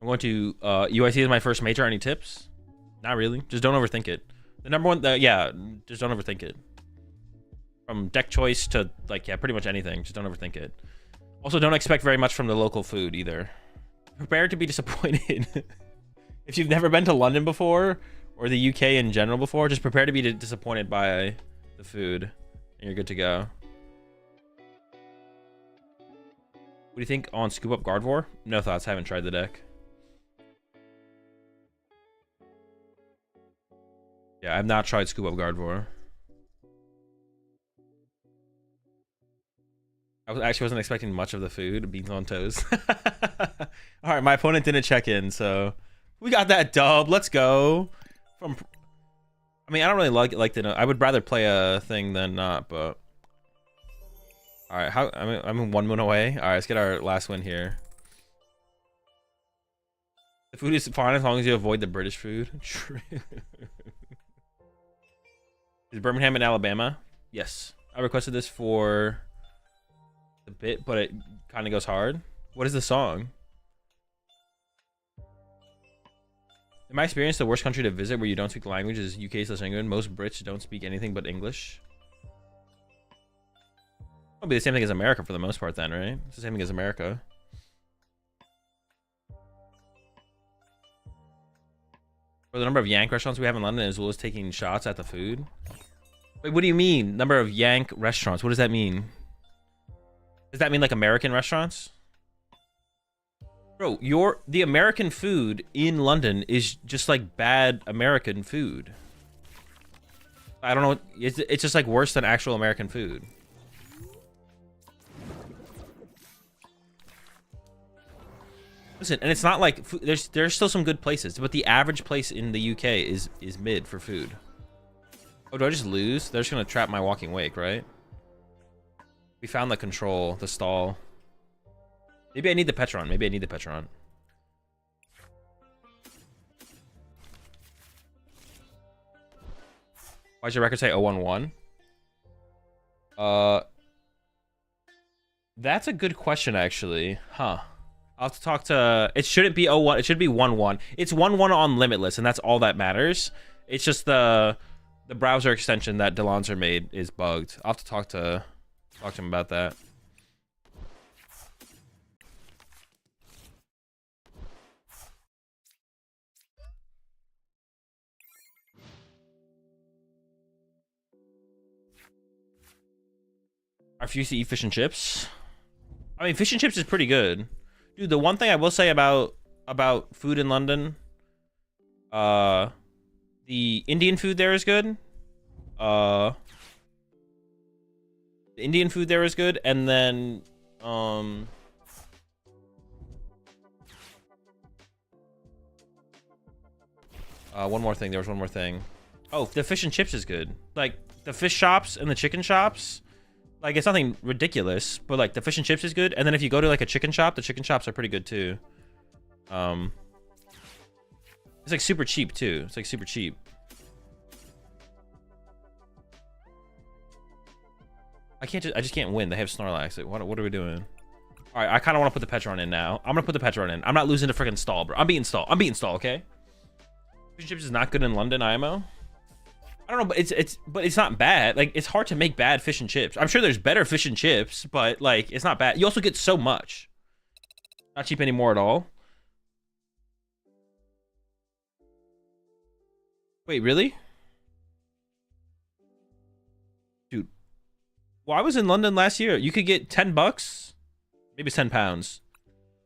I'm going to UIC is my first major. Any tips? Not really. Just don't overthink it. The number one, yeah, just don't overthink it. From deck choice to like, yeah, pretty much anything. Just don't overthink it. Also, don't expect very much from the local food either. Prepare to be disappointed. If you've never been to London before, or the UK in general before, just prepare to be disappointed by the food, and you're good to go. What do you think on Scoop Up Gardevoir? No thoughts. Haven't tried the deck. Yeah, I've not tried Scoop Up Gardevoir. I actually wasn't expecting much of the food. Beans on toast. All right, my opponent didn't check in, so we got that dub. Let's go. I mean, I don't really like to know. I would rather play a thing than not, but all right. I'm 1 win away. All right, let's get our last win here. The food is fine as long as you avoid the British food. True. Is Birmingham in Alabama? Yes. I requested this for a bit, but it kind of goes hard. What is the song? In my experience, the worst country to visit where you don't speak the language is UK/England. Most Brits don't speak anything but English. It'll be the same thing as America for the most part then, right? It's the same thing as America. For the number of Yank restaurants we have in London, as well as taking shots at the food. Wait, what do you mean? Number of Yank restaurants? What does that mean? Does that mean like American restaurants? Bro, the American food in London is just like bad American food. I don't know. It's just like worse than actual American food. Listen, and it's not like there's still some good places, but the average place in the UK is mid for food. Oh, do I just lose? They're just gonna trap my walking wake, right? We found the control, the stall. Maybe I need the Petron. Maybe I need the Petron. Why'd your record say 011? That's a good question, actually. Huh. I'll have to talk to... It shouldn't be 01. It should be 11. It's 11 on Limitless, and that's all that matters. It's just the browser extension that Delonzer made is bugged. I'll have to talk to him about that. I refuse to eat fish and chips. I mean, fish and chips is pretty good. Dude, the one thing I will say about food in London, the Indian food there is good. The Indian food there is good, and then one more thing. There was one more thing. Oh, the fish and chips is good. Like the fish shops and the chicken shops. Like, it's nothing ridiculous, but like the fish and chips is good. And then if you go to like a chicken shop, the chicken shops are pretty good too. It's like super cheap too. It's like super cheap. I just can't win. They have Snorlax. Like, what are we doing? All right, I kind of want to put the Petron in now. I'm gonna put the Petron in. I'm not losing to freaking stall, bro. I'm beating stall. Okay. Fish and chips is not good in London, IMO. I don't know, but it's not bad. Like, it's hard to make bad fish and chips. I'm sure there's better fish and chips, but like, it's not bad. You also get so much. Not cheap anymore at all. Wait, really? Dude, Well, I was in London last year. You could get $10, maybe it's £10,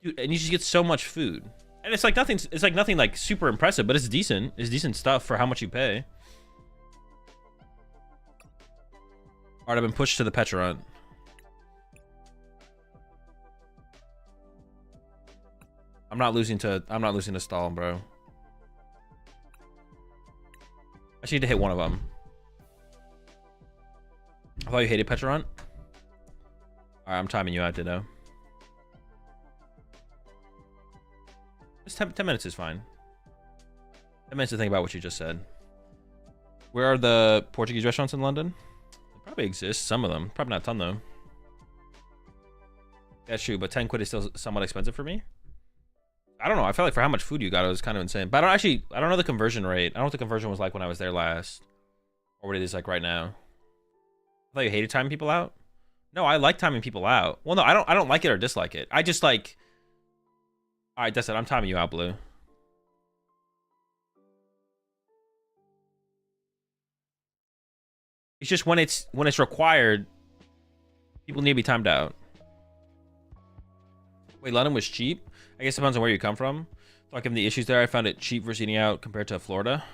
dude, and you just get so much food. And it's like nothing. It's like nothing like super impressive, but it's decent. It's decent stuff for how much you pay. All right, I've been pushed to the Petront. I'm not losing to stall, bro. I just need to hit one of them. I thought you hated Petront. All right, I'm timing you out, Ditto. Just 10 minutes is fine. 10 minutes to think about what you just said. Where are the Portuguese restaurants in London? They probably exist, some of them. Probably not a ton, though. That's true, but 10 quid is still somewhat expensive for me. I don't know. I felt like for how much food you got, it was kind of insane. But I don't know the conversion rate. I don't know what the conversion was like when I was there last. Or what it is like right now. I thought you hated timing people out? No, I like timing people out. Well, no, I don't like it or dislike it. I just like... All right, that's it. I'm timing you out, Blue. It's just when it's required, people need to be timed out. Wait, London was cheap? I guess it depends on where you come from. So given the issues there, I found it cheap versus eating out compared to Florida.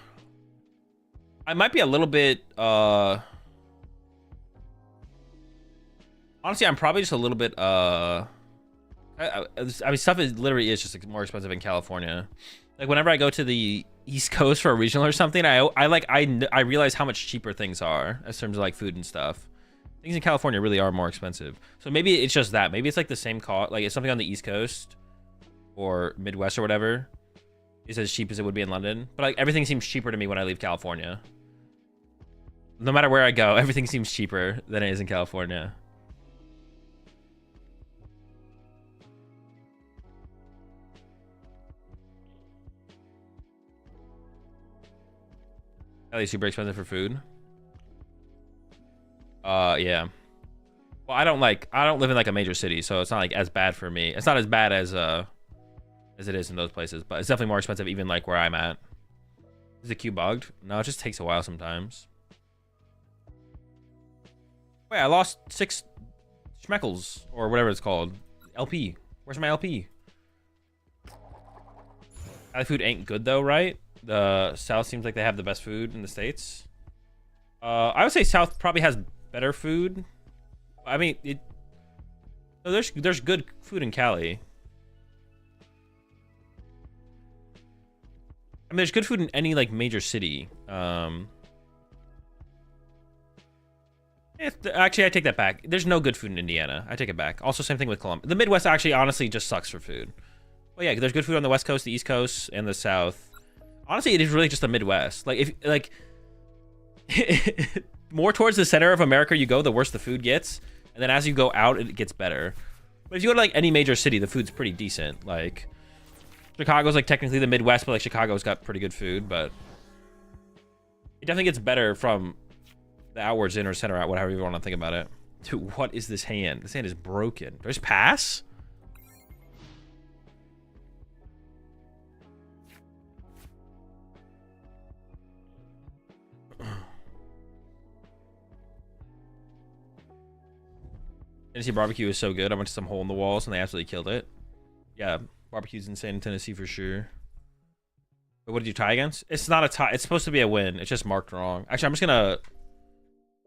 I might be a little bit honestly, I'm probably just a little bit I mean, stuff is literally is just like more expensive in California. Like whenever I go to the East Coast for a regional or something, I realize how much cheaper things are in terms of like food and stuff. Things in California really are more expensive. So maybe it's just that. Maybe it's like the same cost. Like it's something on the East Coast or Midwest or whatever is as cheap as it would be in London. But like everything seems cheaper to me when I leave California. No matter where I go, everything seems cheaper than it is in California. At least super expensive for food. Yeah. Well, I don't live in like a major city, so it's not like as bad for me. It's not as bad as it is in those places, but it's definitely more expensive even like where I'm at. Is the queue bugged? No, it just takes a while sometimes. Wait, I lost 6 schmeckles or whatever it's called. LP. Where's my LP? The food ain't good though, right? The South seems like they have the best food in the States. I would say South probably has better food. I mean, there's good food in Cali. I mean, there's good food in any like major city. Actually, I take that back. There's no good food in Indiana. I take it back. Also, same thing with Columbus. The Midwest actually, honestly, just sucks for food. Well, yeah, there's good food on the West Coast, the East Coast, and the South. Honestly, it is really just the Midwest. Like, if like more towards the center of America you go, the worse the food gets. And then as you go out, it gets better. But if you go to like any major city, the food's pretty decent. Like, Chicago's like technically the Midwest, but like Chicago's got pretty good food. But it definitely gets better from the outwards in or center out, whatever you want to think about it. Dude, what is this hand? This hand is broken. There's pass? Tennessee barbecue is so good. I went to some hole in the walls and they absolutely killed it. Yeah, barbecue's insane in Tennessee for sure. But what did you tie against? It's not a tie. It's supposed to be a win. It's just marked wrong. Actually, I'm just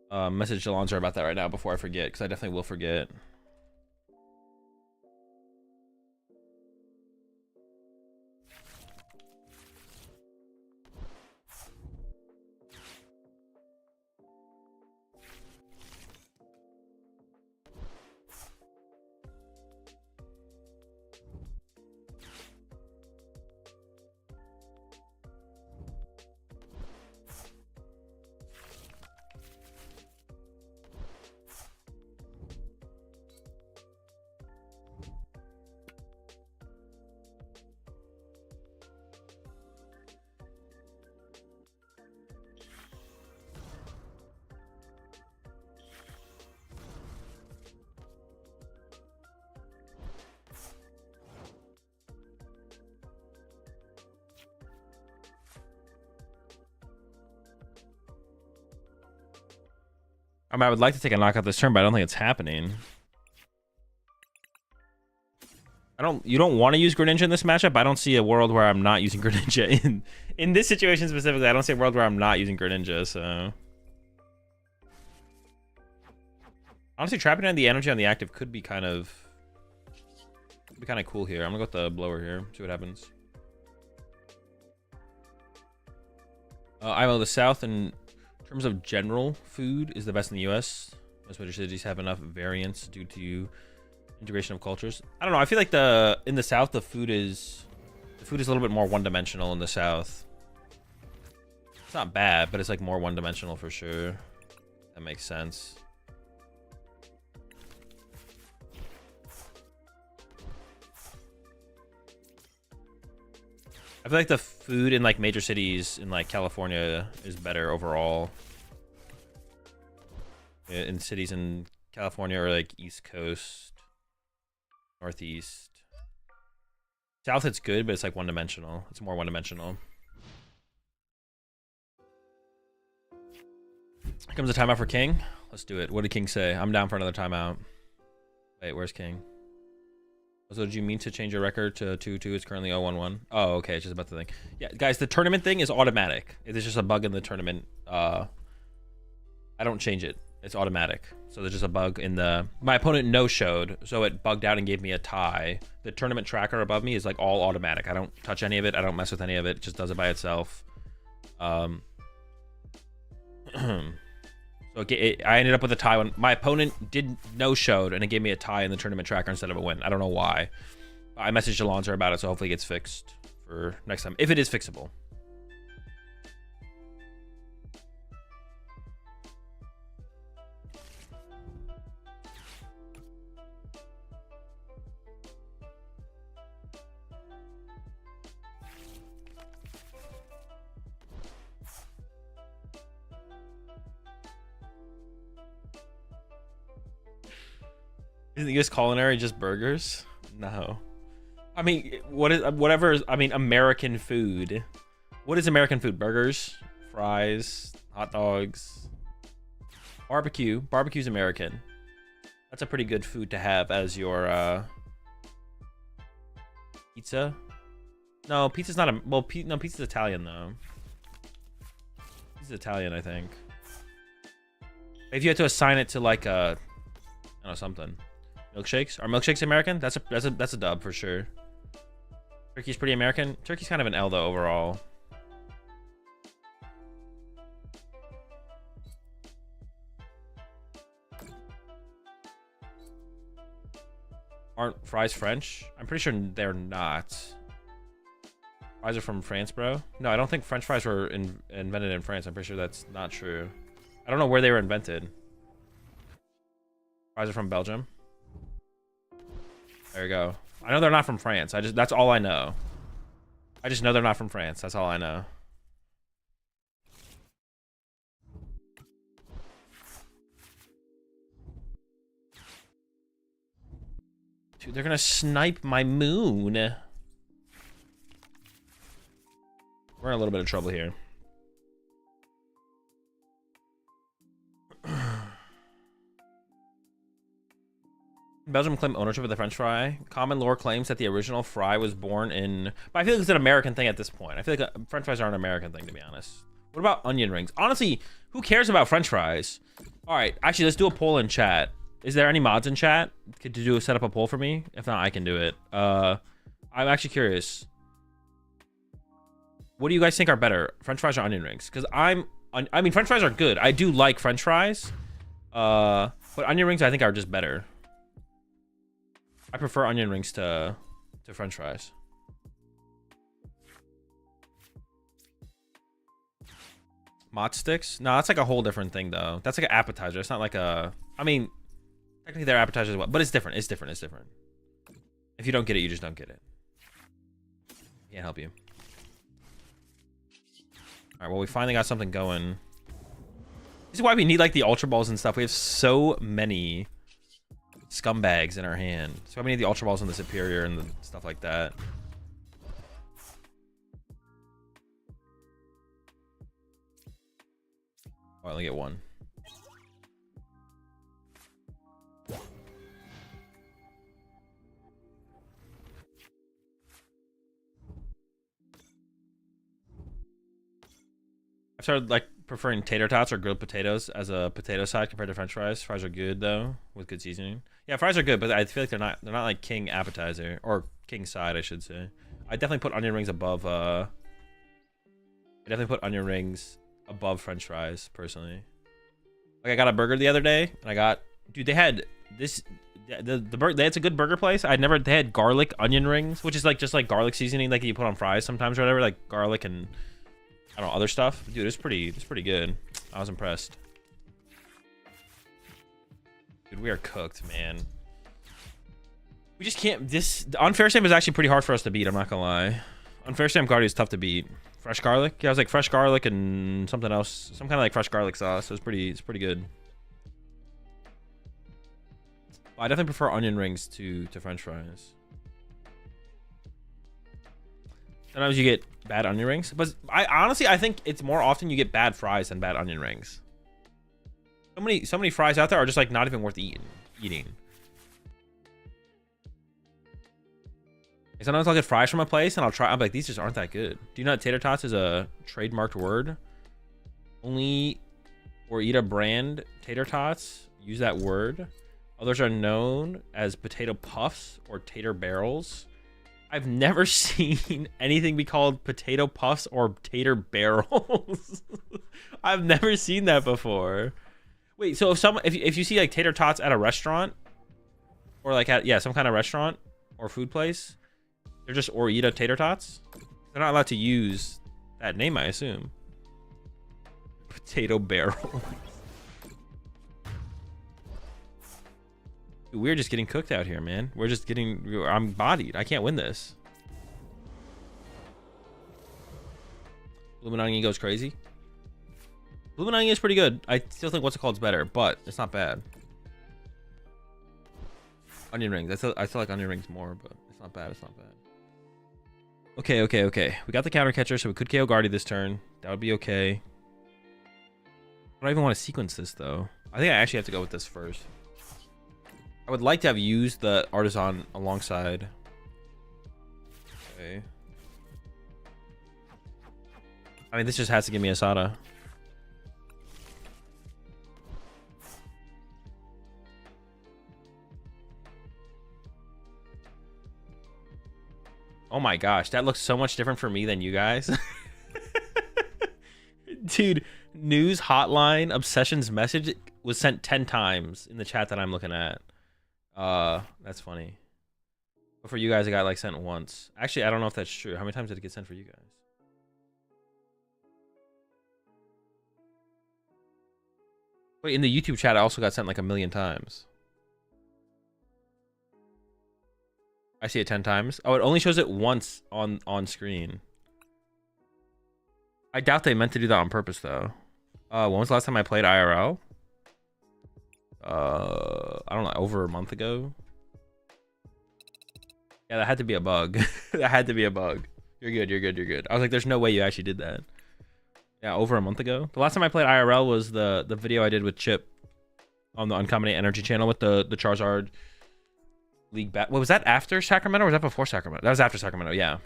gonna message Alonzo about that right now before I forget, because I definitely will forget. I mean, I would like to take a knockout this turn, but I don't think it's happening. You don't want to use Greninja in this matchup, but I don't see a world where I'm not using Greninja in this situation specifically. I don't see a world where I'm not using Greninja, so honestly, trapping on the energy on the active could be kind of cool here. I'm gonna go with the blower here, see what happens. I know the South in terms of general food is the best in the US. Most major cities have enough variance due to integration of cultures. I don't know. I feel like in the South the food is a little bit more one-dimensional in the South. It's not bad, but it's like more one-dimensional for sure. That makes sense. I feel like the food in like major cities in like California is better overall. In cities in California or like East Coast, Northeast. South it's good, but it's like one-dimensional. It's more one-dimensional. Here comes a timeout for King. Let's do it. What did King say? I'm down for another timeout. Wait, where's King? So did you mean to change your record to 2-2? It's currently 0-1-1. Oh, okay. It's just about the thing. Yeah, guys, the tournament thing is automatic. It's just a bug in the tournament. I don't change it. It's automatic. So there's just a bug in my opponent no-showed, so it bugged out and gave me a tie. The tournament tracker above me is like all automatic. I don't touch any of it. I don't mess with any of it. It just does it by itself. So I ended up with a tie when my opponent did no-showed, and it gave me a tie in the tournament tracker instead of a win. I don't know why. I messaged Alonso about it, so hopefully it gets fixed for next time, if it is fixable. Isn't the US culinary just burgers? No. I mean, American food. What is American food? Burgers, fries, hot dogs, barbecue. Barbecue's American. That's a pretty good food to have as your pizza. No, pizza's not no, pizza's Italian though. Pizza's Italian, I think. If you had to assign it to like I don't know, something. Milkshakes? Are milkshakes American? That's a dub for sure. Turkey's pretty American. Turkey's kind of an L though overall. Aren't fries French? I'm pretty sure they're not. Fries are from France, bro. No, I don't think French fries were invented in France. I'm pretty sure that's not true. I don't know where they were invented. Fries are from Belgium. There you go. I know they're not from France. That's all I know. I just know they're not from France. That's all I know. Dude, they're gonna snipe my moon. We're in a little bit of trouble here. Belgium claim ownership of the French fry. Common lore claims that the original fry was born in... But I feel like it's an American thing at this point. I feel like French fries are an American thing, to be honest. What about onion rings? Honestly, who cares about French fries? All right, actually, let's do a poll in chat. Is there any mods in chat? Could you set up a poll for me? If not, I can do it. I'm actually curious. What do you guys think are better, French fries or onion rings? Because I mean, French fries are good. I do like French fries. But onion rings, I think, are just better. I prefer onion rings to French fries. Mott sticks? No, that's like a whole different thing, though. That's like an appetizer. It's not like a... I mean, technically they're appetizers as well, but it's different. It's different. It's different. If you don't get it, you just don't get it. Can't help you. All right, well, we finally got something going. This is why we need, like, the Ultra Balls and stuff. We have so many scumbags in our hand. So we need the Ultra Balls and the Superior and the stuff like that. Oh, I only get one. started like preferring tater tots or grilled potatoes as a potato side compared to French fries. Fries are good though, with good seasoning. Yeah, fries are good, but I feel like they're not like king appetizer or king side, I should say. I definitely put onion rings above. I definitely put onion rings above French fries personally. Like I got a burger the other day, and I got, dude, they had this. It's a good burger place. They had garlic onion rings, which is like just like garlic seasoning like you put on fries sometimes or whatever, like garlic and I don't know, other stuff. Dude, it's pretty good. I was impressed. Dude, we are cooked, man. We just can't, unfair stamp is actually pretty hard for us to beat, I'm not gonna lie. Unfair stamp Guardi is tough to beat. Fresh garlic? Yeah, I was like fresh garlic and something else. Some kind of like fresh garlic sauce. It's pretty good. I definitely prefer onion rings to French fries. Sometimes you get bad onion rings, but I think it's more often you get bad fries than bad onion rings. So many fries out there are just like not even worth eating. Sometimes I'll get fries from a place and I'm like, these just aren't that good. Do you know that tater tots is a trademarked word? Only or eat a brand tater tots use that word. Others are known as potato puffs or tater barrels. I've never seen anything be called potato puffs or tater barrels. I've never seen that before. Wait, so if you see like tater tots at a restaurant or like at some kind of restaurant or food place, they're just Orita tater tots? They're not allowed to use that name, I assume. Potato barrel. We're just getting cooked out here, man. I'm bodied. I can't win this. Illuminati goes crazy. Illuminati is pretty good. I still think what's it called is better, but it's not bad. Onion rings. I still like onion rings more, but it's not bad. It's not bad. Okay. We got the counter catcher, so we could KO Guardi this turn. That would be okay. I don't even want to sequence this, though. I think I actually have to go with this first. I would like to have used the Artisan alongside. Okay. I mean, this just has to give me Asada. Oh my gosh, that looks so much different for me than you guys. Dude, news hotline obsessions message was sent 10 times in the chat that I'm looking at. That's funny. But for you guys, it got like sent once. Actually, I don't know if that's true. How many times did it get sent for you guys? Wait, in the YouTube chat, I also got sent like 1,000,000 times. I see it 10 times. Oh, it only shows it once on screen. I doubt they meant to do that on purpose, though. When was the last time I played IRL? I don't know, over a month ago. Yeah, that had to be a bug. That had to be a bug. You're good. I was like, there's no way you actually did that. Yeah, over a month ago. The last time I played IRL was the video I did with Chip on the Uncommon Energy channel with the Charizard League Bat. What was that, after Sacramento or was that before Sacramento? That was after Sacramento, yeah.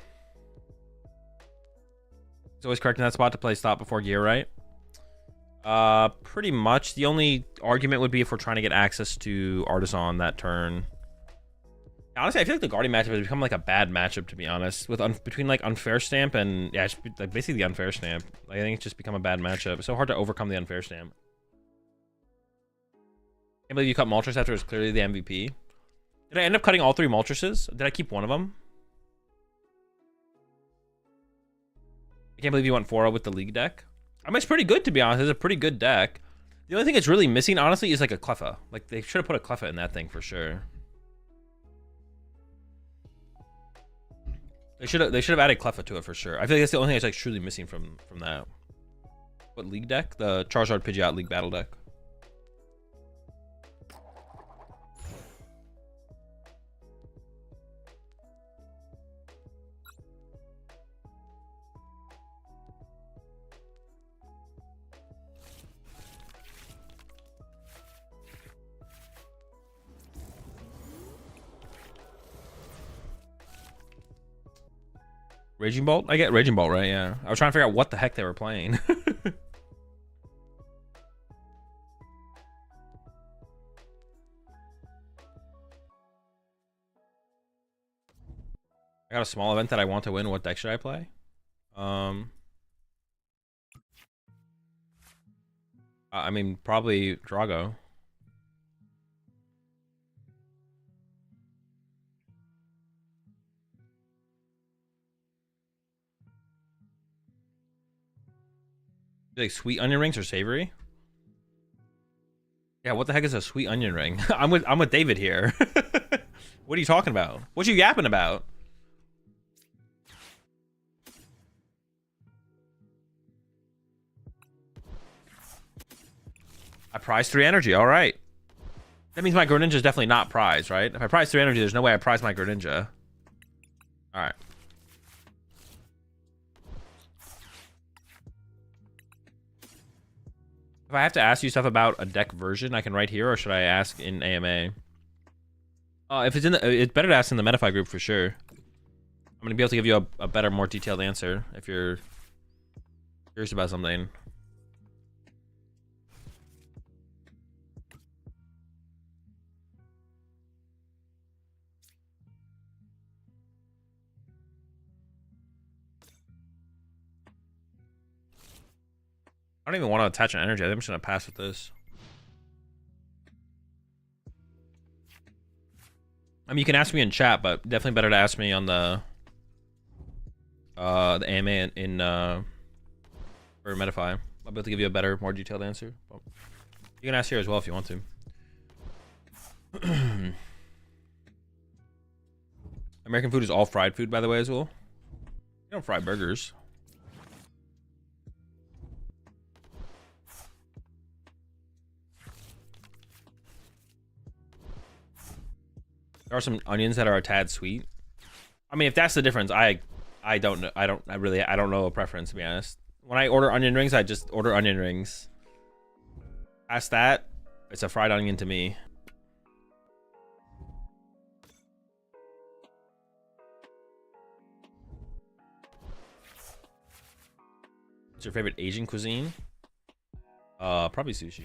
It's always correct in that spot to play stop before gear, right? Pretty much. The only argument would be if we're trying to get access to Artisan that turn. Honestly, I feel like the Guardian matchup has become like a bad matchup, to be honest. With between like Unfair Stamp and yeah, it's like basically the Unfair Stamp. Like, I think it's just become a bad matchup. It's so hard to overcome the Unfair Stamp. Can't believe you cut Moltres after it was clearly the MVP. Did I end up cutting all 3 Moltreses? Did I keep one of them? I can't believe you went 4-0 with the League deck. I mean, it's pretty good, to be honest. It's a pretty good deck. The only thing it's really missing, honestly, is like a Cleffa. Like, they should have put a Cleffa in that thing for sure. They should have added Cleffa to it for sure. I feel like that's the only thing that's like truly missing from that. What League deck? The Charizard Pidgeot League Battle deck. Raging Bolt? I get Raging Bolt, right? Yeah. I was trying to figure out what the heck they were playing. I got a small event that I want to win. What deck should I play? I mean, probably Drago. Like sweet onion rings or savory? Yeah, what the heck is a sweet onion ring? I'm with David here. What are you talking about? What you yapping about? I prize 3 energy. All right. That means my Greninja is definitely not prized, right? If I prize 3 energy, there's no way I prize my Greninja. All right. If I have to ask you stuff about a deck version, I can write here, or should I ask in AMA? If it's in the, it's better to ask in the Metafy group for sure. I'm gonna be able to give you a better, more detailed answer if you're curious about something. I don't even want to attach an energy. I think I'm just gonna pass with this. I mean, you can ask me in chat, but definitely better to ask me on the AMA in or Metafy. I'll be able to give you a better, more detailed answer. But you can ask here as well if you want to. American food is all fried food, by the way, as well. You don't fry burgers. There are some onions that are a tad sweet. I mean, if that's the difference, I don't know. I don't know a preference, to be honest. When I order onion rings, I just order onion rings. Past that, it's a fried onion to me. What's your favorite Asian cuisine? Probably sushi.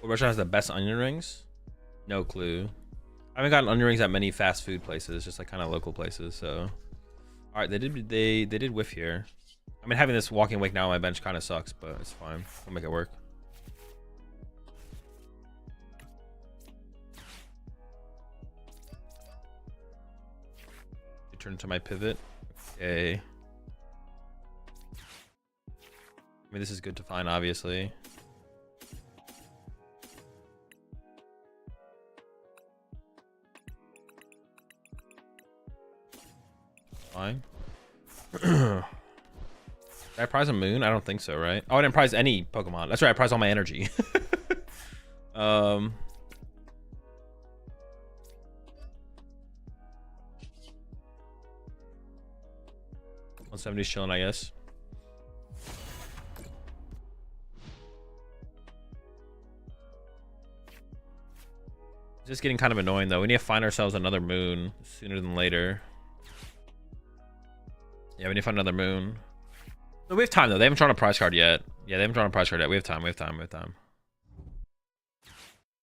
What restaurant has the best onion rings? No clue. I haven't gotten onion rings at many fast food places, just like kind of local places. So, all right, they did whiff here. I mean, having this walking awake now on my bench kind of sucks, but it's fine. We'll make it work. Return to my pivot. Okay. I mean, this is good to find, obviously. Fine. Did I prize a moon? I don't think so, right? Oh, I didn't prize any Pokemon. That's right, I prized all my energy. 170's chilling, I guess. It's just getting kind of annoying, though. We need to find ourselves another moon sooner than later. Yeah, we need to find another moon. No, we have time, though. They haven't drawn a prize card yet. Yeah, they haven't drawn a prize card yet. We have time. We have time. We have time.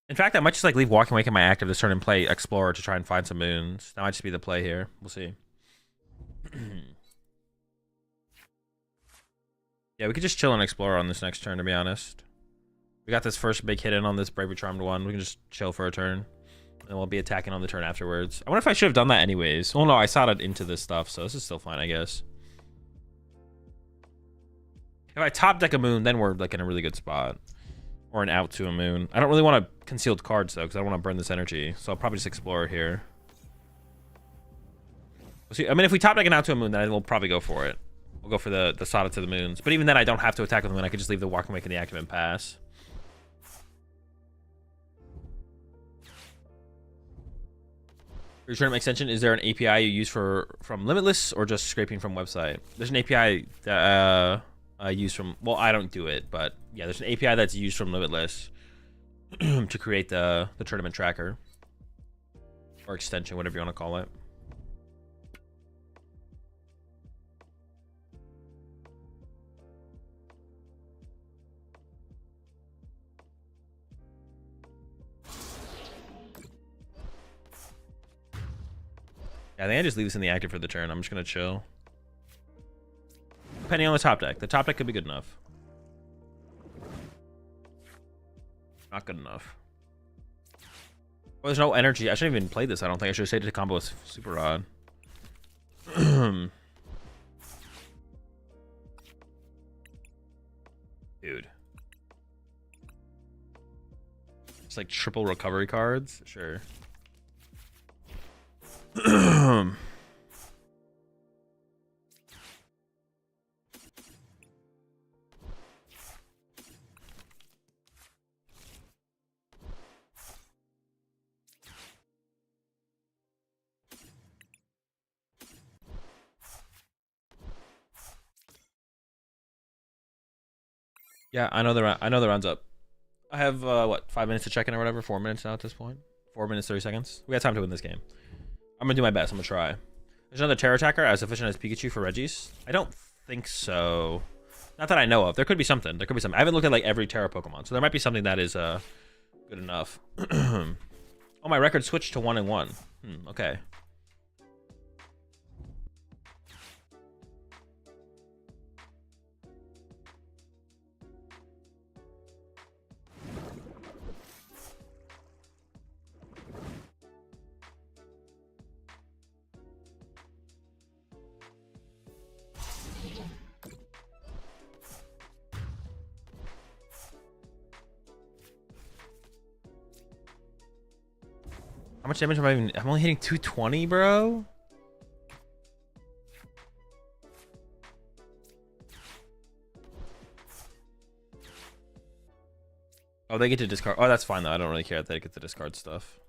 In fact, I might just like leave Walking Awake in my active this turn and play Explorer to try and find some moons. That might just be the play here. We'll see. Yeah, we could just chill on Explorer on this next turn, to be honest. We got this first big hit in on this Bravery Charmed one. We can just chill for a turn. And we'll be attacking on the turn afterwards. I wonder if I should have done that anyways. Well, no, I saw it into this stuff, so this is still fine, I guess. If I top deck a moon, then we're like in a really good spot. Or an out to a moon. I don't really want to concealed cards, though, because I don't want to burn this energy. So I'll probably just explore here. We'll see. I mean, if we top deck an out to a moon, then we'll probably go for it. We'll go for the Sada to the moons. But even then, I don't have to attack with the moon. I could just leave the Walking Awake in the active and pass. For your tournament extension, is there an API you use from Limitless or just scraping from website? There's an API that I use from, well, I don't do it, but yeah, there's an API that's used from Limitless. to create the tournament tracker or extension, whatever you want to call it. Yeah, I think I just leave this in the active for the turn. I'm just gonna chill. Depending on the top deck. The top deck could be good enough. Not good enough. Well, there's no energy. I shouldn't even play this. I don't think I should have saved it to combo with Super Rod. Dude. It's like triple recovery cards? Sure. Yeah, I know the round's up. I have what, 5 minutes to check in or whatever. 4 minutes now at this point. 4 minutes 30 seconds. We got time to win this game. I'm gonna do my best. I'm gonna try. There's another Terror Attacker as efficient as Pikachu for Regis. I don't think so. Not that I know of. There could be something. There could be something. I haven't looked at like every Terra Pokemon, so there might be something that is good enough. Oh, my record switched to 1-1. Okay. How much damage am I even? I'm only hitting 220, bro. Oh, they get to discard. Oh, that's fine though. I don't really care if they get to discard stuff.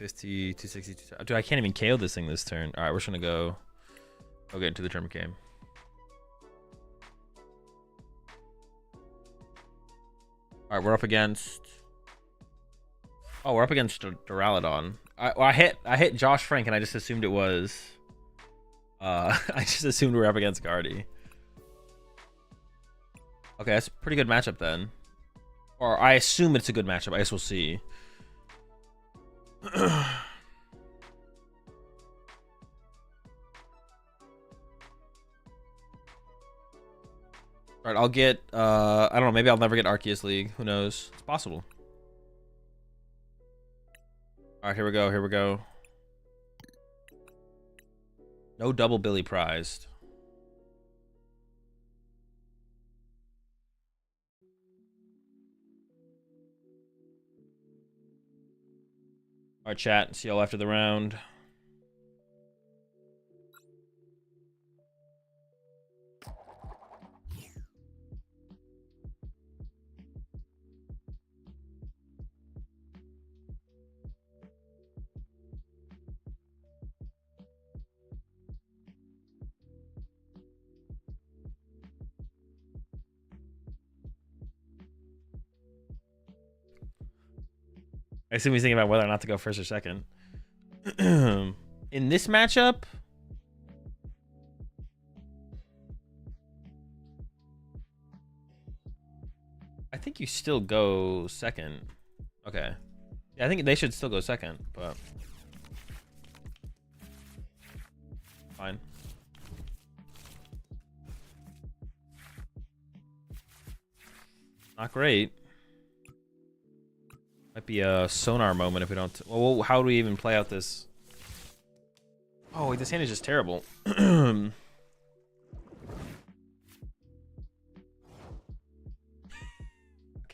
$250, $260. Dude, I can't even KO this thing this turn. All right, we're just gonna go. I'll get into the tournament game. All right, we're up against. Oh, we're up against Duraludon. I hit Josh Frank, and I just assumed it was. I just assumed we were up against Guardy. Okay, that's a pretty good matchup then. Or I assume it's a good matchup. I guess we'll see. All right, I'll get I don't know, maybe I'll never get Arceus League. Who knows? It's possible. All right, here we go. Here we go. No double Billy prized. All right, chat. See y'all after the round. I assume he's thinking about whether or not to go first or second. In this matchup, I think you still go second. Okay. Yeah, I think they should still go second, but fine. Not great. Might be a sonar moment if we don't. Well, how do we even play out this? Oh, wait, this hand is just terrible. Okay,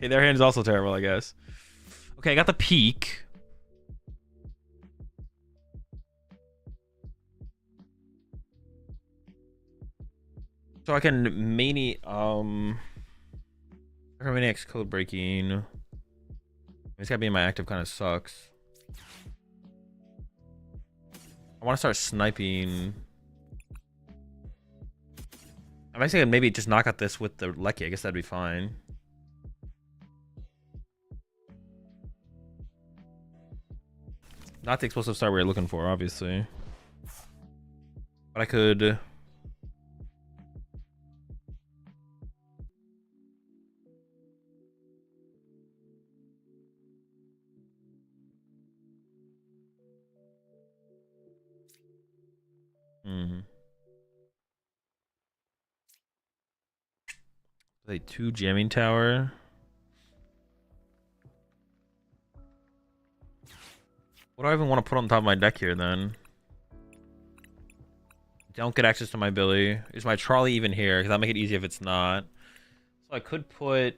their hand is also terrible, I guess. Okay, I got the peak. So I can Maniacs code breaking. This guy being my active kind of sucks. I want to start sniping. I'm actually gonna maybe just knock out this with the Lecky. I guess that'd be fine. Not the explosive start we were looking for, obviously. But I could... Play 2 jamming tower. What do I even want to put on top of my deck here then? Don't get access to my Billy. Is my trolley even here? Because that'll make it easy if it's not. So I could put...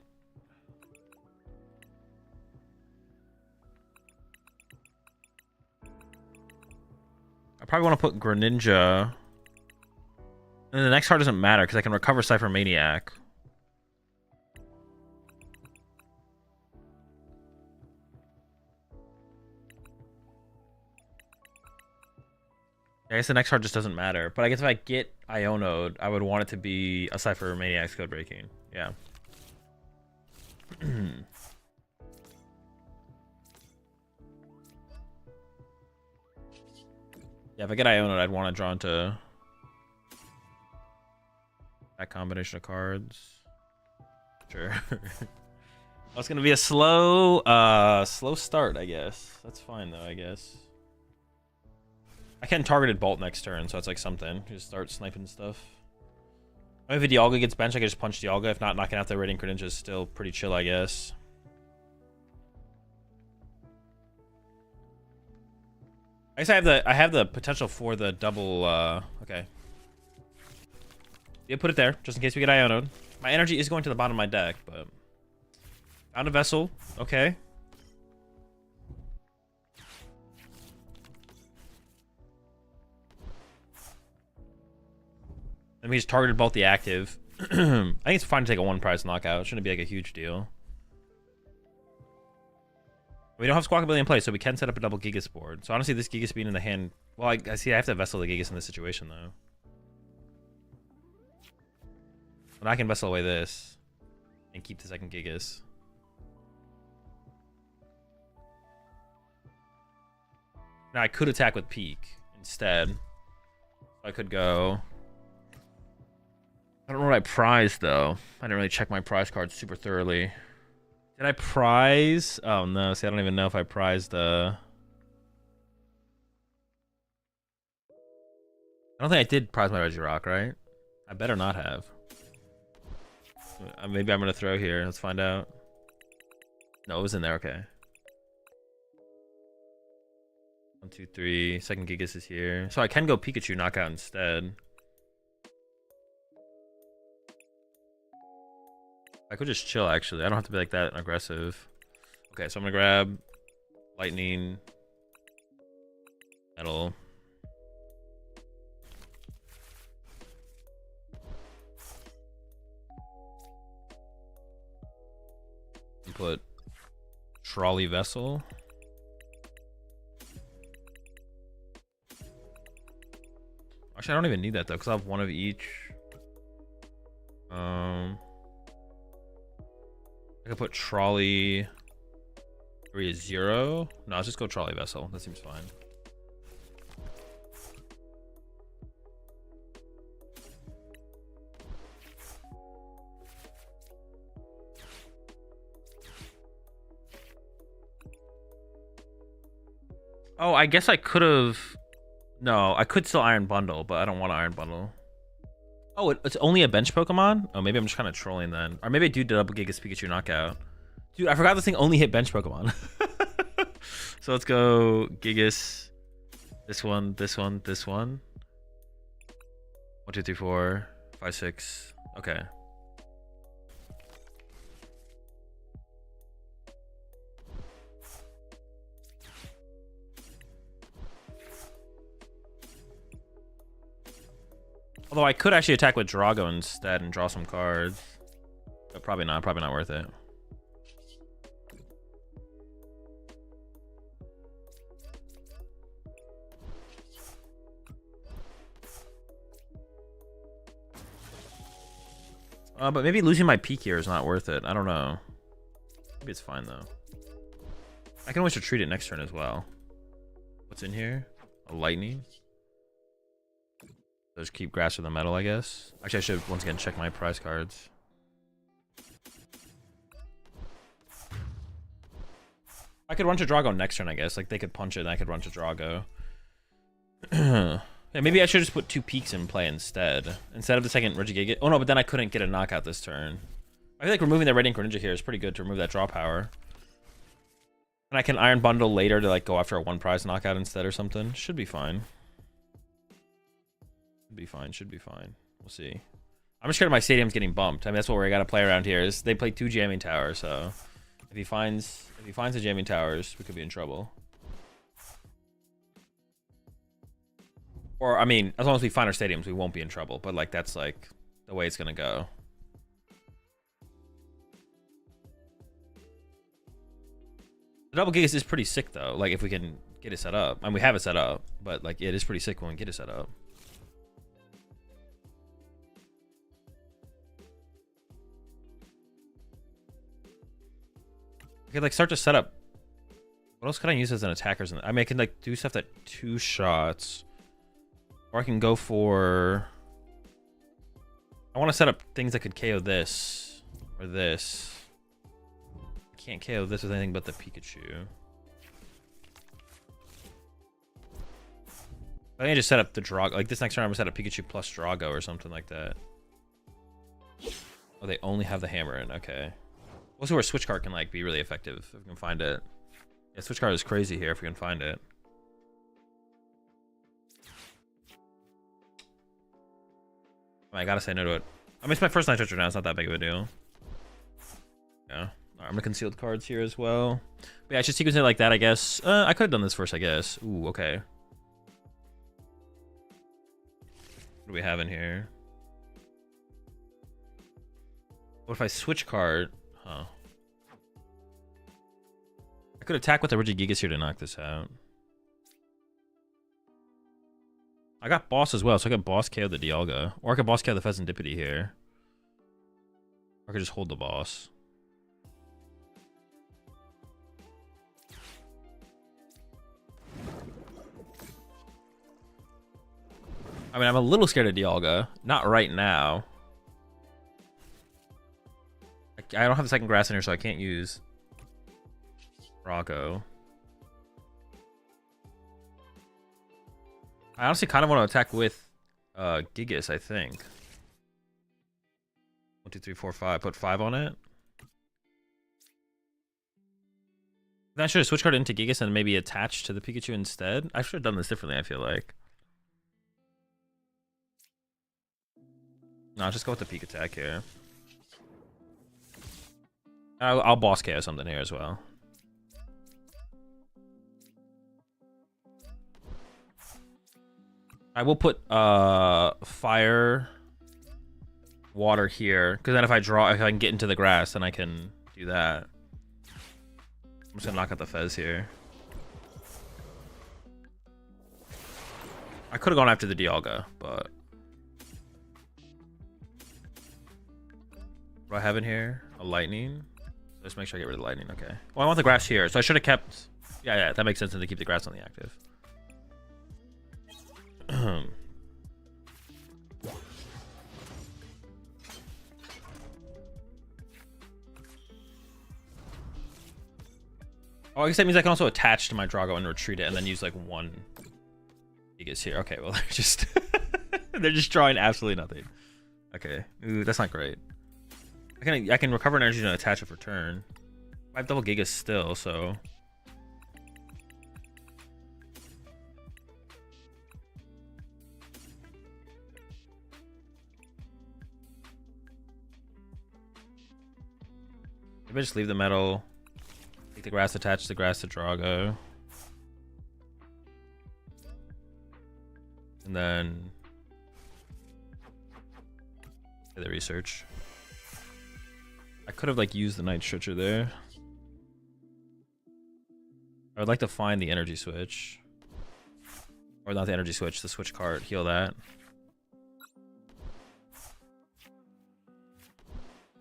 I probably want to put Greninja. And the next card doesn't matter because I can recover Cypher Maniac. I guess the next card just doesn't matter. But I guess if I get Iono'd, I would want it to be a Cypher Maniac's code breaking. Yeah. Yeah, if I get Iono'd, I'd want to draw into that combination of cards. Sure. It's gonna be a slow start, I guess. That's fine though, I guess. I can targeted Bolt next turn, so it's like something. Just start sniping stuff. If a Dialga gets benched, I can just punch Dialga. If not, knocking out the Radiant Greninja is still pretty chill, I guess. I guess I have the potential for the double. Okay. Yeah, put it there just in case we get Iono'd. My energy is going to the bottom of my deck, but found a vessel. Okay. Then we just targeted both the active. I think it's fine to take a 1 prize knockout. It shouldn't be like a huge deal. We don't have Squawkabilly in place, so we can set up a double Gigas board. So honestly, this Gigas being in the hand... Well, I see I have to Vessel the Gigas in this situation, though. And I can Vessel away this. And keep the second Gigas. Now, I could attack with Peak instead. I could go... I don't know what I prized, though. I didn't really check my prize cards super thoroughly. Did I prize? Oh, no. See, I don't even know if I prized, I don't think I did prize my Regirock, right? I better not have. Maybe I'm going to throw here. Let's find out. No, it was in there. Okay. 1, 2, 3. Second Gigas is here. So I can go Pikachu knockout instead. I could just chill, actually. I don't have to be like that aggressive. Okay, so I'm gonna grab Lightning, Metal. And put Trolley Vessel. Actually, I don't even need that, though, because I have one of each. I could put Trolley 3 is 0. No, let's just go Trolley Vessel. That seems fine. Oh, I guess I could have... No, I could still Iron Bundle, but I don't want to Iron Bundle. Oh, it's only a bench Pokemon? Oh, maybe I'm just kind of trolling then. Or maybe I do double Gigas Pikachu knockout. Dude, I forgot this thing only hit bench Pokemon. So let's go Gigas. This one, this one, this one. 1, 2, 3, 4, 5, 6. Okay. Although I could actually attack with Drago instead and draw some cards. But probably not worth it. But maybe losing my peak here is not worth it. I don't know. Maybe it's fine though. I can always retreat it next turn as well. What's in here? A lightning. Just keep grass for the metal, I guess. Actually, I should once again check my prize cards. I could run to Drago next turn, I guess. Like, they could punch it and I could run to Drago. Yeah, maybe I should just put 2 peaks in play instead. Instead of the second Regi. Oh no, but then I couldn't get a knockout this turn. I feel like removing the Red Ink Ninja here is pretty good to remove that draw power. And I can Iron Bundle later to like go after a 1 prize knockout instead or something. Should be fine. Should be fine. We'll see. I'm just scared my stadium's getting bumped. I mean, that's what we gotta play around here. Is they play 2 jamming towers, so if he finds the jamming towers, we could be in trouble. Or I mean, as long as we find our stadiums, we won't be in trouble. But like that's like the way it's gonna go. The double Gigas is pretty sick though. Like if we can get it set up, and we have it set up, but like it is pretty sick when we get it set up. I could like start to set up. What else could I use as an attacker? I mean, I can like do stuff that 2 shots, or I can go for. I want to set up things that could KO this or this. I can't KO this with anything but the Pikachu. I think I just set up the Drago. Like this next turn, I'm gonna set up Pikachu plus Drago or something like that. Oh, they only have the hammer in. Okay. Also, where switch card can like be really effective if we can find it. Yeah, switch card is crazy here if we can find it. I gotta say no to it. I mean, it's my first night toucher now. It's not that big of a deal. Yeah. All right, I'm gonna conceal the cards here as well. But yeah, I should sequence it like that, I guess. I could have done this first, I guess. Ooh, okay. What do we have in here? What if I switch card? Huh. I could attack with the Regi Gigas here to knock this out. I got boss as well, so I could boss KO the Dialga. Or I could boss KO the Pheasantipity here. Or I could just hold the boss. I mean, I'm a little scared of Dialga. Not right now. I don't have the second grass in here, so I can't use Drago. I honestly kind of want to attack with Gigas, I think. 1, 2, 3, 4, 5. Put 5 on it. Then I should have switched card into Gigas and maybe attached to the Pikachu instead. I should have done this differently, I feel like. No, I'll just go with the peak attack here. I'll boss KO something here as well. I will put fire, water here, because then if I can get into the grass, then I can do that. I'm just gonna knock out the Fez here. I could have gone after the Dialga, but what do I have in here? A lightning. Just make sure I get rid of the lightning. Okay. Well, I want the grass here, so I should have kept. Yeah, that makes sense to keep the grass on the active. Oh, I guess that means I can also attach to my Drago and retreat it, and then use like 1 Gigas here. Okay, well they're just they're just drawing absolutely nothing. Okay, ooh, that's not great. I can recover energy and attach it for turn. I have double Gigas still, so. Maybe I just leave the metal. Take the grass, attach the grass to Drago. And then get the research. I could have like used the Night Stretcher there. I would like to find the energy switch. Or not the energy switch, the switch card. Heal that.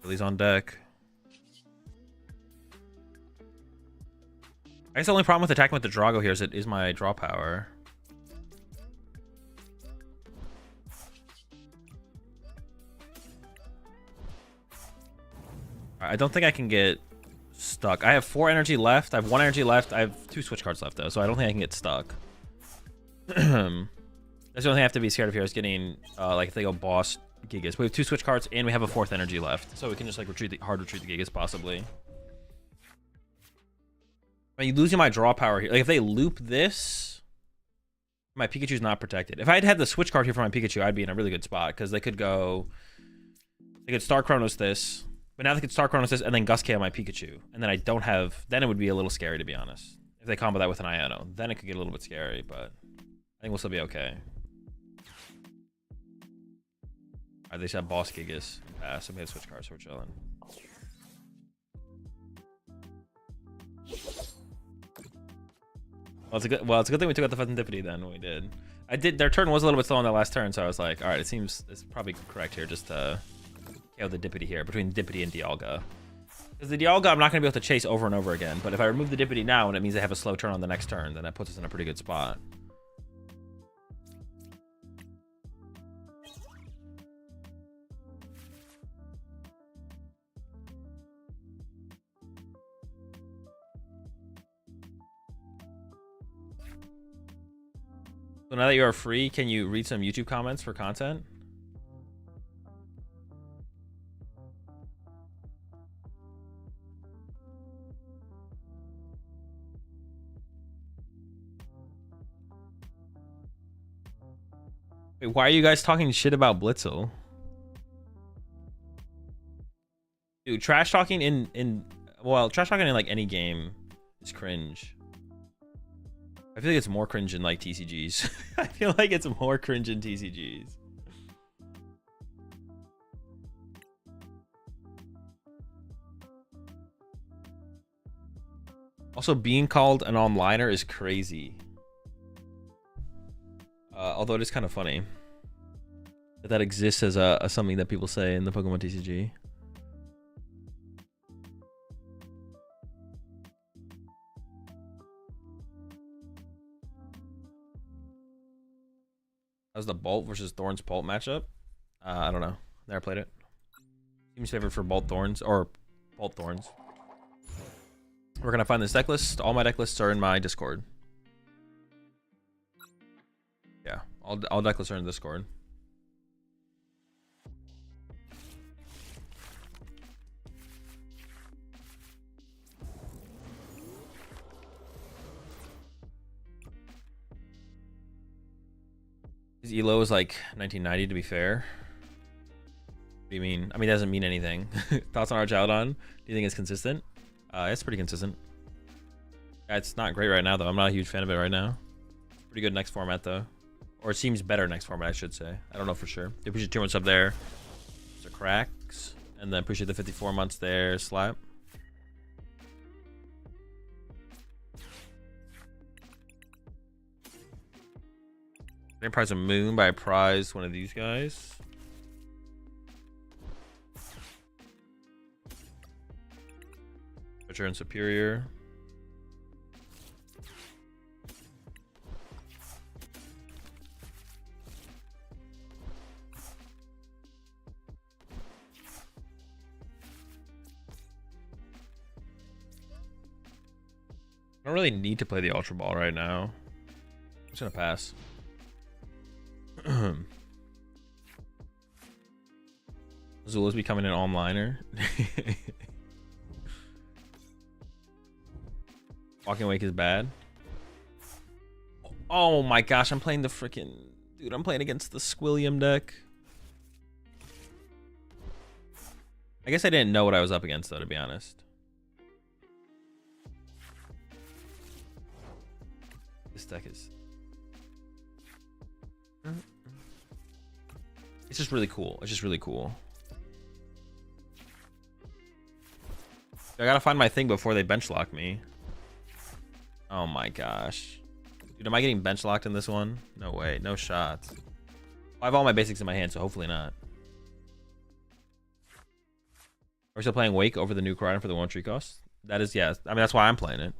Billy's on deck. I guess the only problem with attacking with the Drago here is my draw power. I don't think I can get stuck. I have 4 energy left. I have 1 energy left. I have 2 switch cards left though, so I don't think I can get stuck. That's the only thing I have to be scared of here is getting like if they go boss Gigas. We have 2 switch cards and we have a 4th energy left, so we can just like hard retreat the Gigas possibly. Are you losing my draw power here? Like if they loop this, my Pikachu's not protected. If I had the switch card here for my Pikachu, I'd be in a really good spot because they could Star Chronos this, but now they could Star Chronos this and then Gust KO my Pikachu, and then I don't have. Then it would be a little scary to be honest. If they combo that with an Iono, then it could get a little bit scary, but I think we'll still be okay. Alright, they said boss Gigas. So we have switch cards, so we're chilling. Well, it's a good thing we took out the Serendipity then. We did. Their turn was a little bit slow on that last turn, so I was like, all right, it's probably correct here just to KO the Dippity here between Dippity and Dialga. Because the Dialga I'm not going to be able to chase over and over again, but if I remove the Dippity now and it means they have a slow turn on the next turn, then that puts us in a pretty good spot. So now that you are free, can you read some YouTube comments for content? Wait, why are you guys talking shit about Blitzel? Dude, trash talking in trash talking in like any game is cringe. I feel like it's more cringe in like TCGs. I feel like it's more cringe in TCGs. Also, being called an onliner is crazy. Although it is kind of funny that exists as something that people say in the Pokemon TCG. How's the Bolt versus Thorns Bolt matchup? I don't know. Never played it. Seems favored for Bolt Thorns or Bolt Thorns. We're gonna find this deck list. All my deck lists are in my Discord. Yeah, all deck lists are in Discord. His elo is like 1990 to be fair. What do you mean? I mean, it doesn't mean anything. Thoughts on Archaludon? Do you think it's consistent? It's pretty consistent. Yeah, it's not great right now though. I'm not a huge fan of it right now. Pretty good next format though. Or it seems better next format, I should say. I don't know for sure. I appreciate 2 months up there. So cracks. And then appreciate the 54 months there. Slap. Grand prize a moon, but I prized one of these guys. Butcher and Superior. I don't really need to play the Ultra Ball right now. I'm just gonna pass. Azula's becoming an onliner. Walking Wake is bad. Oh my gosh, I'm playing the freaking... Dude, I'm playing against the Squilliam deck. I guess I didn't know what I was up against though, to be honest. This deck is... It's just really cool. It's just really cool. I gotta find my thing before they bench lock me. Oh my gosh. Dude, am I getting bench locked in this one? No way. No shots. I have all my basics in my hand, so hopefully not. we still playing Wake over the new card for the 1 tree cost? That is, yeah. I mean, that's why I'm playing it.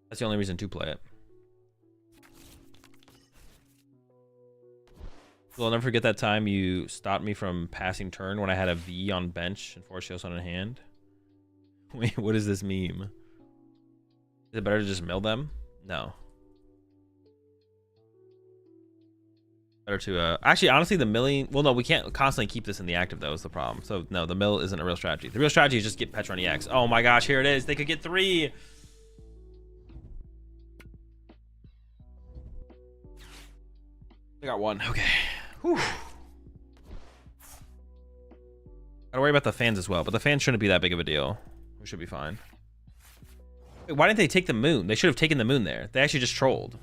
That's the only reason to play it. Well, I'll never forget that time you stopped me from passing turn when I had a V on bench and 4 shields on in hand. Wait, what is this meme? Is it better to just mill them? No. Better to, actually, honestly, the milling... Well, no, we can't constantly keep this in the active, though, is the problem. So, no, the mill isn't a real strategy. The real strategy is just get Petron EX. Oh my gosh, here it is. They could get 3. They got 1. Okay. Whew. Gotta worry about the fans as well, but the fans shouldn't be that big of a deal. We should be fine. Wait, why didn't they take the moon? They should have taken the moon there. They actually just trolled.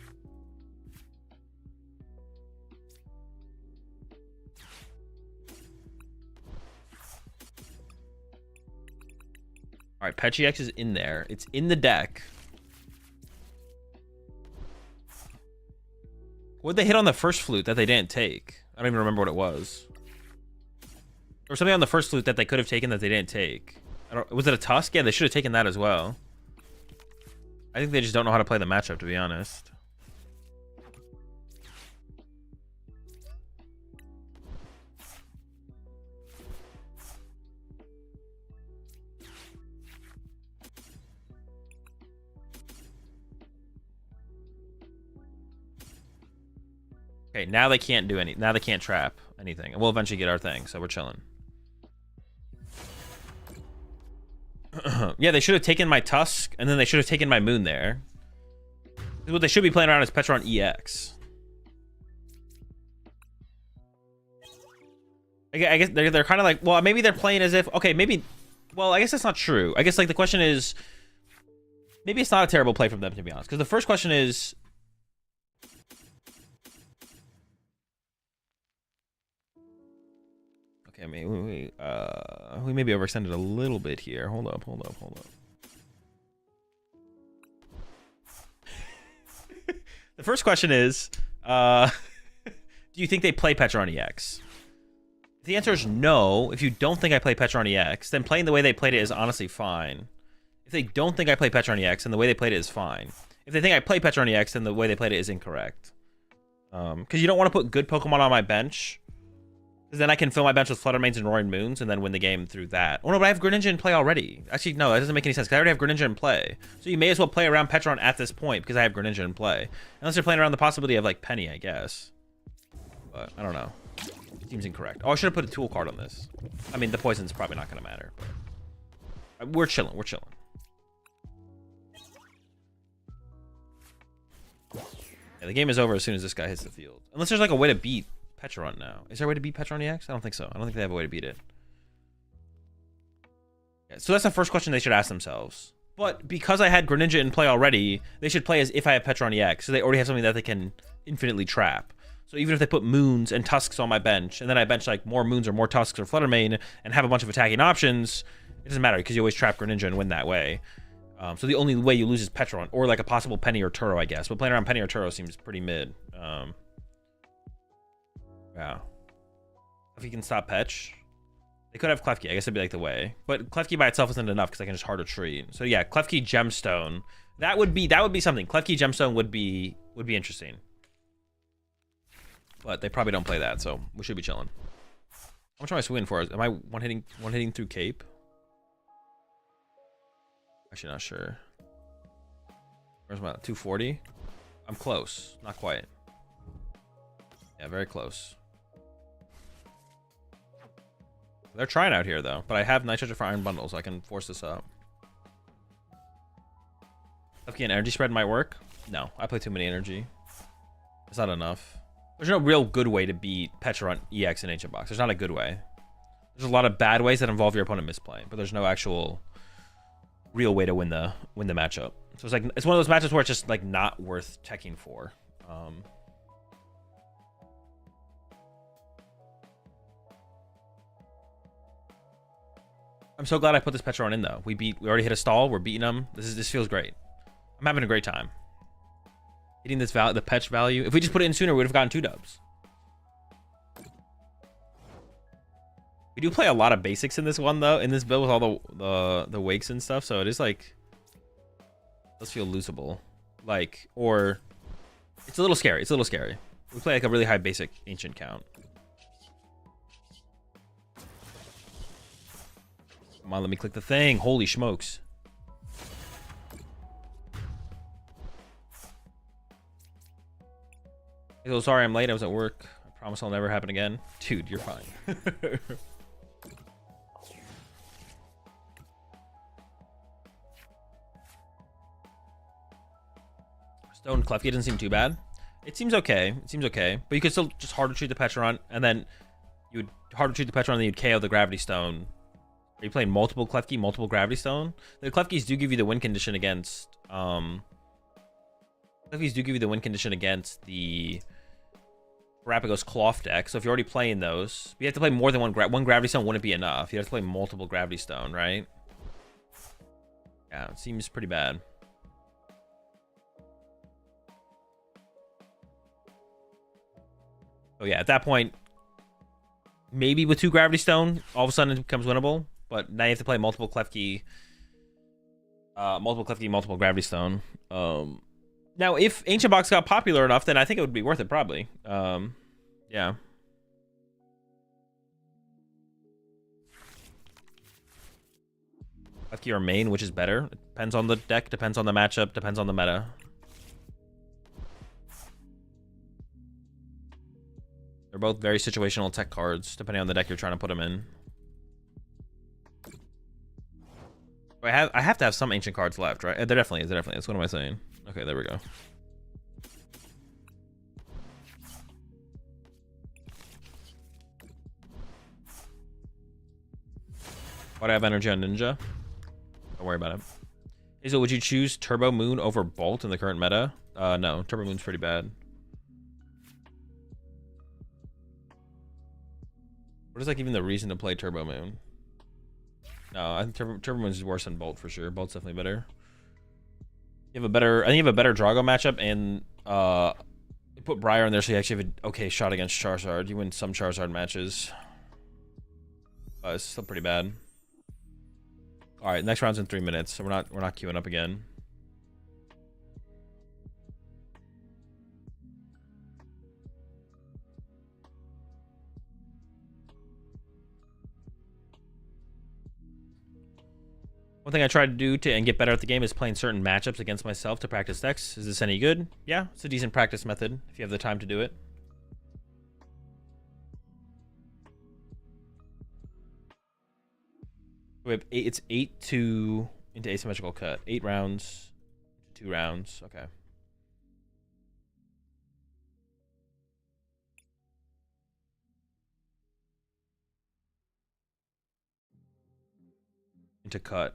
All right, Pet EX is in there. It's in the deck. What'd they hit on the first flute that they didn't take? I don't even remember what it was. Or something on the first flute that they could have taken that they didn't take. Was it a Tusk? Yeah, they should have taken that as well. I think they just don't know how to play the matchup, to be honest. Okay, now they can't do any. Now they can't trap anything, and we'll eventually get our thing. So we're chilling. Yeah, they should have taken my Tusk, and then they should have taken my Moon there. What they should be playing around is Petron EX. I guess they're kind of like, well, maybe they're playing as if, okay, maybe, well, I guess that's not true. I guess like the question is, maybe it's not a terrible play from them, to be honest, because the first question is, okay, I mean, we maybe overextended a little bit here. Hold up. The first question is, do you think they play Petron EX? If the answer is no, if you don't think I play Petron EX, then playing the way they played it is honestly fine. If they don't think I play Petron EX, then the way they played it is fine. If they think I play Petron EX, then the way they played it is incorrect. Because you don't want to put good Pokemon on my bench. Because then I can fill my bench with Fluttermanes and Roaring Moons and then win the game through that. Oh no, but I have Greninja in play already. Actually, no, that doesn't make any sense because I already have Greninja in play. So you may as well play around Petron at this point because I have Greninja in play. Unless you're playing around the possibility of like Penny, I guess. But I don't know. Seems incorrect. Oh, I should have put a tool card on this. I mean, the poison's probably not going to matter. But we're chilling. We're chilling. Yeah, the game is over as soon as this guy hits the field. Unless there's like a way to beat Petron now. Is there a way to beat Petron EX? I don't think so. I don't think they have a way to beat it. Yeah, so that's the first question they should ask themselves. But because I had Greninja in play already, they should play as if I have Petron EX. So they already have something that they can infinitely trap. So even if they put Moons and Tusks on my bench, and then I bench like more Moons or more Tusks or Fluttermane and have a bunch of attacking options, it doesn't matter because you always trap Greninja and win that way. So the only way you lose is Petron, or like a possible Penny or Turo, I guess. But playing around Penny or Turo seems pretty mid. Yeah. If he can stop Petch. They could have Klefki. I guess it'd be like the way. But Klefki by itself isn't enough because I can just hard retreat. So yeah, Klefki Gemstone. That would be something. Klefki Gemstone would be interesting. But they probably don't play that, so we should be chilling. How much am I swinging for? Am I one hitting through Cape? Actually not sure. Where's my 240? I'm close. Not quite. Yeah, very close. They're trying out here, though. But I have Nitrogen for Iron Bundle, so I can force this up. Okay, an energy spread might work? No, I play too many energy. It's not enough. There's no real good way to beat Petron EX in Ancient Box. There's not a good way. There's a lot of bad ways that involve your opponent misplaying, but there's no actual real way to win the matchup. So it's like it's one of those matches where it's just like not worth teching for. I'm so glad I put this Petron in though. We already hit a stall. We're beating them. This feels great. I'm having a great time. Hitting this the Petch value. If we just put it in sooner, we would have gotten 2 dubs. We do play a lot of basics in this one though, in this build with all the wakes and stuff. So it is like, does feel losable, like, or it's a little scary. It's a little scary. We play like a really high basic ancient count. Come on, let me click the thing. Holy smokes. So sorry I'm late. I was at work. I promise I'll never happen again. Dude, you're fine. Stone Klefki doesn't seem too bad. It seems okay. It seems okay. But you could still just hard retreat the Petron, and then you would hard retreat the Petron, and then you'd KO the Gravity Stone. Are you playing multiple Klefki, multiple Gravity Stone? The Klefkis do give you the win condition against Klefkis do give you the win condition against the Rapagos Cloth deck. So if you're already playing those, you have to play more than one Gravity Stone wouldn't be enough. You have to play multiple Gravity Stone, right? Yeah, it seems pretty bad. Oh yeah, at that point, maybe with 2 Gravity Stone, all of a sudden it becomes winnable. But now you have to play multiple Klefki, multiple Gravity Stone. Now, if Ancient Box got popular enough, then I think it would be worth it, probably. Yeah. Klefki or main, which is better? It depends on the deck, depends on the matchup, depends on the meta. They're both very situational tech cards, depending on the deck you're trying to put them in. I have to have some ancient cards left, right? There definitely is. There definitely is. What am I saying? Okay, there we go. Why do I have energy on Ninja? Don't worry about it. Hazel, would you choose Turbo Moon over Bolt in the current meta? No, Turbo Moon's pretty bad. What is like even the reason to play Turbo Moon? No, I think Turbo Moon's worse than Bolt for sure. Bolt's definitely better. You have a better, I think you have a better Drago matchup, and you put Briar in there, so you actually have an okay shot against Charizard. You win some Charizard matches. It's still pretty bad. All right, next round's in 3 minutes, so we're not queuing up again. One thing I try to do and get better at the game is playing certain matchups against myself to practice decks. Is this any good? Yeah, it's a decent practice method if you have the time to do it. We have it's 8-2 into asymmetrical cut. 8 rounds, 2 rounds. Okay. Into cut.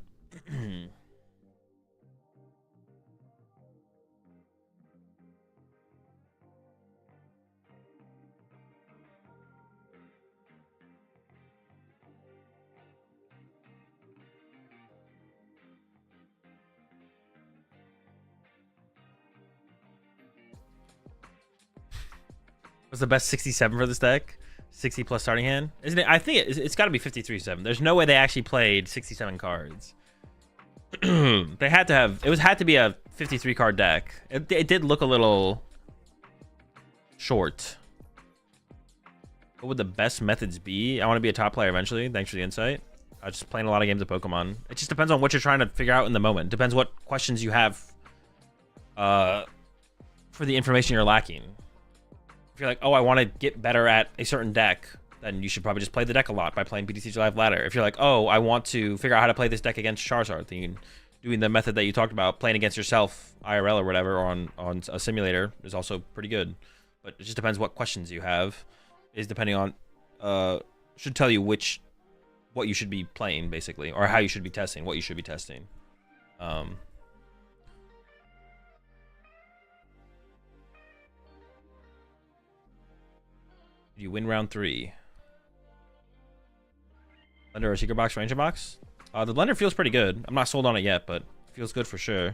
What's the best 67 for this deck? 60 plus starting hand, isn't it? I think it's got to be 53-7. There's no way they actually played 67 cards. They had to have. It had to be a 53 card deck. It did look a little short. What would the best methods be? I want to be a top player eventually. Thanks for the insight. I was just playing a lot of games of Pokemon. It just depends on what you're trying to figure out in the moment. Depends what questions you have for the information you're lacking. If you're like, oh, I want to get better at a certain deck, then you should probably just play the deck a lot by playing PTCG Live Ladder. If you're like, oh, I want to figure out how to play this deck against Charizard, then doing the method that you talked about, playing against yourself, IRL or whatever, or on a simulator is also pretty good. But it just depends what questions you have. Is depending on, should tell you what you should be playing, basically, or how you should be testing, what you should be testing. You win round 3. Blender or Secret Box, Ranger Box? The Blender feels pretty good. I'm not sold on it yet, but it feels good for sure.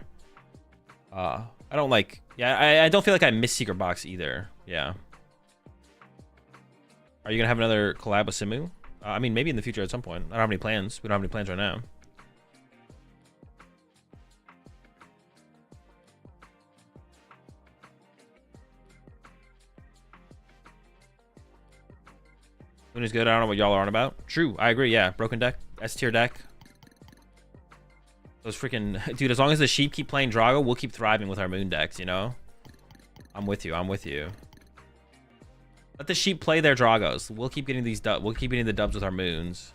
I don't like... Yeah, I don't feel like I miss Secret Box either. Yeah. Are you going to have another collab with Simu? I mean, maybe in the future at some point. I don't have any plans. We don't have any plans right now. Moon is good. I don't know what y'all are on about. True. I agree. Yeah. Broken deck. S tier deck. Those freaking... Dude, as long as the sheep keep playing Drago, we'll keep thriving with our moon decks, you know? I'm with you. I'm with you. Let the sheep play their Dragos. We'll keep getting these we'll keep getting the dubs with our moons.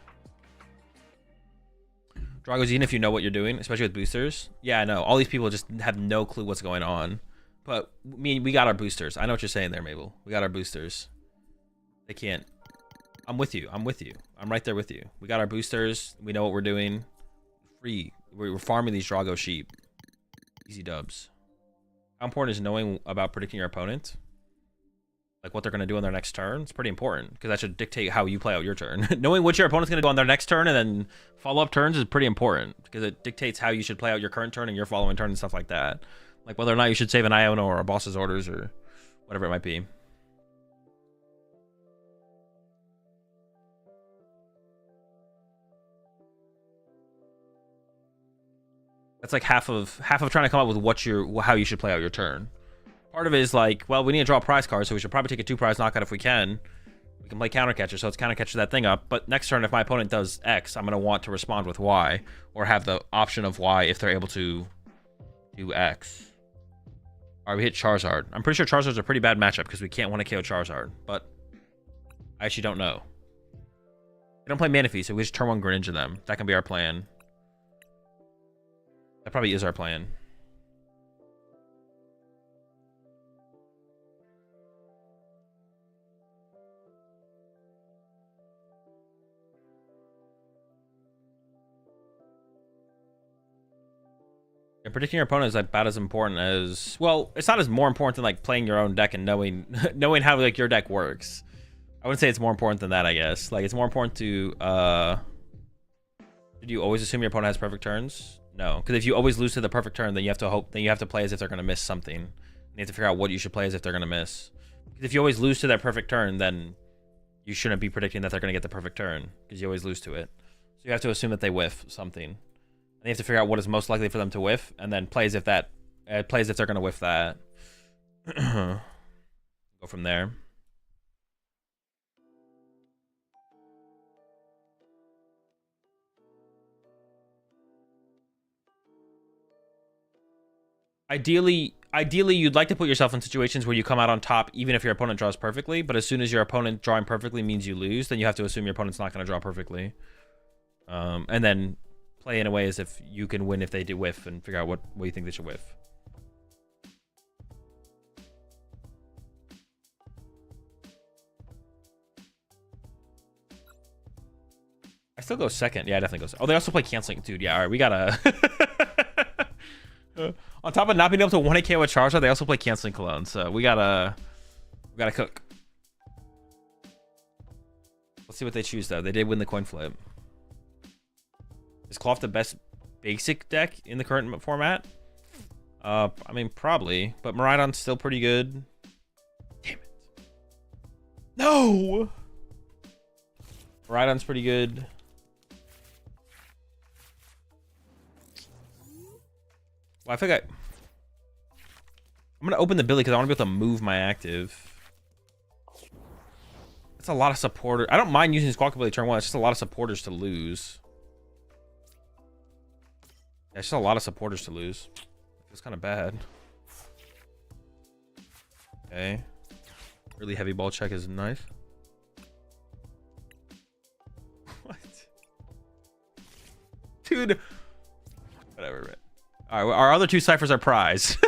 Dragos, even if you know what you're doing, especially with boosters. Yeah, I know. All these people just have no clue what's going on. But we got our boosters. I know what you're saying there, Mabel. We got our boosters. They can't. I'm with you. I'm with you. I'm right there with you. We got our boosters. We know what we're doing. Free. We're farming these Drago sheep. Easy dubs. How important is knowing about predicting your opponent? Like what they're going to do on their next turn? It's pretty important because that should dictate how you play out your turn. Knowing what your opponent's going to do on their next turn and then follow-up turns is pretty important because it dictates how you should play out your current turn and your following turn and stuff like that. Like whether or not you should save an Iona or a boss's orders or whatever it might be. That's like half of trying to come up with how you should play out your turn. Part of it is like, well, we need to draw a prize card, so we should probably take a 2-prize knockout if we can. We can play counter catcher, so it's counter catcher that thing up. But next turn, if my opponent does X, I'm gonna want to respond with Y, or have the option of Y if they're able to do X. All right, we hit Charizard. I'm pretty sure Charizard's a pretty bad matchup because we can't want to KO Charizard, but I actually don't know. They don't play Manaphy, so we just turn 1 Greninja them. That can be our plan. That probably is our plan. And predicting your opponent is like about as important as, well, it's not as more important than like playing your own deck and knowing how like your deck works. I wouldn't say it's more important than that, I guess. Like it's more important to did you always assume your opponent has perfect turns? No, because if you always lose to the perfect turn, then you have to play as if they're going to miss something. You have to figure out what you should play as if they're going to miss. Because if you always lose to that perfect turn, then you shouldn't be predicting that they're going to get the perfect turn because you always lose to it. So you have to assume that they whiff something. And you have to figure out what is most likely for them to whiff, and then play as if they're going to whiff that. Go from there. Ideally, you'd like to put yourself in situations where you come out on top, even if your opponent draws perfectly. But as soon as your opponent drawing perfectly means you lose, then you have to assume your opponent's not going to draw perfectly, and then play in a way as if you can win if they do whiff, and figure out what you think they should whiff. I still go second. Yeah, I definitely go. Oh, they also play canceling, dude. Yeah, all right, we gotta. On top of not being able to 1-hit KO with Charizard, they also play canceling Cologne, so we gotta cook. Let's see what they choose though. They did win the coin flip. Is Cloth the best basic deck in the current format? I mean probably, but Miraidon's still pretty good. Damn it! No. Miraidon's pretty good. Well, I think I'm gonna open the Billy because I want to be able to move my active. That's a lot of supporters. I don't mind using Squawkabilly turn 1. It's just a lot of supporters to lose. Yeah, it's just a lot of supporters to lose. It's kind of bad. Okay. Really heavy ball check is nice. What? Dude. Whatever, man. All right, our other 2 ciphers are prize.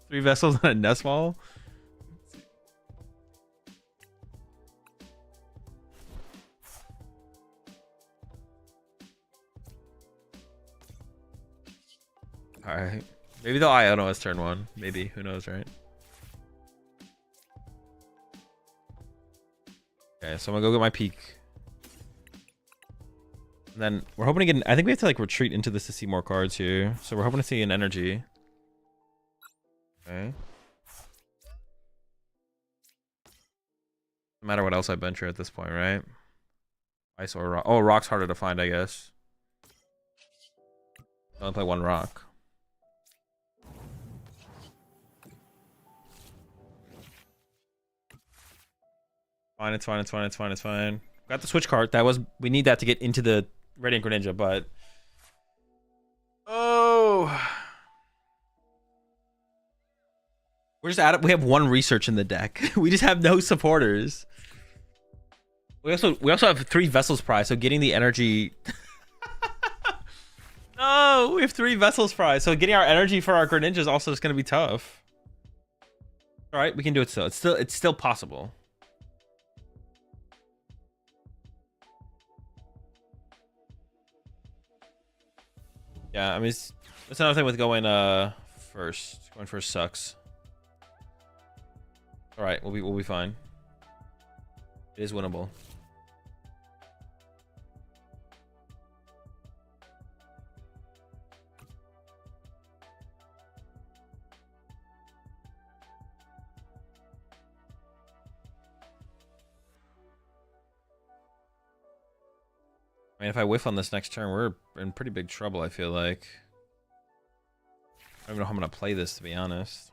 3 vessels and a nest ball. All right, maybe they'll Iona us turn 1. Maybe, who knows, right? Okay, so I'm gonna go get my peak. And then we're hoping to get I think we have to like retreat into this to see more cards here. So we're hoping to see an energy. Okay. No matter what else I venture at this point, right? Ice or rock. Oh, rock's harder to find, I guess. I only play one rock. Fine, it's fine, it's fine, it's fine, it's fine. Got the switch card. We need that to get into the Radiant Greninja, but oh, we're just we have one research in the deck. We just have no supporters. We also have 3 vessels prize, so getting the energy. No, we have 3 vessels prize, so getting our energy for our Greninja is also just gonna be tough. All right, we can do it still. It's still possible. Yeah, I mean, that's another thing with going first. Going first sucks. All right, we'll be fine. It is winnable. I mean, if I whiff on this next turn, we're in pretty big trouble, I feel like. I don't even know how I'm going to play this, to be honest.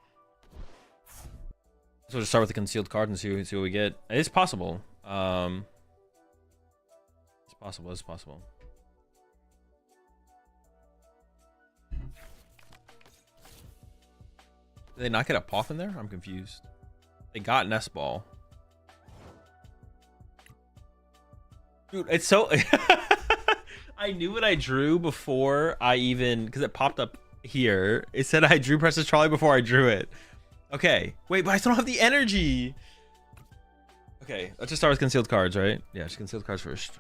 So we'll just start with the concealed card and see what we get. It is possible. It's possible, it's possible. Did they not get a Poff in there? I'm confused. They got Nest Ball. Dude, it's so... I knew what I drew before I even... Because it popped up here. It said I drew Precious Trolley before I drew it. Okay. Wait, but I still don't have the energy. Okay, let's just start with concealed cards, right? Yeah, just concealed cards first.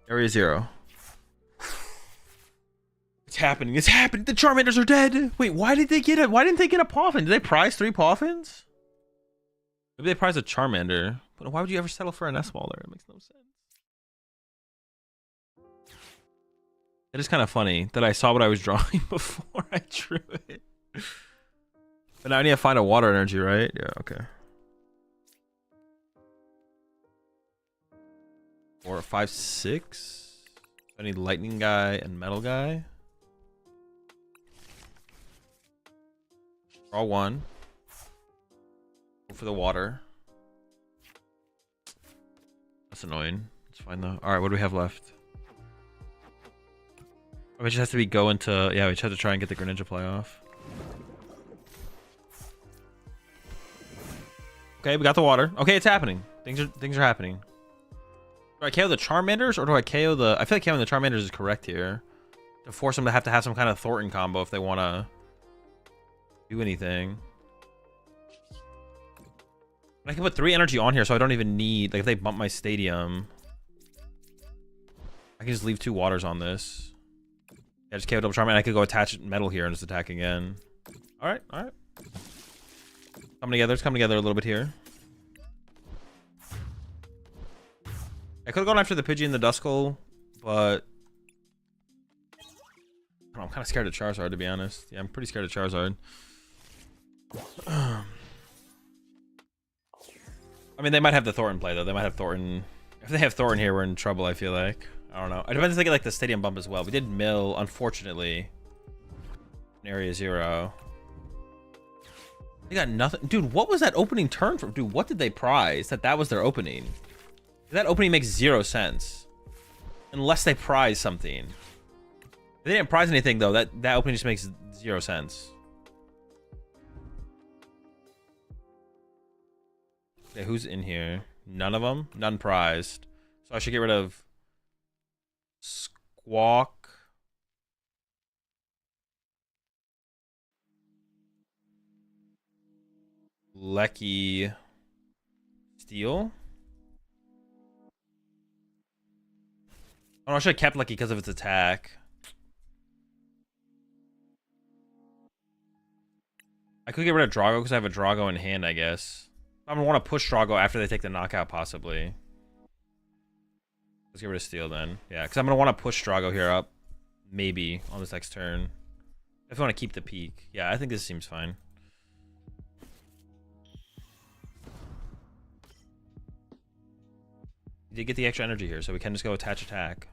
Area 0. It's happening. It's happening. The Charmanders are dead. Wait, why didn't they get a Poffin? Did they prize 3 Poffins? Maybe they prize a Charmander. But why would you ever settle for a Nest Ball there? It makes no sense. It is kind of funny that I saw what I was drawing before I drew it. But now I need to find a water energy, right? Yeah, okay. 4, 5, 6. I need lightning guy and metal guy. Draw 1. Go for the water. That's annoying. It's fine though. Alright, what do we have left? Oh, it just has to be go into... Yeah, we just have to try and get the Greninja play off. Okay, we got the water. Okay, it's happening. Things are happening. Do I KO the Charmanders or do I KO the... I feel like KOing the Charmanders is correct here. To force them to have some kind of Thornton combo if they want to do anything. I can put 3 energy on here so I don't even need... Like, if they bump my stadium... I can just leave 2 waters on this. Yeah, just KO double Charmander. I could go attach metal here and just attack again. Alright, alright. Coming together. It's coming together a little bit here. I could have gone after the Pidgey and the Duskull, but... I don't know, I'm kind of scared of Charizard, to be honest. Yeah, I'm pretty scared of Charizard. I mean, they might have the Thornton play, though. They might have Thornton. If they have Thornton here, we're in trouble, I feel like. I don't know. It depends if they get, like, the Stadium bump as well. We did mill, unfortunately, in Area 0. They got nothing. Dude, what was that opening turn from? Dude, what did they prize that was their opening? That opening makes 0 sense. Unless they prize something. If they didn't prize anything, though, that opening just makes 0 sense. Okay, who's in here? None of them? None prized. So I should get rid of Squawk. Lecky. Steel. Oh, I should have kept Lecky because of its attack. I could get rid of Drago because I have a Drago in hand, I guess. I'm gonna want to push Drago after they take the knockout, possibly. Let's get rid of Steel then. Yeah, because I'm gonna want to push Drago here up, maybe on this next turn. If I want to keep the peak, yeah, I think this seems fine. You did get the extra energy here, so we can just go attack.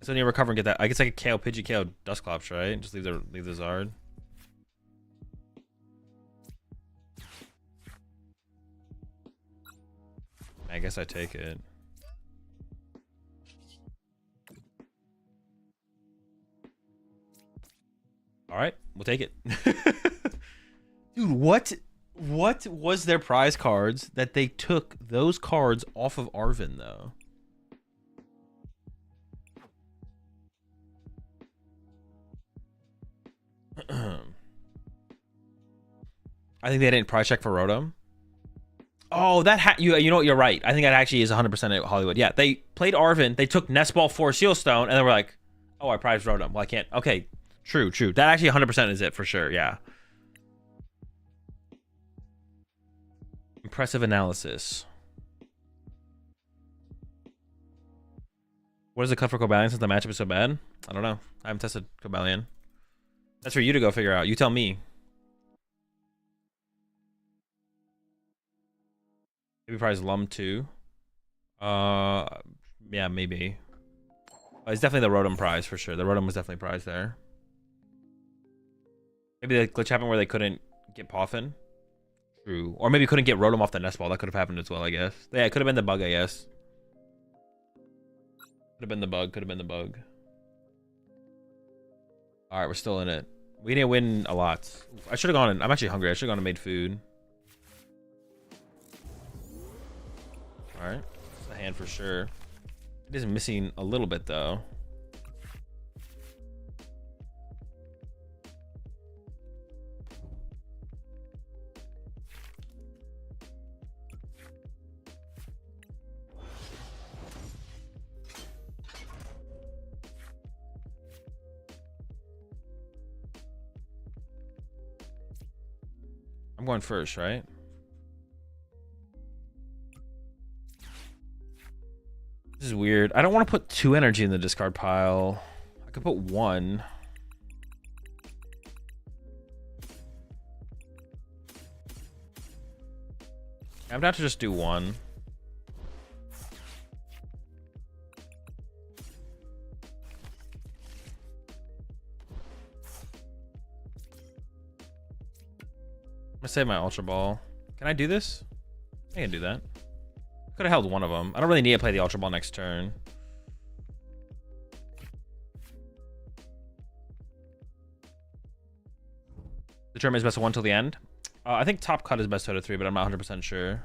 So when you recover and get that, I guess I could KO Pidgey, KO Dusclops, right? Just leave the Zard. I guess I take it. All right, we'll take it. Dude, what was their prize cards that they took those cards off of Arvin though? I think they didn't price check for Rotom. Oh, that you know what? You're right. I think that actually is 100% at Hollywood. Yeah, they played Arvin. They took Nest Ball for Sealstone, and then we're like, oh, I prized Rotom. Well, I can't. Okay, true. That actually 100% is it for sure. Yeah. Impressive analysis. What is the cut for Cobalion since the matchup is so bad? I don't know. I haven't tested Cobalion. That's for you to go figure out. You tell me. Maybe prize Lum too. Yeah, maybe. It's definitely the Rotom prize for sure. The Rotom was definitely prized there. Maybe the glitch happened where they couldn't get Poffin. True. Or maybe couldn't get Rotom off the Nest Ball. That could have happened as well, I guess. Yeah, it could have been the bug, I guess. Could have been the bug. Alright, we're still in it. We didn't win a lot. I should have gone and I'm actually hungry. I should have gone and made food. Alright. It's a hand for sure. It is missing a little bit though. I'm going first, right? This is weird. I don't want to put 2 energy in the discard pile. I could put 1. I'm down to just do 1. I'm gonna save my Ultra Ball. Can I do this? I can do that. Could have held one of them. I don't really need to play the Ultra Ball next turn. Determine is best of 1 till the end. I think top cut is best out of 3, but I'm not 100% sure.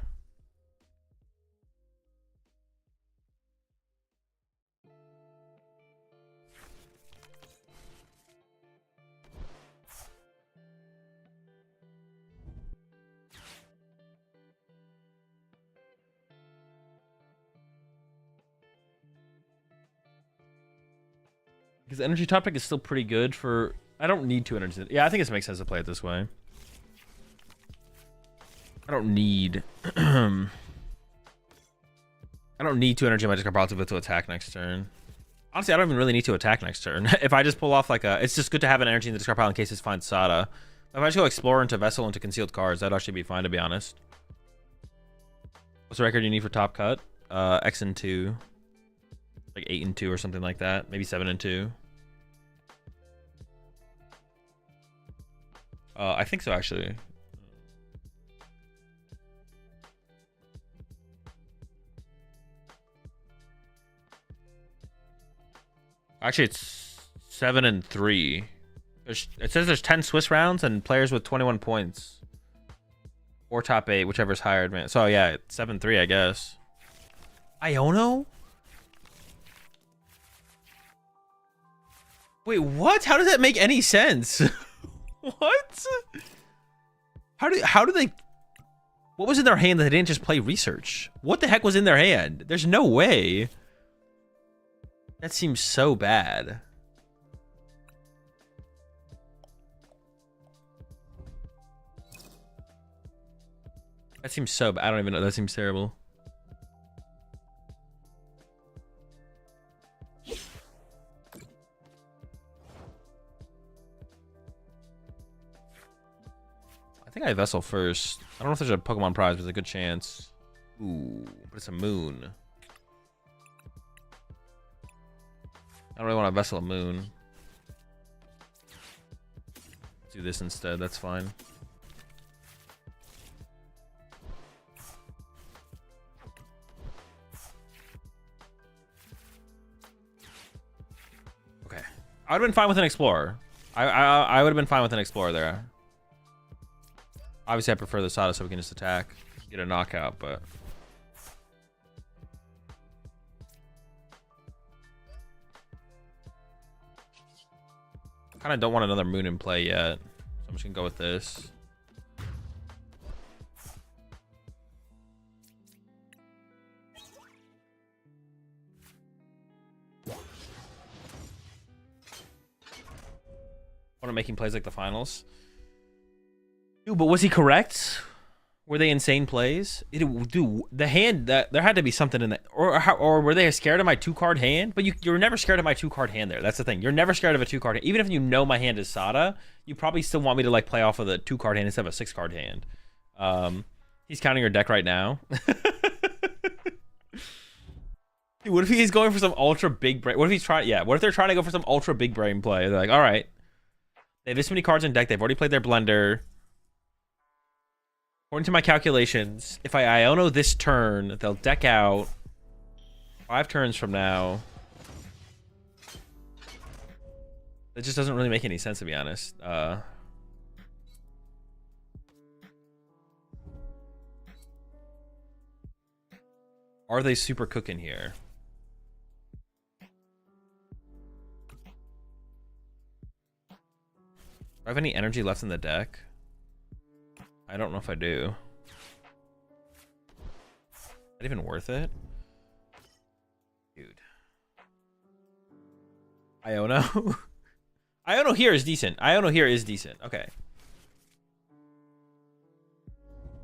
Because energy top deck is still pretty good for... I don't need 2 energy. Yeah, I think it makes sense to play it this way. I don't need... I don't need 2 energy in my discard pile to attack next turn. Honestly, I don't even really need to attack next turn. If I just pull off like a... It's just good to have an energy in the discard pile in case it finds Sada. If I just go Explorer into Vessel into Concealed Cards, that'd actually be fine, to be honest. What's the record you need for top cut? X and 2. Like 8 and 2 or something like that. Maybe 7 and 2. I think so, actually. Actually, it's 7 and 3. It says there's 10 Swiss rounds and players with 21 points. Or top 8, whichever's higher. Man. So, yeah, 7-3, I guess. Iono? Wait, what? How does that make any sense? What? How do they... What was in their hand that they didn't just play research? What the heck was in their hand? There's no way. That seems so bad. That seems so bad. I don't even know. That seems terrible. think I Vessel first. I don't know if there's a Pokemon prize, but there's a good chance. Ooh, but it's a moon. I don't really want to Vessel a moon. Let's do this instead. That's fine. Okay. I would have been fine with an Explorer. I would have been fine with an Explorer there. Obviously, I prefer the Sada so we can just attack, get a knockout, but... I kind of don't want another moon in play yet, so I'm just gonna go with this. Want to making plays like the finals? Dude, but was he correct? Were they insane plays? Dude, the hand, that there had to be something in that, or were they scared of my 2-card hand? But you're never scared of my 2-card hand there. That's the thing. You're never scared of a 2-card hand. Even if you know my hand is Sada, you probably still want me to like play off of the 2-card hand instead of a 6-card hand. He's counting your deck right now. Dude, what if he's going for some ultra big brain? What if he's trying? Yeah, what if they're trying to go for some ultra big brain play? They're like, all right, they have this many cards in deck. They've already played their blender. According to my calculations, if I Iono this turn, they'll deck out 5 turns from now. It just doesn't really make any sense, to be honest. Are they super cooking here? Do I have any energy left in the deck? I don't know if I do. Is that even worth it? Dude. Iono? Iono here is decent. Iono here is decent. Okay.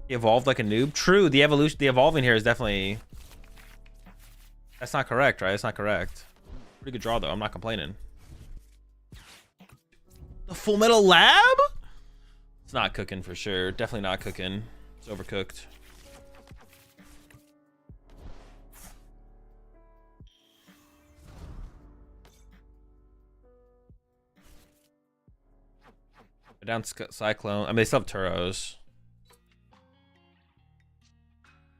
He evolved like a noob. True, the evolving here is definitely... That's not correct, right? It's not correct. Pretty good draw, though. I'm not complaining. The Full Metal Lab? It's not cooking for sure. Definitely not cooking. It's overcooked. Down Cyclone. I mean, they still have Turos.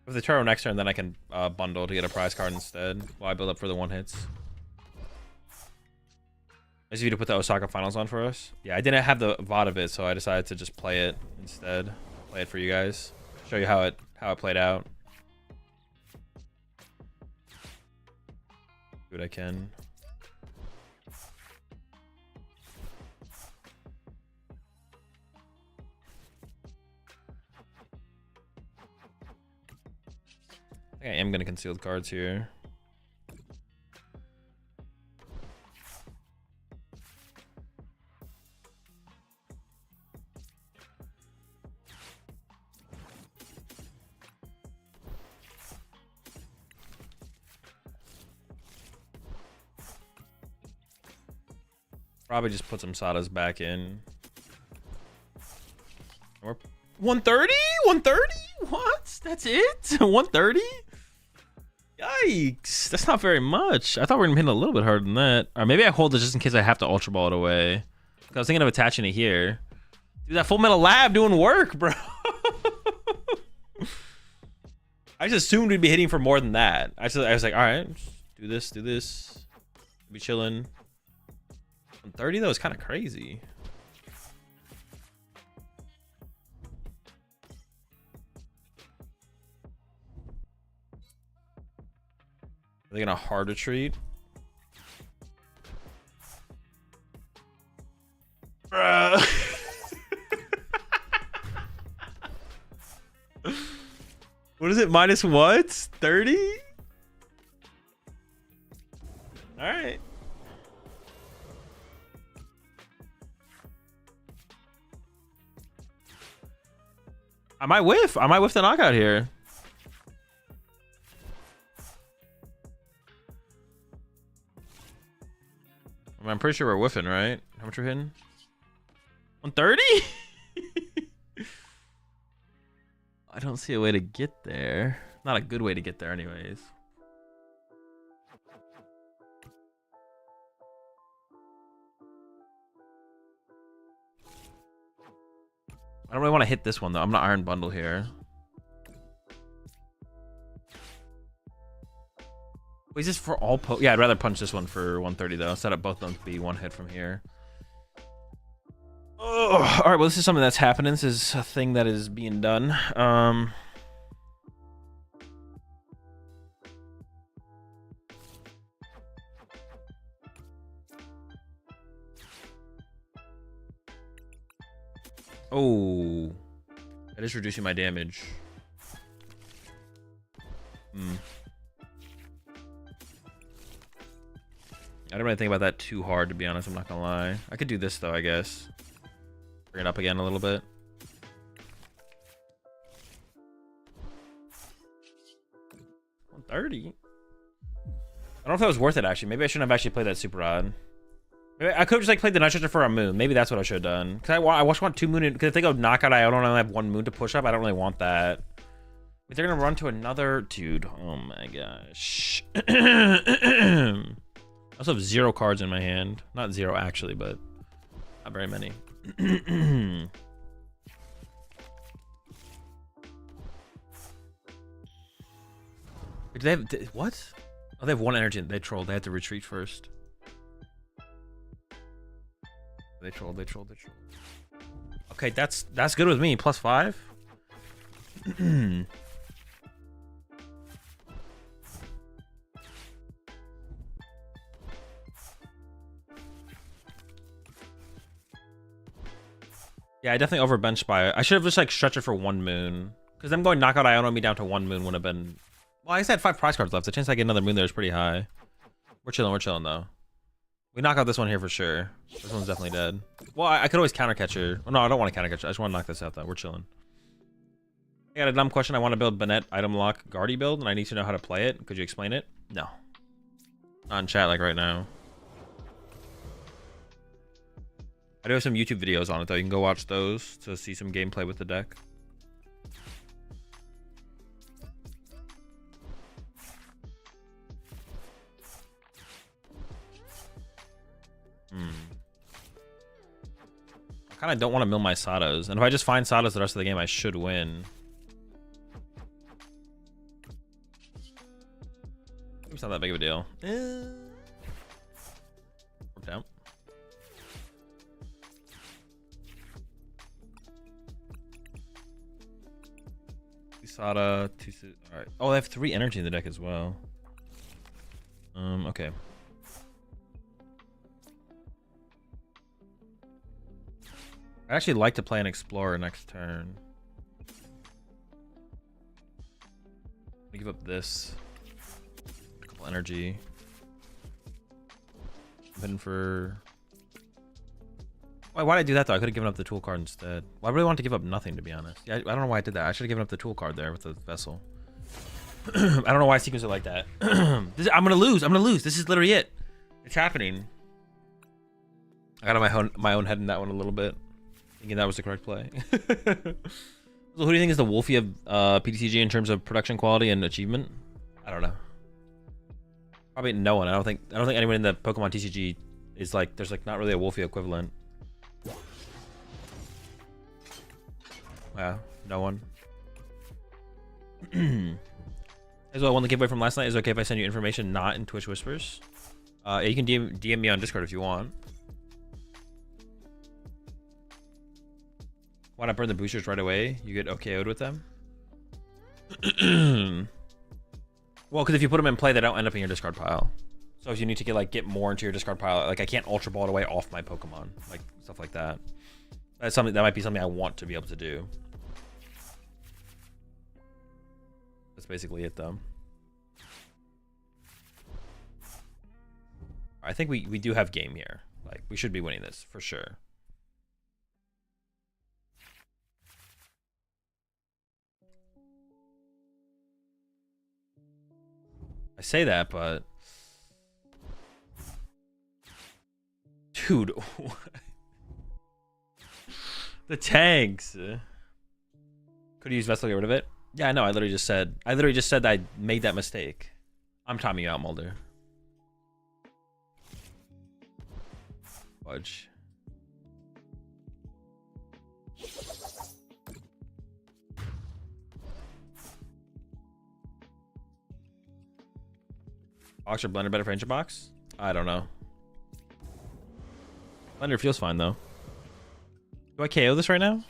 With the Turo next turn, then I can bundle to get a prize card instead while I build up for the 1-hits. Nice of you to put the Osaka finals on for us. Yeah, I didn't have the VOD of it, so I decided to just play it instead. Play it for you guys. Show you how it played out. Do what I can. I think I am gonna conceal the cards here. Probably just put some Sadas back in. Or 130? 130? What? That's it? 130? Yikes. That's not very much. I thought we were going to hit a little bit harder than that. Or maybe I hold it just in case I have to Ultra Ball it away. I was thinking of attaching it here. Dude, that Full Metal Lab doing work, bro. I just assumed we'd be hitting for more than that. I was like, all right, do this. Be chilling. 130 though is kind of crazy. Are they gonna hard retreat? Bruh. What is it? Minus what? 30? All right. I might whiff. I might whiff the knockout here. I mean, I'm pretty sure we're whiffing, right? How much we're hitting? 130? don't see a way to get there. Not a good way to get there anyways. I don't really want to hit this one though. I'm gonna Iron Bundle here. Wait, is this for all yeah, I'd rather punch this one for 130 though. Set up both of them to be one hit from here. Oh, all right, well, this is something that's happening. This is a thing that is being done. Oh, that is reducing my damage. I don't really think about that too hard, to be honest. I'm not gonna lie. I could do this though, I guess. Bring it up again a little bit. $130. I don't know if that was worth it actually. Maybe I shouldn't have actually played that super odd. Maybe I could have just like played the Night Stretcher for a moon. Maybe that's what I should have done. Cause I want 2 moon. Because if they go knockout, I don't only have 1 moon to push up. I don't really want that. But they're gonna run to another dude. Oh my gosh. I also have 0 cards in my hand. Not 0 actually, but not very many. Did they have what? Oh, they have 1 energy. They trolled. They had to retreat first. They trolled. Okay, that's good with me. +5. Yeah, I definitely overbenched by it. I should have just like stretched it for 1 moon. Because them going knockout Iono me down to 1 moon would have been. Well, I said 5 prize cards left. The chance I get another moon there is pretty high. We're chilling though. We knock out this one here for sure. This one's definitely dead. Well, I could always counter catcher. Oh, no, I don't want to counter catcher. I just want to knock this out though. We're chilling. I got a dumb question. I want to build Bennett item lock Guardy build, and I need to know how to play it. Could you explain it? No. Not in chat like right now. I do have some YouTube videos on it though. You can go watch those to see some gameplay with the deck. I kind of don't want to mill my Sadas, and if I just find Sadas the rest of the game, I should win. It's not that big of a deal. Worked out. Sada, all right. Oh, they have 3 energy in the deck as well. Okay. I'd actually like to play an Explorer next turn. Let me give up this. A couple energy. I'm heading for. Why did I do that though? I could have given up the tool card instead. Well, I really wanted to give up nothing, to be honest. Yeah, I don't know why I did that. I should have given up the tool card there with the vessel. I don't know why I sequence it like that. I'm gonna lose. This is literally it. It's happening. I got on my own head in that one a little bit, thinking that was the correct play. So who do you think is the Wolfie of PTCG in terms of production quality and achievement? I don't know. Probably no one. I don't think anyone in the PokemonTCG is like. There's like not really a Wolfie equivalent. Wow, no one. As well, I won the giveaway from last night. Is it okay if I send you information not in Twitch Whispers? You can DM me on Discord if you want. Why not burn the boosters right away? You get OKO'd with them? Well, because if you put them in play, they don't end up in your discard pile. So if you need to get more into your discard pile, like I can't Ultra Ball it away off my Pokemon, like stuff like that. That's something that might be something I want to be able to do. That's basically it, though. I think we do have game here. Like we should be winning this for sure. I say that, but dude, the tanks. Could you use Vessel to get rid of it? Yeah, I know. I literally just said that I made that mistake. I'm timing you out, Mulder. Fudge. Box or blender better for engine box? I don't know. Blender feels fine though. Do I KO this right now?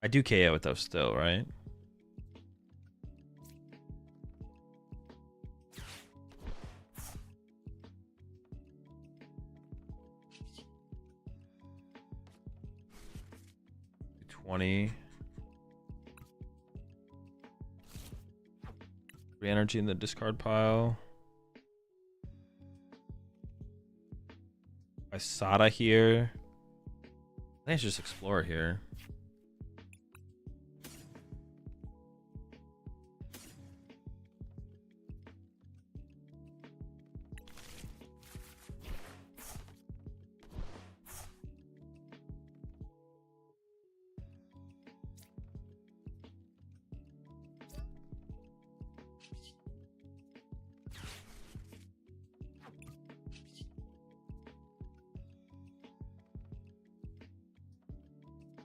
I do KO it though still, right? $20. Free energy in the discard pile. I Sada here. I think I should just explore here.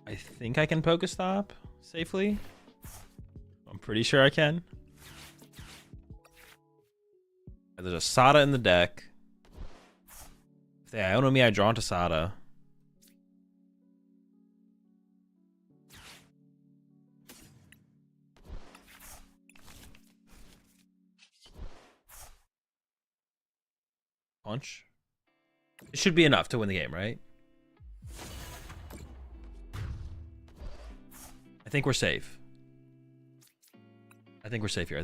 I think I can Pokestop safely. I'm pretty sure I can. There's a Sada in the deck. If they Iono me, I draw into Sada. Punch. It should be enough to win the game, right? I think we're safe. I think we're safe here.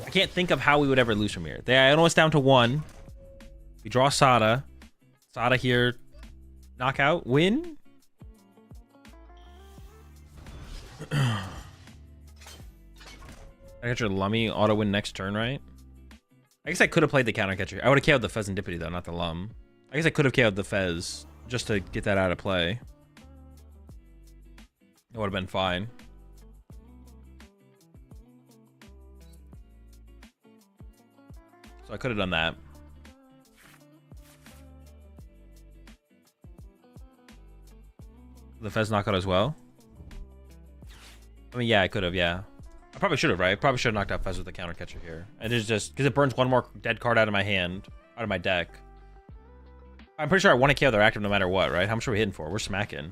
I can't think of how we would ever lose from here. I know it's down to 1. We draw Sada. Sada here. Knockout. Win. I got your Lummy auto win next turn, right? I guess I could have played the counter catcher. I would have KO'd the Pheasantipity though, not the Lum. I guess I could have KO'd the Fez just to get that out of play. It would have been fine. So I could have done that. The Fez knockout as well. I mean, yeah, I could have, yeah. I probably should have, right? Probably should have knocked out Fez with the counter catcher here. And it's just because it burns one more dead card out of my hand, out of my deck. I'm pretty sure I want to KO their active no matter what, right? How much are we hitting for? We're smacking.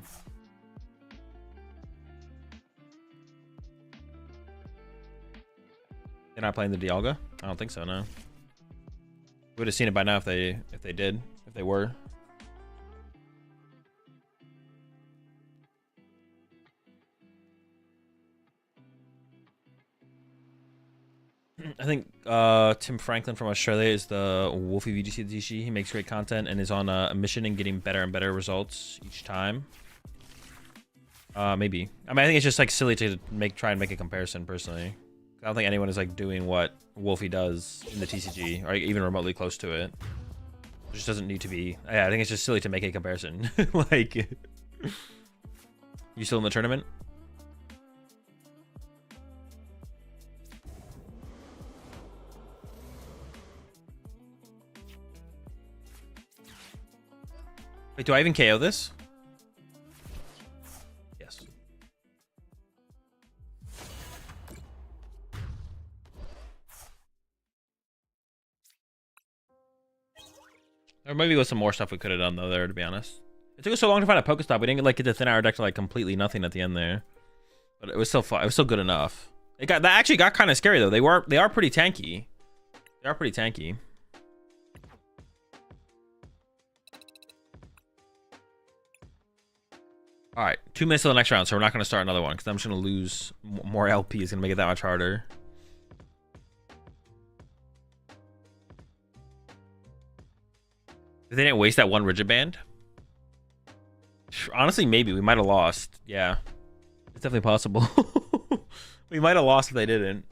They're not playing the Dialga? I don't think so, no. We would have seen it by now if they did, if they were. I think Tim Franklin from Australia is the Wolfie VGC. He makes great content and is on a mission and getting better and better results each time. Maybe. I mean, I think it's just like silly to try and make a comparison personally. I don't think anyone is like doing what Wolfie does in the TCG or even remotely close to it. It just doesn't need to be. Yeah, I think it's just silly to make a comparison. Like, you still in the tournament? Wait, do I even KO this? Yes. There maybe was some more stuff we could have done though there, to be honest. It took us so long to find a Pokestop. We didn't like get to thin our deck to like completely nothing at the end there. But it was still fun. It was still good enough. That actually got kind of scary though. They are pretty tanky. They are pretty tanky. All right, 2 minutes till the next round, so we're not going to start another one because I'm just going to lose more LP. It's going to make it that much harder. If they didn't waste that one rigid band, honestly, maybe we might have lost. Yeah, it's definitely possible. We might have lost if they didn't.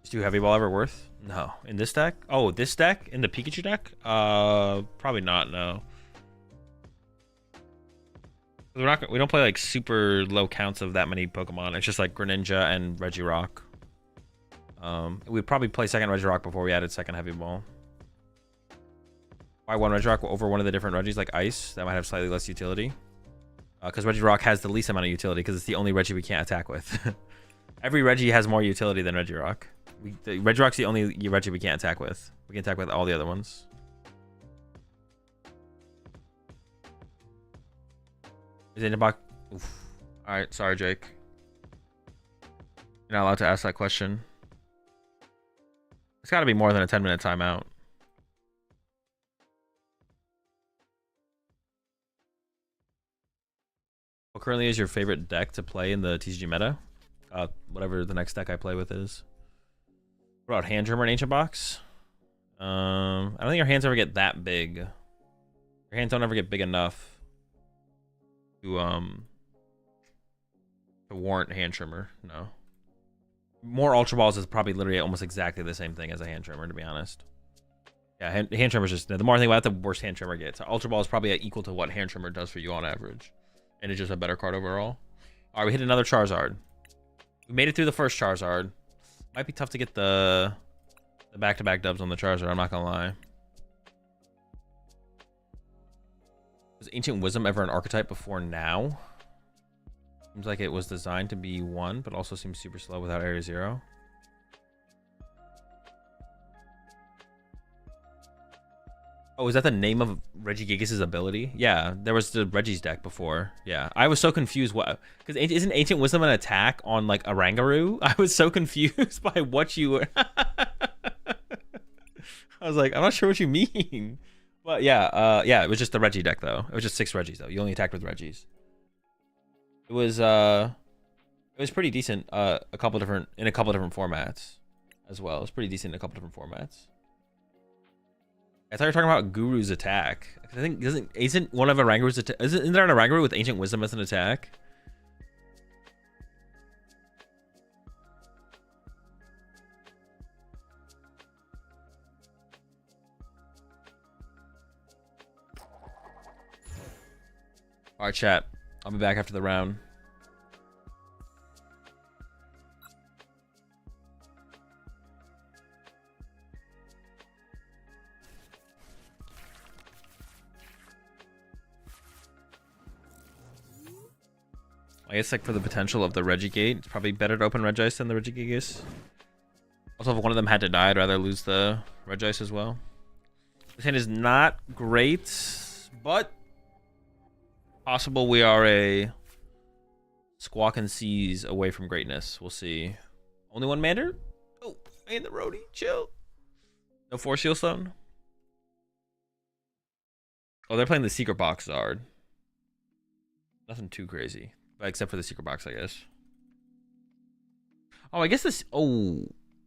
Is 2 heavy ball ever worth? No. In this deck? Oh, this deck? In the Pikachu deck? Probably not, no. We don't play like super low counts of that many Pokemon. It's just like Greninja and Regirock. We'd probably play second Regirock before we added second heavy ball. Why one Regirock over one of the different Regis, like Ice? That might have slightly less utility. Because Regirock has the least amount of utility because it's the only Regi we can't attack with. Every Regi has more utility than Regirock. Regirock's the only Regi we can't attack with. We can attack with all the other ones. Is it in the box? Oof. Alright, sorry, Jake. You're not allowed to ask that question. It's got to be more than a 10-minute timeout. What currently is your favorite deck to play in the TCG meta? Whatever the next deck I play with is. What about Hand Trimmer and Ancient Box? I don't think your hands ever get that big. Your hands don't ever get big enough to warrant Hand Trimmer. No. More Ultra Balls is probably literally almost exactly the same thing as a Hand Trimmer, to be honest. Yeah, hand Trimmer's just, the more I think about it, the worse Hand Trimmer gets. Ultra Ball is probably equal to what Hand Trimmer does for you on average. And it's just a better card overall. All right, we hit another Charizard. We made it through the first Charizard. Might be tough to get the back-to-back dubs on the Charizard, I'm not gonna lie. Was Ancient Wisdom ever an archetype before now? Seems like it was designed to be one, but also seems super slow without Area Zero. Oh, is that the name of Regigigas' ability? Yeah, there was the Regi's deck before. Yeah, I was so confused. What? Because isn't Ancient Wisdom an attack on like a Rangaroo? I was so confused by what you were. I was like, I'm not sure what you mean. But yeah, yeah, it was just the Regi deck though. It was just 6 Regis though. You only attacked with Regis. It was pretty decent. In a couple different formats as well. It was pretty decent in a couple different formats. I thought you were talking about Guru's attack. I think isn't one of a Rangaroo's attack? Isn't there a Rangaroo with Ancient Wisdom as an attack? All right, chat. I'll be back after the round. I guess like for the potential of the Regigate, it's probably better to open Regice than the Regigigas. Also, if one of them had to die, I'd rather lose the Regice as well. This hand is not great, but possible we are a Squawk and Seize away from greatness. We'll see. Only one Mander? Oh, and the Roadie. Chill. No Force Seal Stone? Oh, they're playing the Secret Box Zard. Nothing too crazy. Except for the Secret Box, I guess. Oh, I guess this... Oh.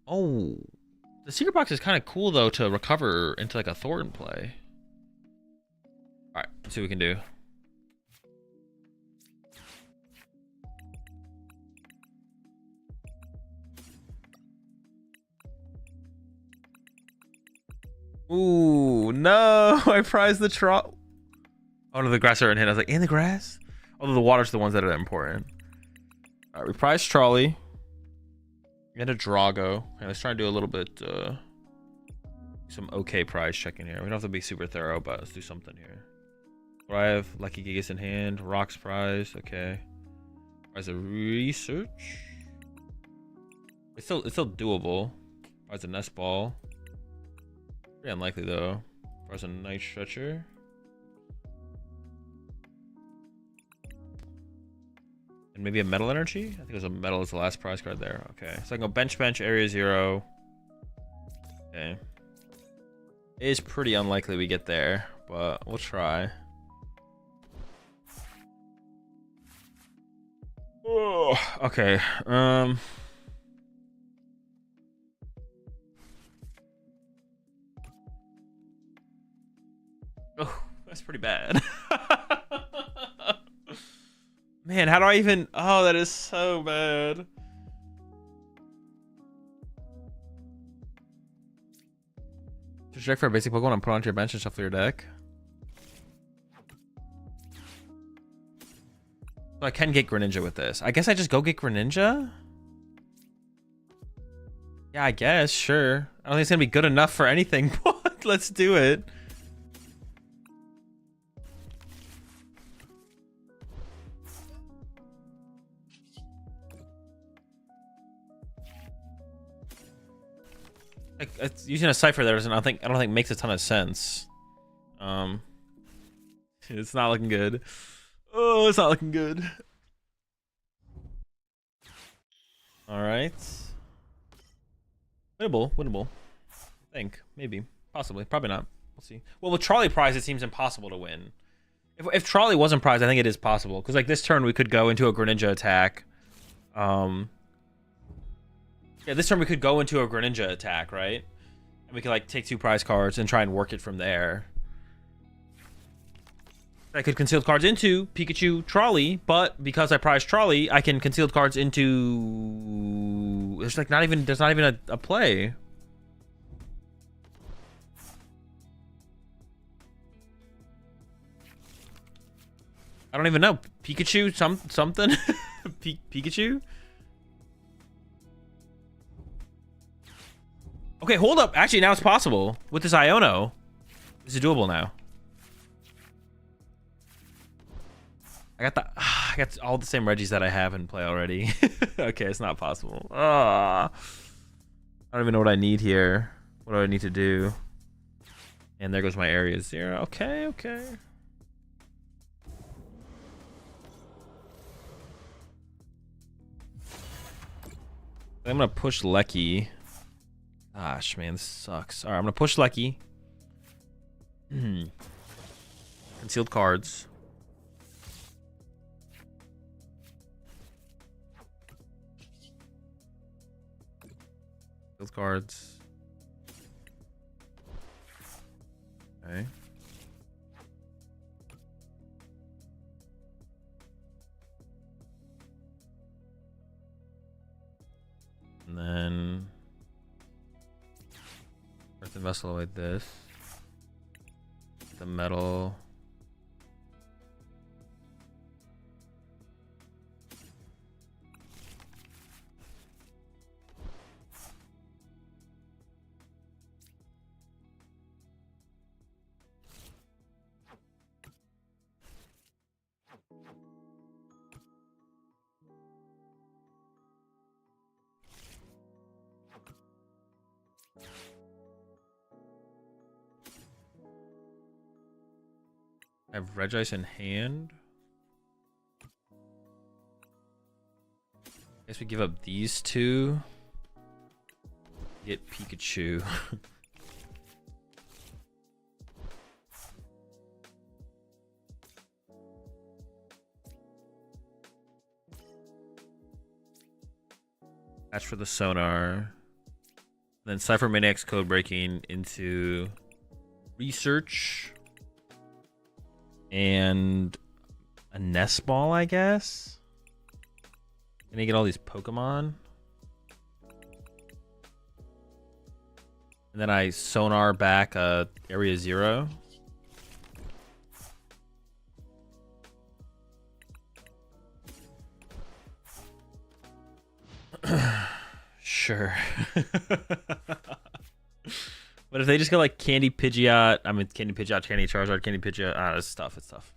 The Secret Box is kind of cool, though, to recover into, like, a Thornton play. Alright, let's see what we can do. Ooh, no! I prized the troll. Oh, no, the grass are in hand. I was like, in the grass? Although the water's the ones that are important. All right, we prize Trolley. And a Drago. Okay, let's try and do a little bit, some okay prize checking here. We don't have to be super thorough, but let's do something here. Thrive, Lucky Gigas in hand, Rocks prize, okay. Prize a Research. It's still doable. Prize a Nest Ball. Pretty unlikely though. Prize a Night Stretcher. Maybe a Metal Energy? I think it was a Metal is the last prize card there. Okay, so I can go bench, Area Zero. Okay. It is pretty unlikely we get there, but we'll try. Oh, okay. Oh, that's pretty bad. Man, how do I even... Oh, that is so bad. Just check for a basic Pokemon and put onto your bench and shuffle your deck. So I can get Greninja with this. I guess I just go get Greninja? Yeah, I guess, sure. I don't think it's gonna be good enough for anything, but let's do it. Like, it's using a cipher there doesn't I don't think makes a ton of sense. It's not looking good. Oh, it's not looking good. All right. Winnable. I think, maybe, possibly, probably not. We'll see. Well, with Trolley Prize, it seems impossible to win. If Trolley wasn't prized, I think it is possible. Because like this turn, we could go into a Greninja attack. Yeah, this turn we could go into a Greninja attack, right? And we could like take 2 prize cards and try and work it from there. I could concealed cards into Pikachu Trolley, but because I prized Trolley, I can concealed cards into. There's not even a play. I don't even know. Pikachu something? Pikachu? Okay, hold up. Actually, now it's possible. With this Iono. This is doable now. I got all the same Regis that I have in play already. Okay, it's not possible. I don't even know what I need here. What do I need to do? And there goes my area 0. Okay. I'm gonna push Lecky. Gosh, man, this sucks. All right, I'm gonna push Lecky. Concealed cards. Concealed cards. Okay. And then Earth and Vessel away this. The metal. I have Regice in hand. Guess we give up these 2. Get Pikachu. Match for the Sonar. Then Cypher Maniac's code breaking into Research. And a Nest Ball, I guess. Gonna get all these Pokemon. And then I Sonar back Area 0. Sure. But if they just go like Candy Pidgeot, Candy Pidgeot, Candy Charizard, Candy Pidgeot, it's tough. It's tough.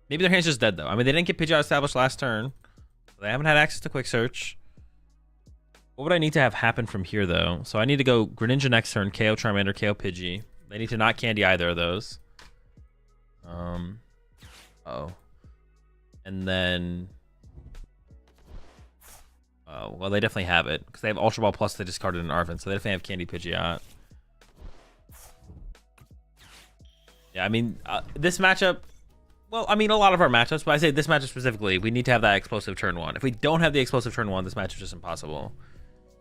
Maybe their hand's just dead though. They didn't get Pidgeot established last turn. They haven't had access to Quick Search. What would I need to have happen from here though? So I need to go Greninja next turn, KO Charmander, KO Pidgey. They need to not candy either of those. And then well, they definitely have it because they have Ultra Ball plus they discarded an Arven, so they definitely have Candy Pidgeot. Yeah, this matchup. Well, a lot of our matchups, but I say this matchup specifically, we need to have that explosive turn 1. If we don't have the explosive turn 1, this matchup is just impossible.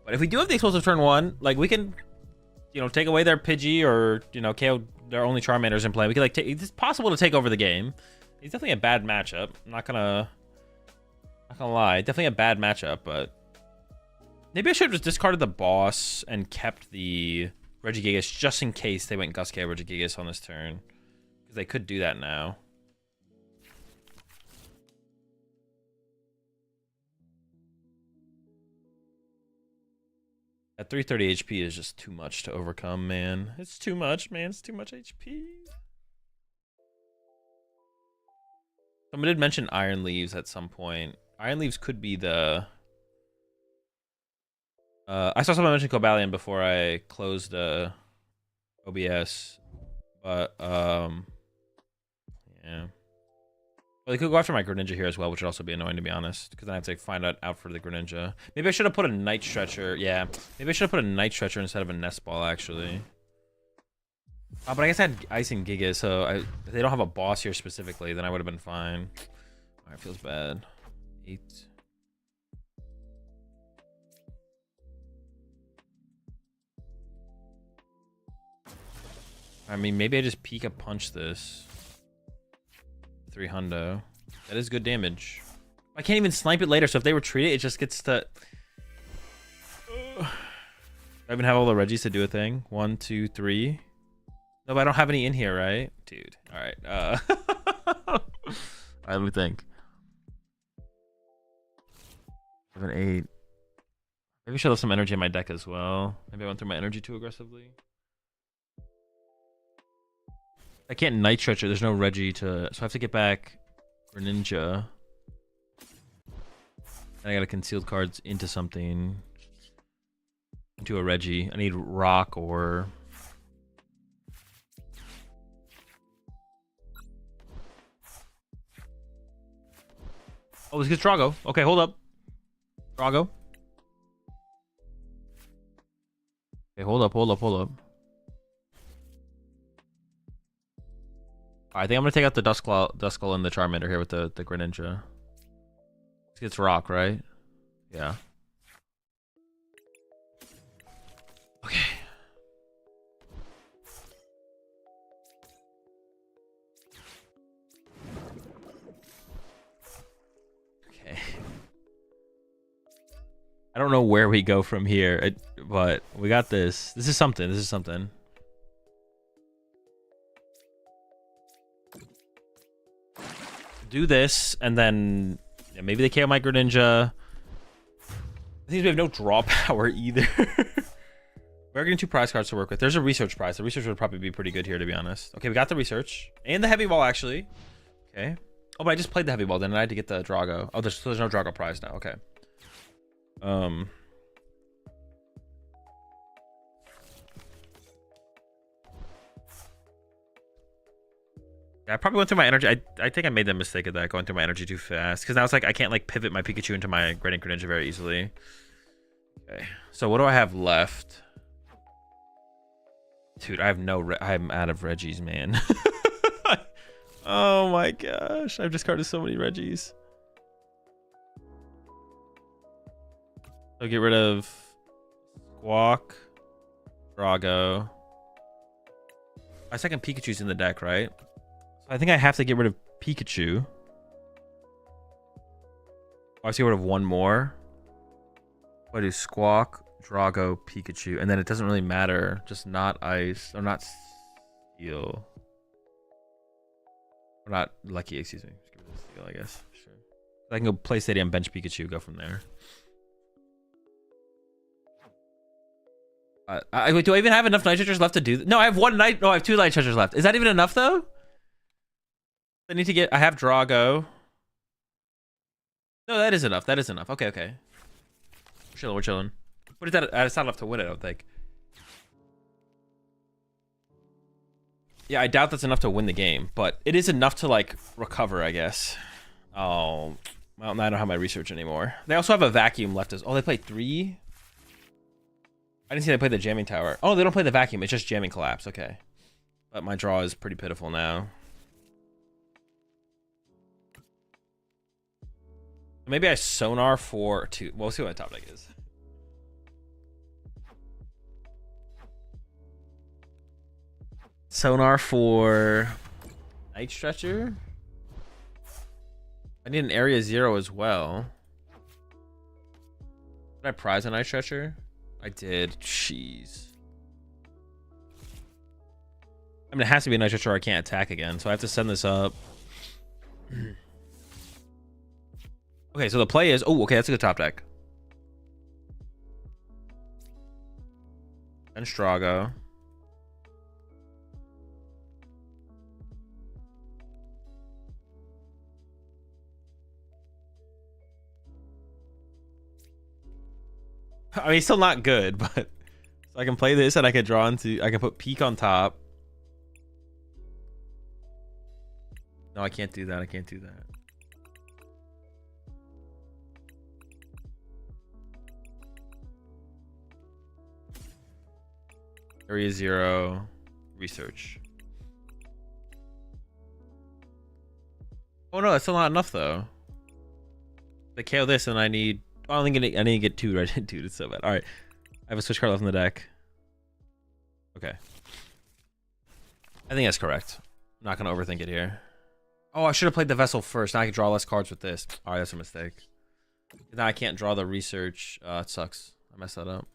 But if we do have the explosive turn 1, like we can, take away their Pidgey or KO their only Charmanders in play. We can it's possible to take over the game. It's definitely a bad matchup. I'm not gonna lie, definitely a bad matchup, but Maybe I should have just discarded the boss and kept the Regigigas just in case they went Gusky Regigigas on this turn. Because they could do that now. At 330 HP is just too much to overcome, man. It's too much, man. It's too much HP. Someone did mention Iron Leaves at some point. Iron Leaves could be the... I saw someone mention Cobalion before I closed OBS. But, yeah. Well, they could go after my Greninja here as well, which would also be annoying, to be honest. Because then I have to find out for the Greninja. Maybe I should have put a Night Stretcher. Yeah. Maybe I should have put a Night Stretcher instead of a Nest Ball, actually. But I guess I had Ice and Giga, so if they don't have a boss here specifically, then I would have been fine. Alright, feels bad. 8. I mean, maybe I just Pika punch this. 3 hundo. That is good damage. I can't even snipe it later, so if they retreat it, it just gets to... I even have all the Regis to do a thing. 1, 2, 3. No, but I don't have any in here, right? Dude. Alright. Alright, let me think. 7, 8. Maybe I should have some energy in my deck as well. Maybe I went through my energy too aggressively. I can't Night Stretcher. There's no Regi to... So I have to get back Greninja. And I gotta concealed cards into something. Into a Regi. I need Rock or... Oh, this gets Drago. Okay, hold up. Drago. Okay, hold up. I think I'm gonna take out the Duskull and the Charmander here with the Greninja. This gets Rock, right? Yeah. Okay. Okay. I don't know where we go from here, but we got this. This is something. Do this, and then maybe they KO my Greninja. I think we have no draw power either. We're getting 2 prize cards to work with. There's a research prize. The research would probably be pretty good here, to be honest. Okay, we got the research. And the heavy ball, actually. Okay. Oh, but I just played the heavy ball, didn't I? To get the Drago. Oh, there's no Drago prize now. Okay. Yeah, I probably went through my energy. I think I made the mistake of that, going through my energy too fast. Because now it's like I can't like pivot my Pikachu into my Greninja very easily. Okay, so what do I have left? Dude, I have I'm out of Regis, man. Oh my gosh, I've discarded so many Regis. So get rid of Squawk, Drago. My second Pikachu's in the deck, right? So I think I have to get rid of Pikachu. I have to get rid of one more. What do Squawk, Drago, Pikachu, and then it doesn't really matter. Just not Ice or not Steel. Or not Lucky, excuse me. Just get rid of Steel, I guess. Sure. I can go play Stadium, bench Pikachu, go from there. Wait, do I even have enough Night Stretchers left to do? No, I have one Night. No, I have 2 Night Stretchers left. Is that even enough though? I need to get. I have Drago. No, that is enough. That is enough. Okay, okay. We're chilling. What is that? It's not enough to win it, I don't think. Yeah, I doubt that's enough to win the game, but it is enough to like recover, I guess. Oh, well, now I don't have my research anymore. They also have a vacuum left. Oh, they play 3. I didn't see they play the jamming tower. Oh, they don't play the vacuum. It's just jamming collapse. Okay. But my draw is pretty pitiful now. Maybe I sonar for 2. Well, we'll see what my top deck is. Sonar for Night Stretcher. I need an area 0 as well. Did I prize an Ice Stretcher? I did. Jeez. I mean, it has to be an Ice Stretcher or I can't attack again, so I have to send this up. Okay, so the play is... Oh, okay, that's a good top deck. And Strago. I mean, it's still not good, but so I can play this and I can draw into... I can put Pika on top. No, I can't do that. I can't do that. Area 0. Research. Oh no, that's still not enough though. They KO this and I need... I don't think I need to get 2 right. Dude, it's so bad. Alright. I have a switch card left in the deck. Okay. I think that's correct. I'm not going to overthink it here. Oh, I should have played the Vessel first. Now I can draw less cards with this. Alright, that's a mistake. Now I can't draw the Research. It sucks. I messed that up.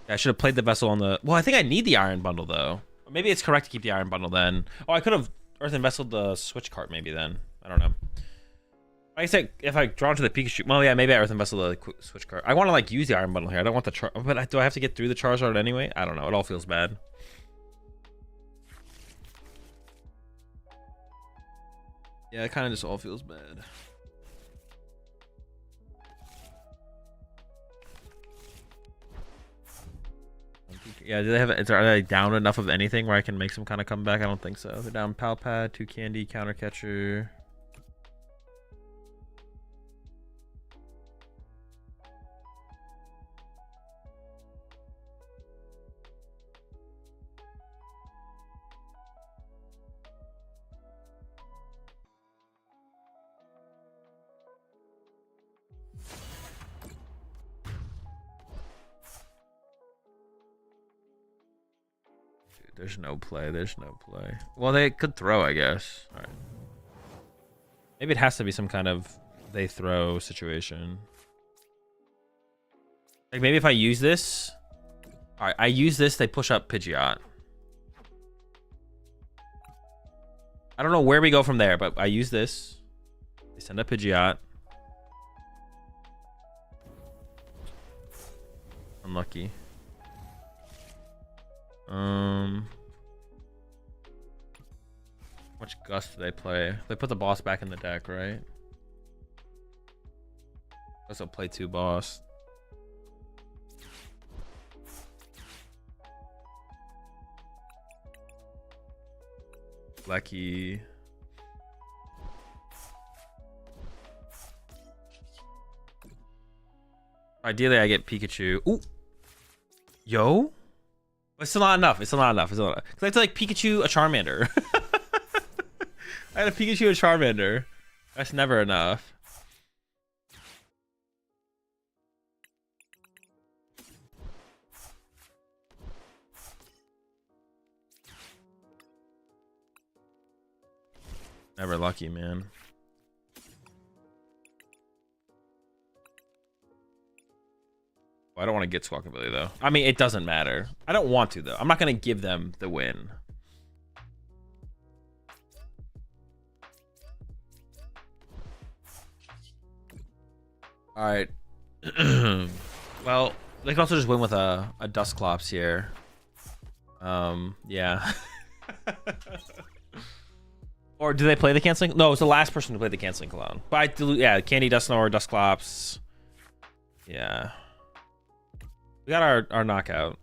Yeah, I should have played the Vessel on the... Well, I think I need the Iron Bundle, though. Maybe it's correct to keep the Iron Bundle then. Oh, I could have Earth and Vesseled the Switch card maybe then. I don't know. Like I said, if I draw into the Pikachu... Well, yeah, maybe I Earth and Vessel the Switch card. I want to, like, use the Iron Bundle here. I don't want the... But do I have to get through the Charizard anyway? I don't know. It all feels bad. Yeah, it kind of just all feels bad. Yeah, do they have? Are they down enough of anything where I can make some kind of comeback? I don't think so. They're down Palpad, 2 Candy, Counter Catcher. There's no play. There's no play. Well, they could throw, I guess. All right. Maybe it has to be some kind of they throw situation. Like maybe if I use this. All right, I use this. They push up Pidgeot. I don't know where we go from there, but I use this. They send up Pidgeot. Unlucky. How much Gust do they play? They put the boss back in the deck, right? Also play 2 boss. Lecky. Ideally, I get Pikachu. Ooh. Yo. It's still not enough. It's still not enough. It's still not enough. Because I have to like Pikachu a Charmander. I had a Pikachu a Charmander. That's never enough. Never lucky, man. I don't want to get Squawkabilly though. I mean, it doesn't matter. I don't want to though. I'm not gonna give them the win. All right. Well, they can also just win with a Dusclops here. Yeah. Or do they play the canceling? No, it's the last person to play the canceling cologne. But yeah, Candy, Dusknoir, Dusclops. Yeah. We got our knockout.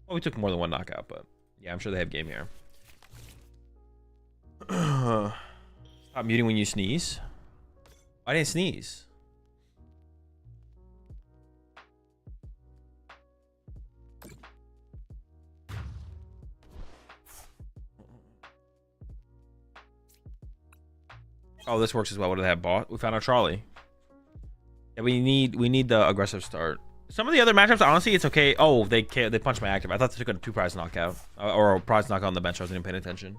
Well, we took more than 1 knockout, but yeah, I'm sure they have game here. Stop muting when you sneeze. I didn't sneeze. Oh, this works as well. What do they have bought? We found our trolley. Yeah, we need the aggressive start. Some of the other matchups, honestly, it's okay. Oh, they punched my active. I thought they took a 2 prize knockout or a prize knockout on the bench. I wasn't even paying attention.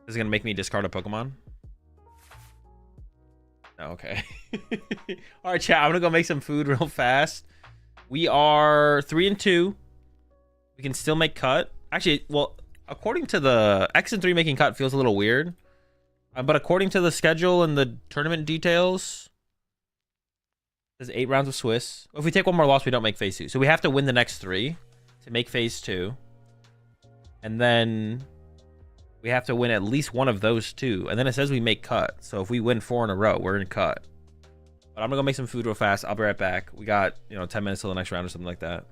This is gonna make me discard a Pokemon. Oh, okay. All right, chat. I'm gonna go make some food real fast. We are 3-2. We can still make cut. Actually, well, according to the X and 3 making cut feels a little weird. But according to the schedule and the tournament details, there's 8 rounds of Swiss. If we take one more loss, we don't make phase 2. So we have to win the next 3 to make phase 2. And then we have to win at least one of those 2. And then it says we make cut. So if we win 4 in a row, we're in cut. But I'm going to go make some food real fast. I'll be right back. We got, 10 minutes till the next round or something like that.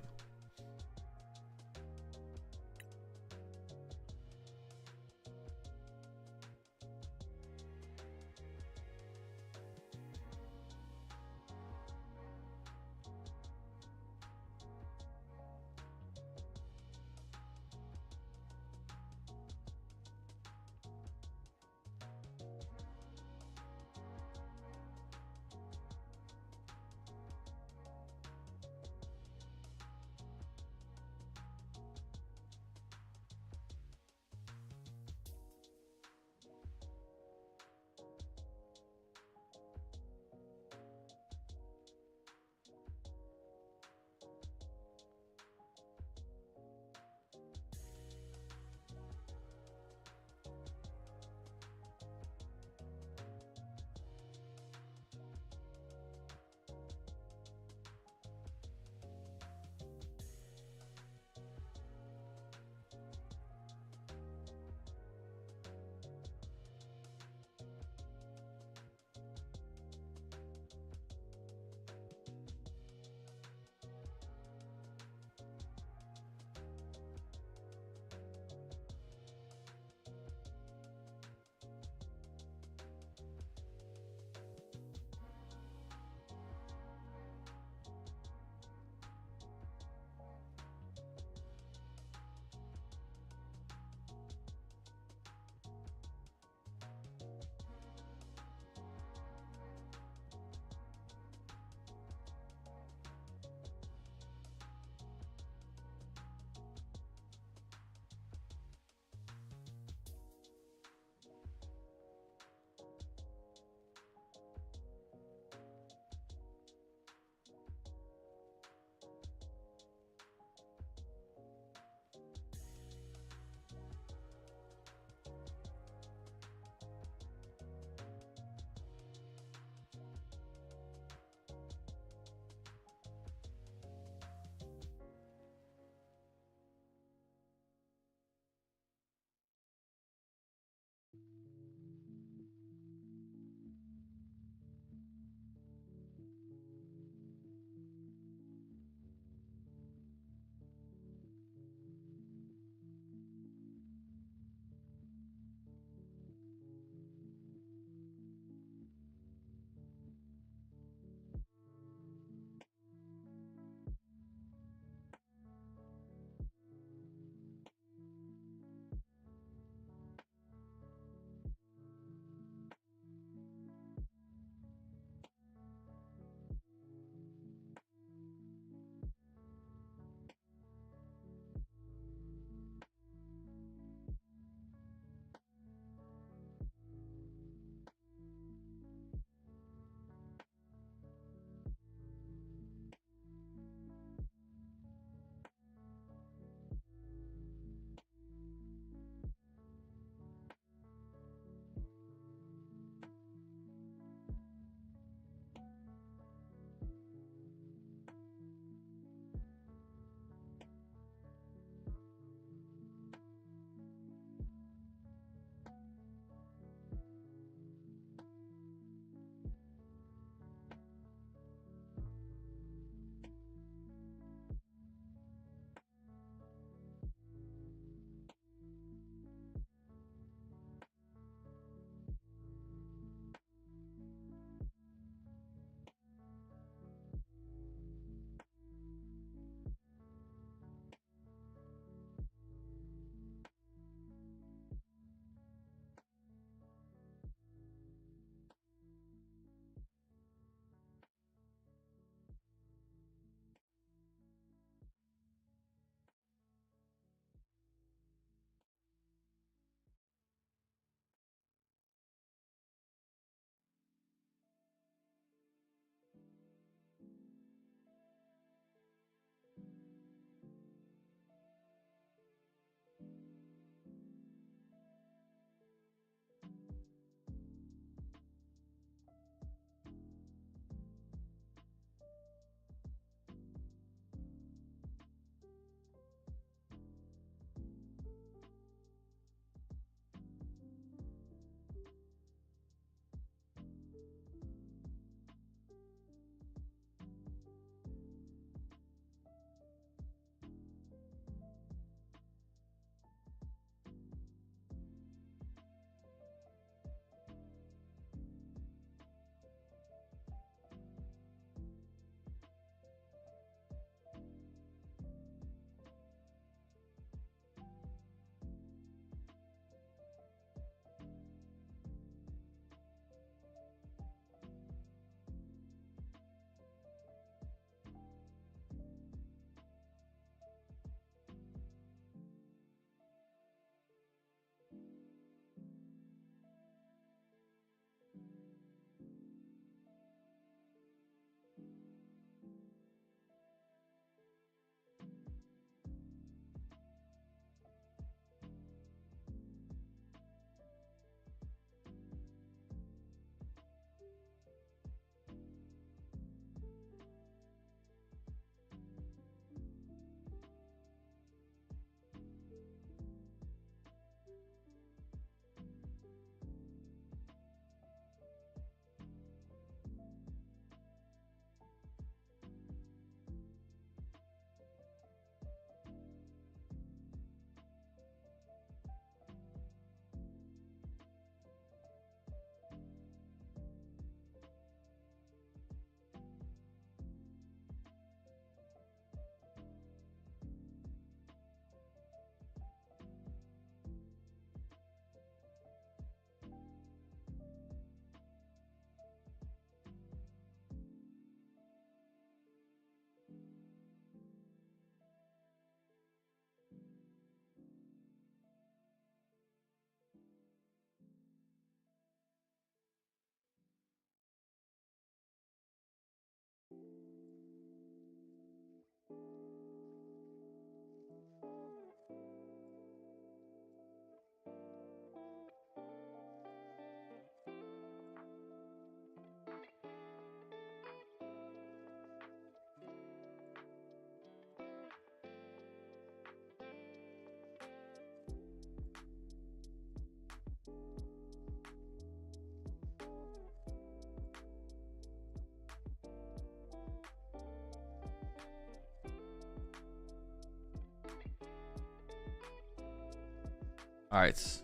All right.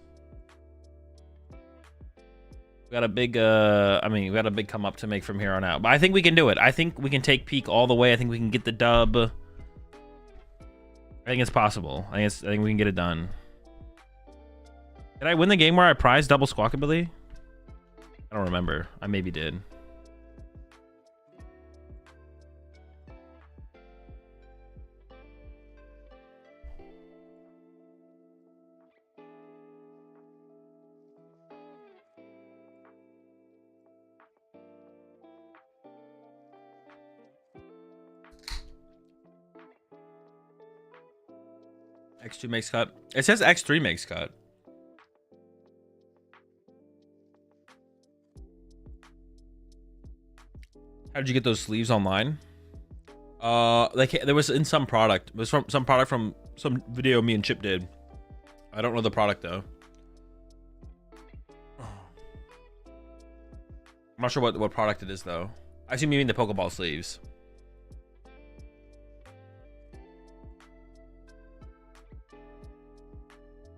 We got a big, I mean, we got a big come up to make from here on out. But I think we can do it. I think we can take Peak all the way. I think we can get the dub. I think it's possible. I think we can get it done. Did I win the game where I prized double Squawkabilly? I don't remember. I maybe did. X2 makes cut. It says X3 makes cut. How did you get those sleeves online? Like there was in some product. It was from some product from some video me and Chip did. I don't know the product though. I'm not sure what product it is though. I assume you mean the Pokeball sleeves.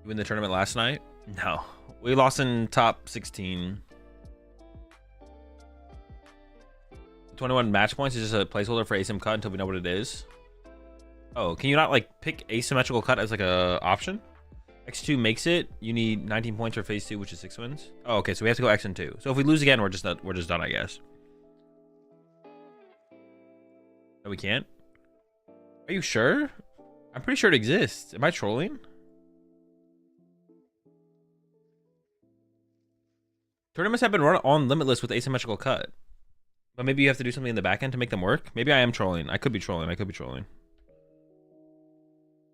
You win the tournament last night? No. We lost in top 16. 21 match points is just a placeholder for asym cut until we know what it is. Oh, can you not like pick asymmetrical cut as like a option? X2 makes it. You need 19 points for phase 2, which is 6 wins. Oh, okay, so we have to go X and 2. So if we lose again, we're just done, I guess. No, we can't. Are you sure? I'm pretty sure it exists. Am I trolling? Tournaments have been run on Limitless with asymmetrical cut. But maybe you have to do something in the back end to make them work. Maybe I am trolling. I could be trolling.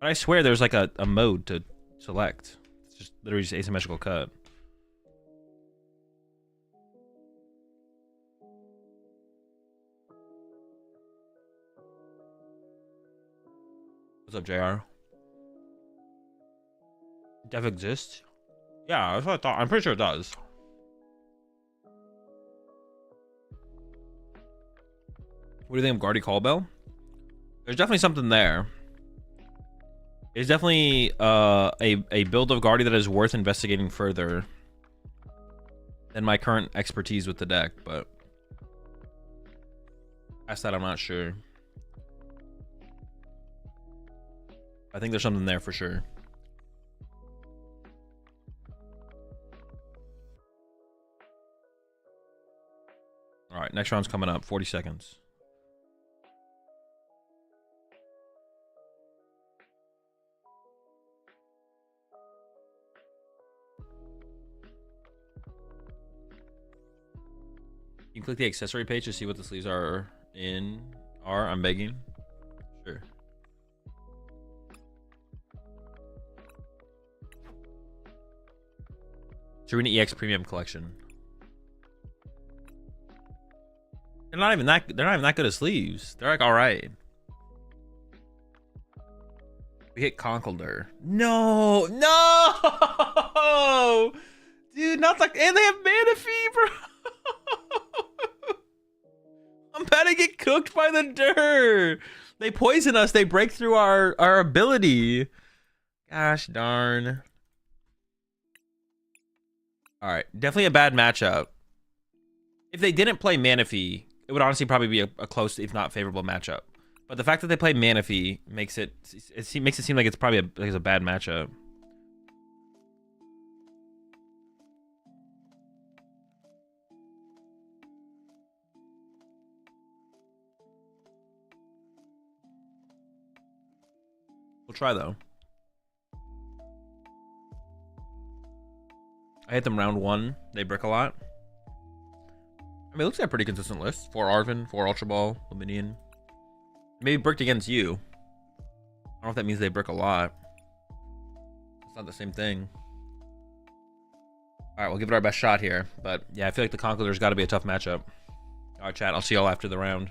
But I swear there's like a mode to select. It's just literally just asymmetrical cut. What's up, JR? Dev exists? Yeah, that's what I thought. I'm pretty sure it does. What do you think of Guardy Callbell? There's definitely something there. It's definitely a build of Guardy that is worth investigating further than my current expertise with the deck, but past that I'm not sure. I think there's something there for sure. All right, next round's coming up. 40 seconds. You can click the accessory page to see what the sleeves are. I'm begging. Sure. Serena EX Premium Collection. They're not even that good at sleeves. They're like alright. We hit Conkeldurr. No! Dude, not like, and they have Manaphy, bro. I'm about to get cooked by the Durr. They poison us. They break through our ability. Gosh darn. All right, definitely a bad matchup. If they didn't play Manaphy, it would honestly probably be a close, if not favorable matchup. But the fact that they play Manaphy makes it seem like it's probably a bad matchup. We'll try though. I hit them round 1. They brick a lot. I mean, it looks like a pretty consistent list. 4 Arven, 4 Ultra Ball, Luminion. Maybe bricked against you. I don't know if that means they brick a lot. It's not the same thing. All right, we'll give it our best shot here. But yeah, I feel like the Conkeldurr's got to be a tough matchup. All right, chat. I'll see y'all after the round.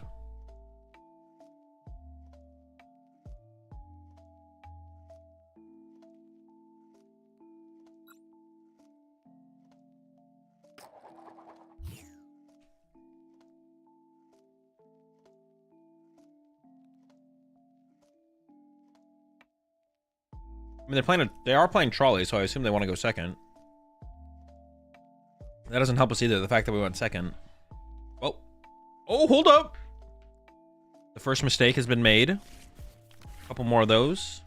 mean, they are playing trolley, so I assume they want to go second. That doesn't help us either, the fact that we went second. Well, oh, hold up. The first mistake has been made. A couple more of those.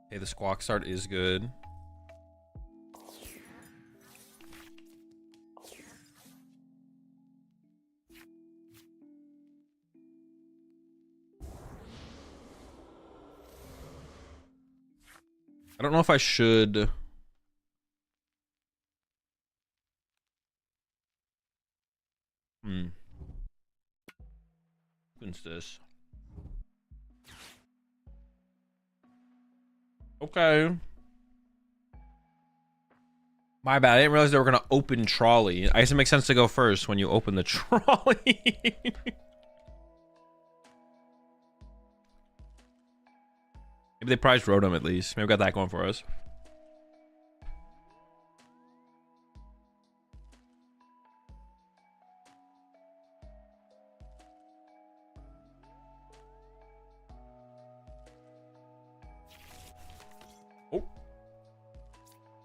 Okay, the squawk start is good. I don't know if I should. What's this? Okay. My bad. I didn't realize they were gonna open trolley. I guess it makes sense to go first when you open the trolley. Maybe they prized Rotom at least. Maybe we got that going for us.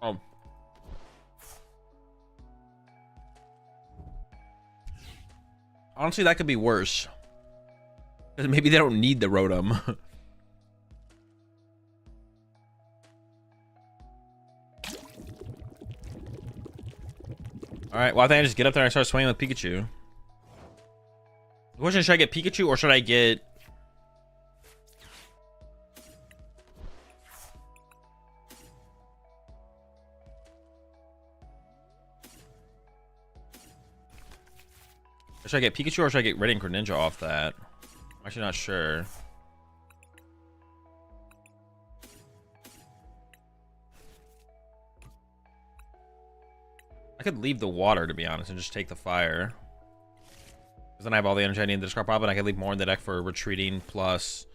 Oh. Honestly, that could be worse. Because maybe they don't need the Rotom. Alright, well, I think I just get up there and start swinging with Pikachu. The question is, should I get Pikachu or should I get... Should I get Pikachu or should I get Radiant Greninja off that? I'm actually not sure. I could leave the water, to be honest, and just take the fire. Because then I have all the energy I need to discard pop, and I could leave more in the deck for retreating plus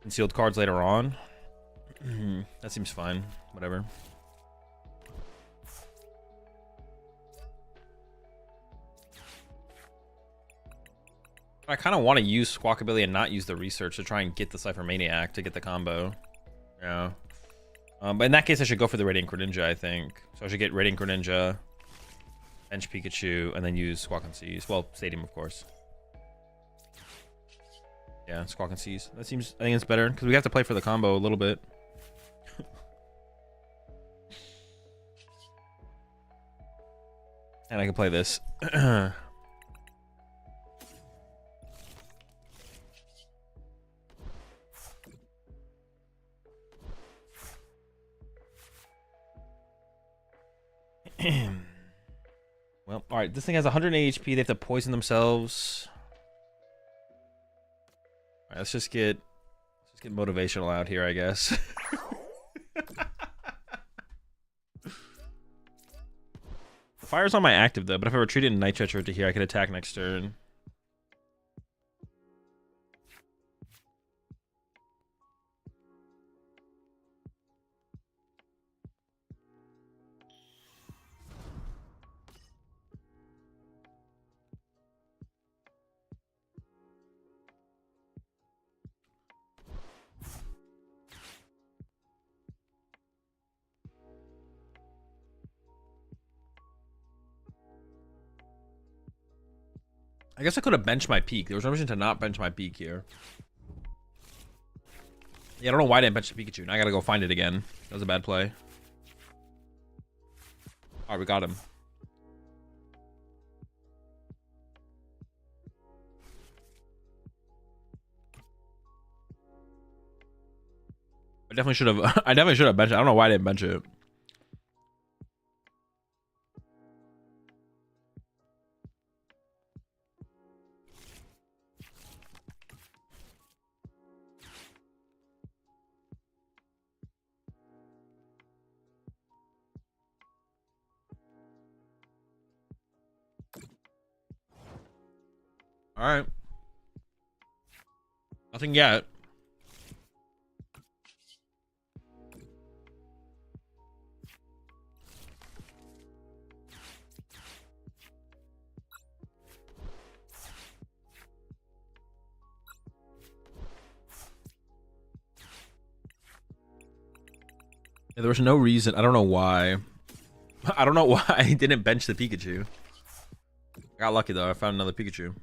concealed cards later on. That seems fine. Whatever. I kind of want to use Squawkabilly and not use the research to try and get the Cypher Maniac to get the combo. Yeah. But in that case, I should go for the Radiant Greninja, I think. So I should get Radiant Greninja, bench Pikachu, and then use Squawk and Seize. Well, Stadium, of course. Yeah, Squawk and Seize. That seems, I think it's better, because we have to play for the combo a little bit. And I can play this. Well, all right. This thing has 180 HP. They have to poison themselves. All right, let's just get motivational out here, I guess. The fire's on my active though, but if I retreated in Night Treacher to here, I could attack next turn. I guess I could have benched my peak. There was no reason to not bench my peak here. Yeah, I don't know why I didn't bench the Pikachu. Now I gotta go find it again. That was a bad play. Alright, we got him. I definitely should have benched it. I don't know why I didn't bench it. All right. Nothing yet. Yeah, there was no reason. I don't know why. I don't know why I didn't bench the Pikachu. I got lucky though. I found another Pikachu.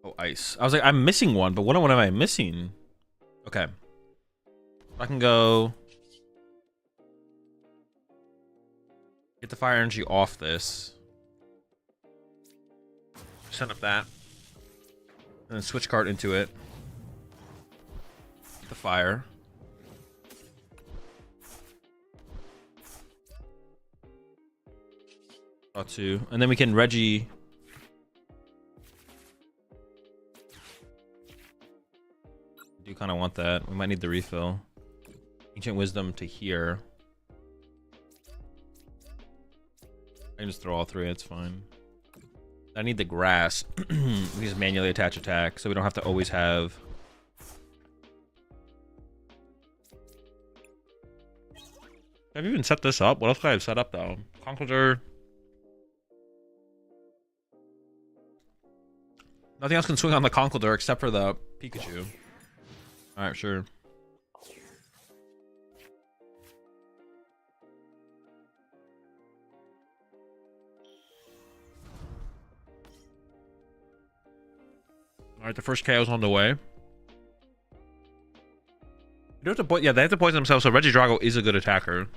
Oh, ice. I was like, I'm missing one, but what am I missing? Okay. I can go get the fire energy off this. Send up that. And then switch card into it. Get the fire. Draw 2. And then we can Regi. I do kind of want that. We might need the refill. Ancient Wisdom to here. I can just throw all 3. It's fine. I need the grass. We just manually attach attack, so we don't have to always have. Have you even set this up? What else could I have set up though? Conqueror. Nothing else can swing on the Conqueror except for the Pikachu. Alright, sure. Alright, the first KO's on the way. You have to yeah, they have to poison themselves, so Regidrago is a good attacker.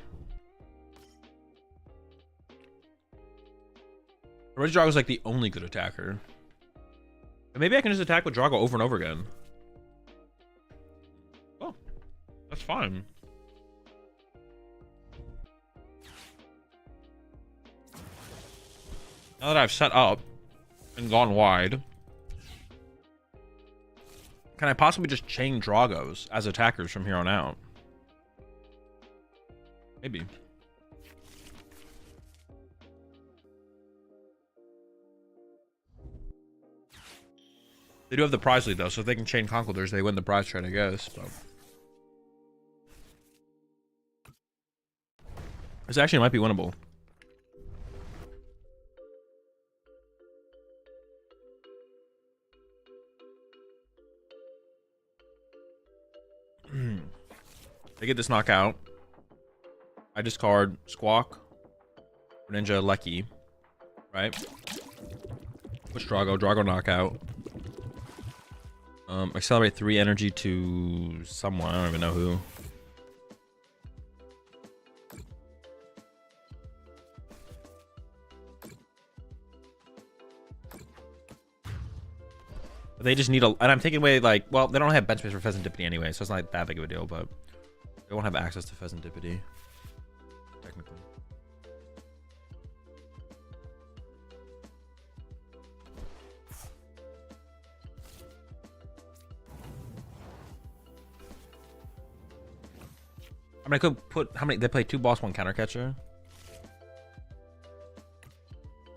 Regidrago is like the only good attacker. And maybe I can just attack with Drago over and over again. Oh, that's fine. Now that I've set up and gone wide, can I possibly just chain Dragos as attackers from here on out? Maybe. They do have the prize lead though, so if they can chain Conquerors, they win the prize trade, I guess. But this actually might be winnable. They get this knockout. I discard Squawk, Ninja, Lecky, right? Push Drago, Drago knockout. Accelerate 3 energy to someone. I don't even know who. They just need a, and I'm taking away like, well, they don't have bench space for Pheasantipity anyway, so it's not that big of a deal, but they won't have access to Pheasantipity, technically. I mean, I could put, how many, they play 2 boss, 1 counter catcher.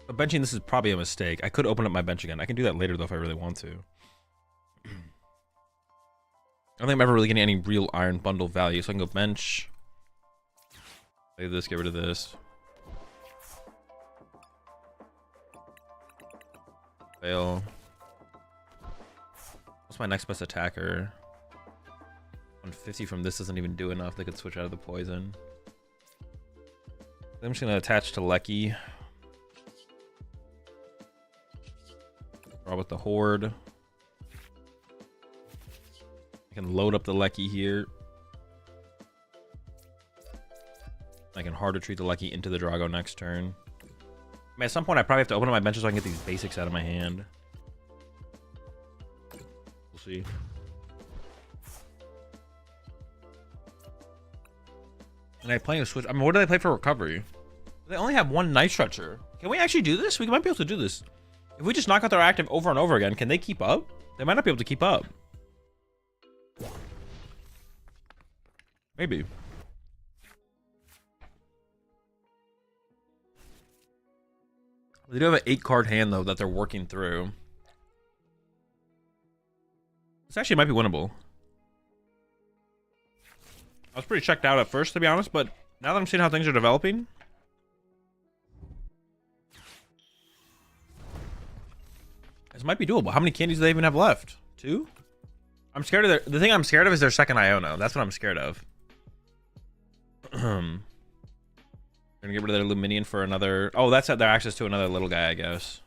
But benching this is probably a mistake. I could open up my bench again. I can do that later though if I really want to. I don't think I'm ever really getting any real iron bundle value, so I can go bench. Play this, get rid of this. Fail. What's my next best attacker? 150 from this doesn't even do enough. They could switch out of the poison. I'm just gonna attach to Lecky. Draw with the Horde. I can load up the Lecky here. I can hard retreat the Lecky into the Drago next turn. I mean, at some point I probably have to open up my benches so I can get these basics out of my hand. We'll see. And I play a switch. I mean, what do they play for recovery? They only have 1 Knife Stretcher. Can we actually do this? We might be able to do this. If we just knock out their active over and over again, can they keep up? They might not be able to keep up. Maybe. They do have an 8-card hand though that they're working through. This actually might be winnable. I was pretty checked out at first, to be honest, but now that I'm seeing how things are developing, this might be doable. How many candies do they even have left? 2? I'm scared of the thing I'm scared of is their second Iono. That's what I'm scared of. Gonna get rid of their Luminion for another. Oh, that's their access to another little guy, I guess.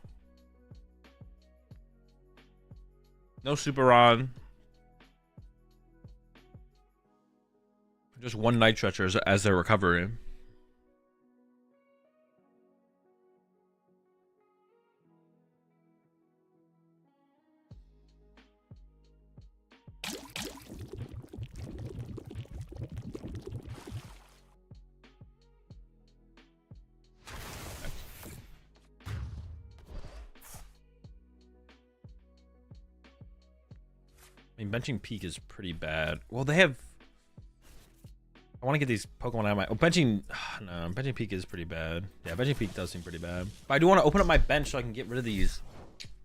No Super Rod. Just one Night Stretcher as they're recovering. I mean, benching Peak is pretty bad. Well, they have... I want to get these Pokemon out of my... Oh, benching... No, benching Peak is pretty bad. Yeah, benching Peak does seem pretty bad. But I do want to open up my bench so I can get rid of these.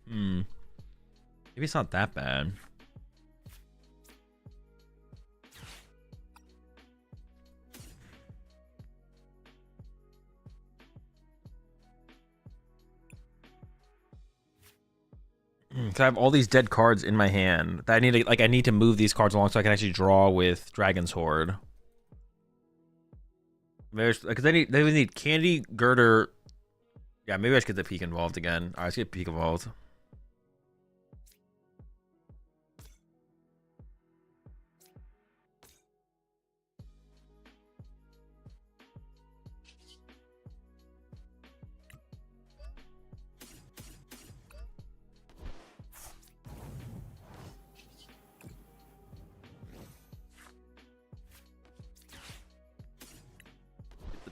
Maybe it's not that bad. Cause I have all these dead cards in my hand that I need to I need to move these cards along so I can actually draw with Dragon's Horde. Because they need Candy, Girder. Yeah, maybe I should get the Peak involved again. Alright, let's get Peak involved.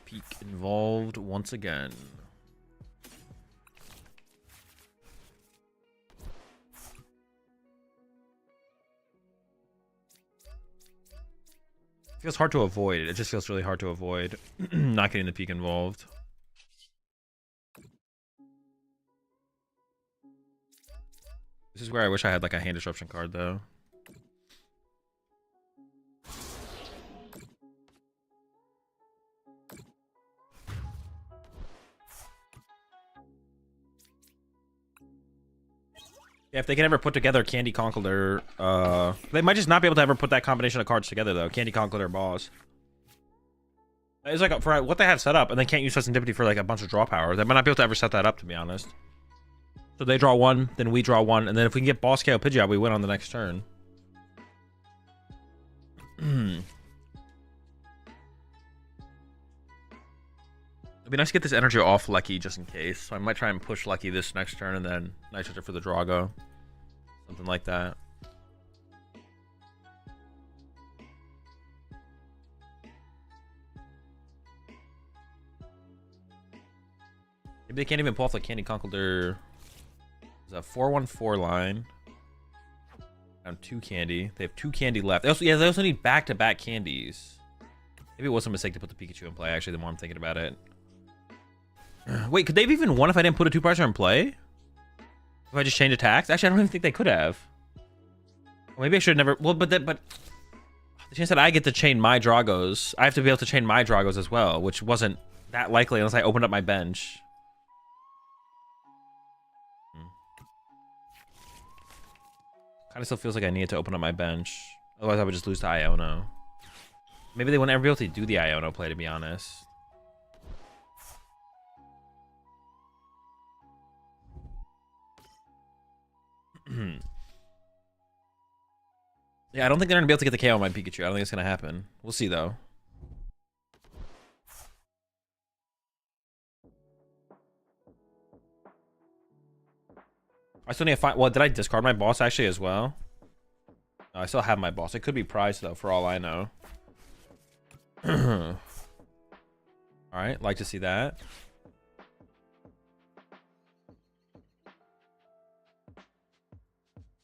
Peak involved once again. Feels hard to avoid. It just feels really hard to avoid not getting the Peak involved. This is where I wish I had like a hand disruption card though. Yeah, if they can ever put together Candy Conkeldurr, they might just not be able to ever put that combination of cards together though. Candy Conkeldurr boss. It's like for what they have set up, and they can't use Serendipity for like a bunch of draw power. They might not be able to ever set that up, to be honest. So they draw one, then we draw one, and then if we can get Boss KO Pidgeot, we win on the next turn. It'd be nice to get this energy off Lucky just in case. So I might try and push Lucky this next turn and then Night Stretcher for the Drago. Something like that. Maybe they can't even pull off the Candy Conkeldurr. There's a 4-1-4 line. Down 2 candy. They have 2 candy left. They also need back-to-back candies. Maybe it was a mistake to put the Pikachu in play, actually, the more I'm thinking about it. Wait, could they have even won if I didn't put a 2-pricer in play? If I just change attacks? Actually, I don't even think they could have. Well, maybe I should have never... Well, but the chance that I get to chain my Dragos, I have to be able to chain my Dragos as well, which wasn't that likely unless I opened up my bench. Kind of still feels like I needed to open up my bench. Otherwise, I would just lose to Iono. Maybe they wouldn't ever be able to do the Iono play, to be honest. Yeah, I don't think they're going to be able to get the KO on my Pikachu. I don't think it's going to happen. We'll see, though. I still need to find... Well, did I discard my boss, actually, as well? No, I still have my boss. It could be prized, though, for all I know. Alright, like to see that.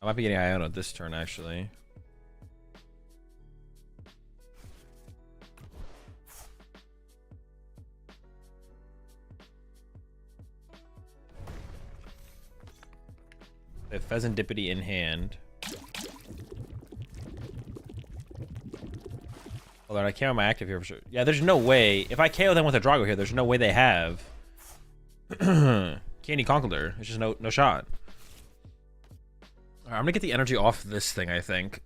I might be getting Iono this turn, actually. They have Pheasantipity in hand. I KO my active here for sure. Yeah, there's no way. If I KO them with a Drago here, there's no way they have Candy Conkeldurr. It's just no shot. Alright, I'm gonna get the energy off this thing, I think.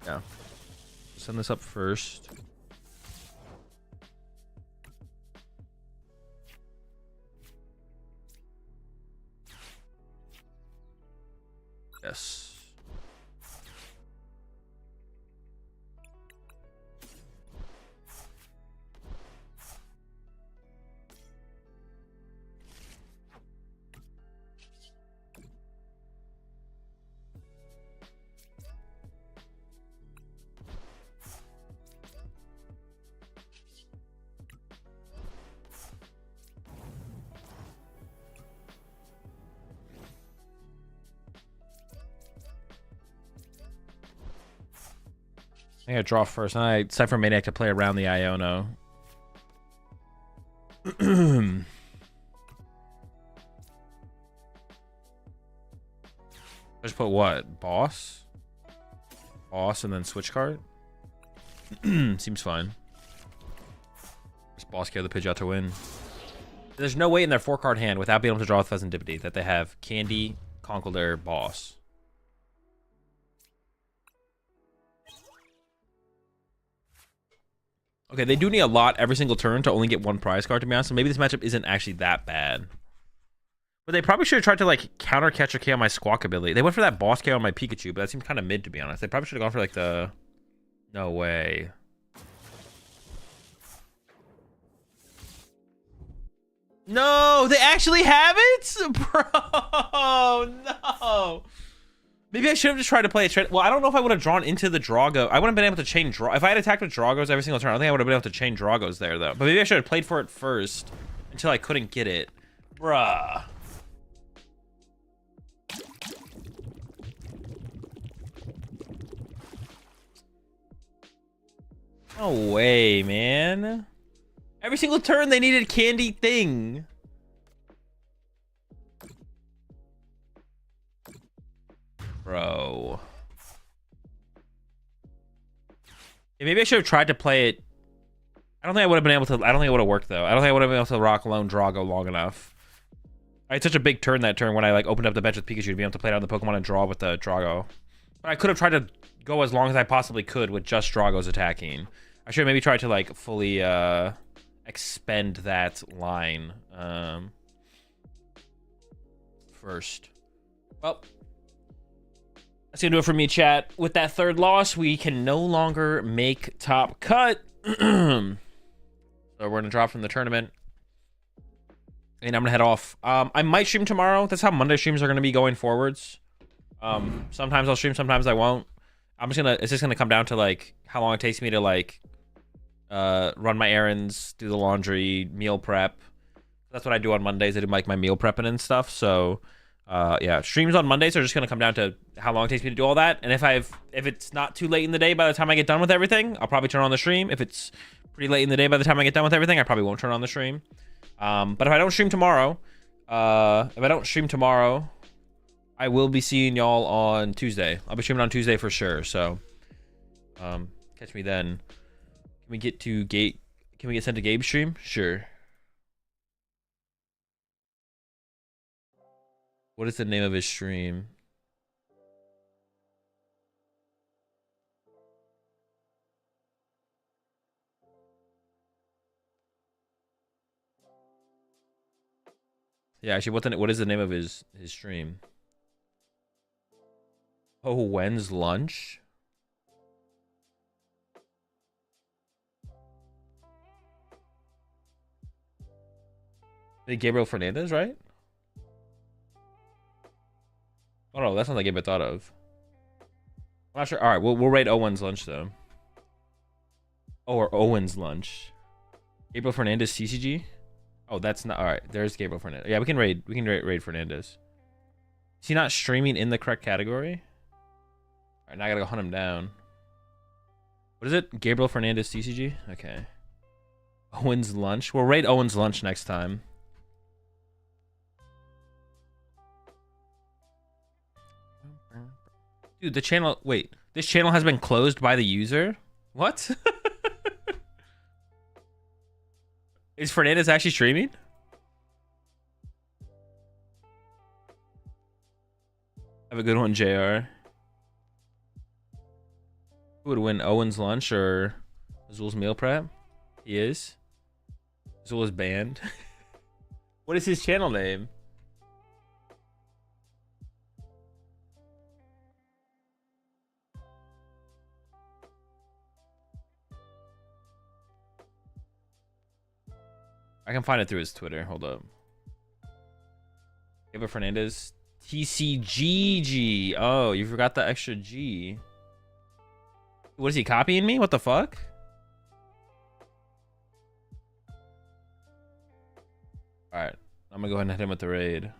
Yeah. Send this up first. Yes. I gotta draw first, and I Cypher Maniac to play around the Iono. Just put what? Boss? Boss and then switch card? Seems fine. Just boss KO the Pidgeot to win. There's no way in their 4-card hand, without being able to draw with Pheasantipity, that they have Candy, Conkeldurr, Boss. Okay, they do need a lot every single turn to only get one prize card, to be honest. So maybe this matchup isn't actually that bad. But they probably should have tried to, like, counter catch or KO my Squawk ability. They went for that boss KO on my Pikachu, but that seemed kind of mid, to be honest. They probably should have gone for, like, the... No way. No! They actually have it? Bro! No! Maybe I should have just tried to play a trade. Well, I don't know if I would have drawn into the Drago. I wouldn't have been able to chain draw. If I had attacked with Dragos every single turn, I don't think I would have been able to chain Dragos there, though. But maybe I should have played for it first until I couldn't get it. Bruh. No way, man. Every single turn they needed candy thing. Bro. Yeah, maybe I should have tried to play it. I don't think I would have been able to. I don't think it would have worked, though. I don't think I would have been able to rock Lone Drago long enough. I had such a big turn that turn when I, like, opened up the bench with Pikachu to be able to play down the Pokemon and draw with the Drago. But I could have tried to go as long as I possibly could with just Dragos attacking. I should have maybe tried to, like, fully expend that line first. Well, that's gonna do it for me, chat. With that third loss, we can no longer make top cut. So we're gonna drop from the tournament. And I'm gonna head off. I might stream tomorrow. That's how Monday streams are gonna be going forwards. Sometimes I'll stream, sometimes I won't. It's just gonna come down to, like, how long it takes me to, like, run my errands, do the laundry, meal prep. That's what I do on Mondays. I do, like, my meal prepping and stuff. So yeah, streams on Mondays are just gonna come down to how long it takes me to do all that. And if it's not too late in the day by the time I get done with everything, I'll probably turn on the stream. If it's pretty late in the day by the time I get done with everything, I probably won't turn on the stream. But if I don't stream tomorrow, I will be seeing y'all on Tuesday. I'll be streaming on Tuesday for sure. So catch me then. Can we get sent to Gabe's stream? Sure. What is the name of his stream? Yeah, actually, what is the name of his stream? Oh, when's lunch? Gabriel Fernandez, right? Oh no, that's not the game I thought of. I'm not sure. All right, we'll rate Owen's lunch though. Oh, or Owen's lunch. Gabriel Fernandez CCG. Oh, that's not all right. There's Gabriel Fernandez. Yeah, we can raid Fernandez. Is he not streaming in the correct category? All right, now I gotta go hunt him down. What is it? Gabriel Fernandez CCG. Okay. Owen's lunch. We'll raid Owen's lunch next time. Dude, the channel... Wait. This channel has been closed by the user? What? Is Fernandez actually streaming? Have a good one, JR. Who would win, Owen's lunch or Azul's meal prep? He is. Azul is banned. What is his channel name? I can find it through his Twitter. Hold up. Eva Fernandez. TCGG. Oh, you forgot the extra G. What is he copying me? What the fuck? Alright. I'm gonna go ahead and hit him with the raid.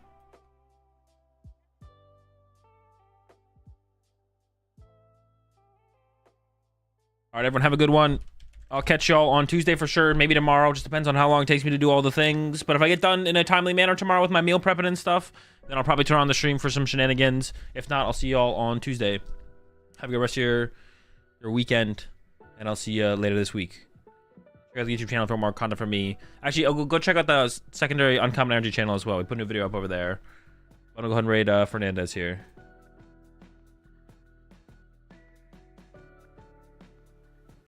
Alright, everyone, have a good one. I'll catch y'all on Tuesday for sure. Maybe tomorrow. Just depends on how long it takes me to do all the things. But if I get done in a timely manner tomorrow with my meal prepping and stuff, then I'll probably turn on the stream for some shenanigans. If not, I'll see y'all on Tuesday. Have a good rest of your weekend. And I'll see you later this week. Check out the YouTube channel for more content from me. Actually, I'll go check out the secondary Uncommon Energy channel as well. We put a new video up over there. I'm going to go ahead and raid Fernandez here.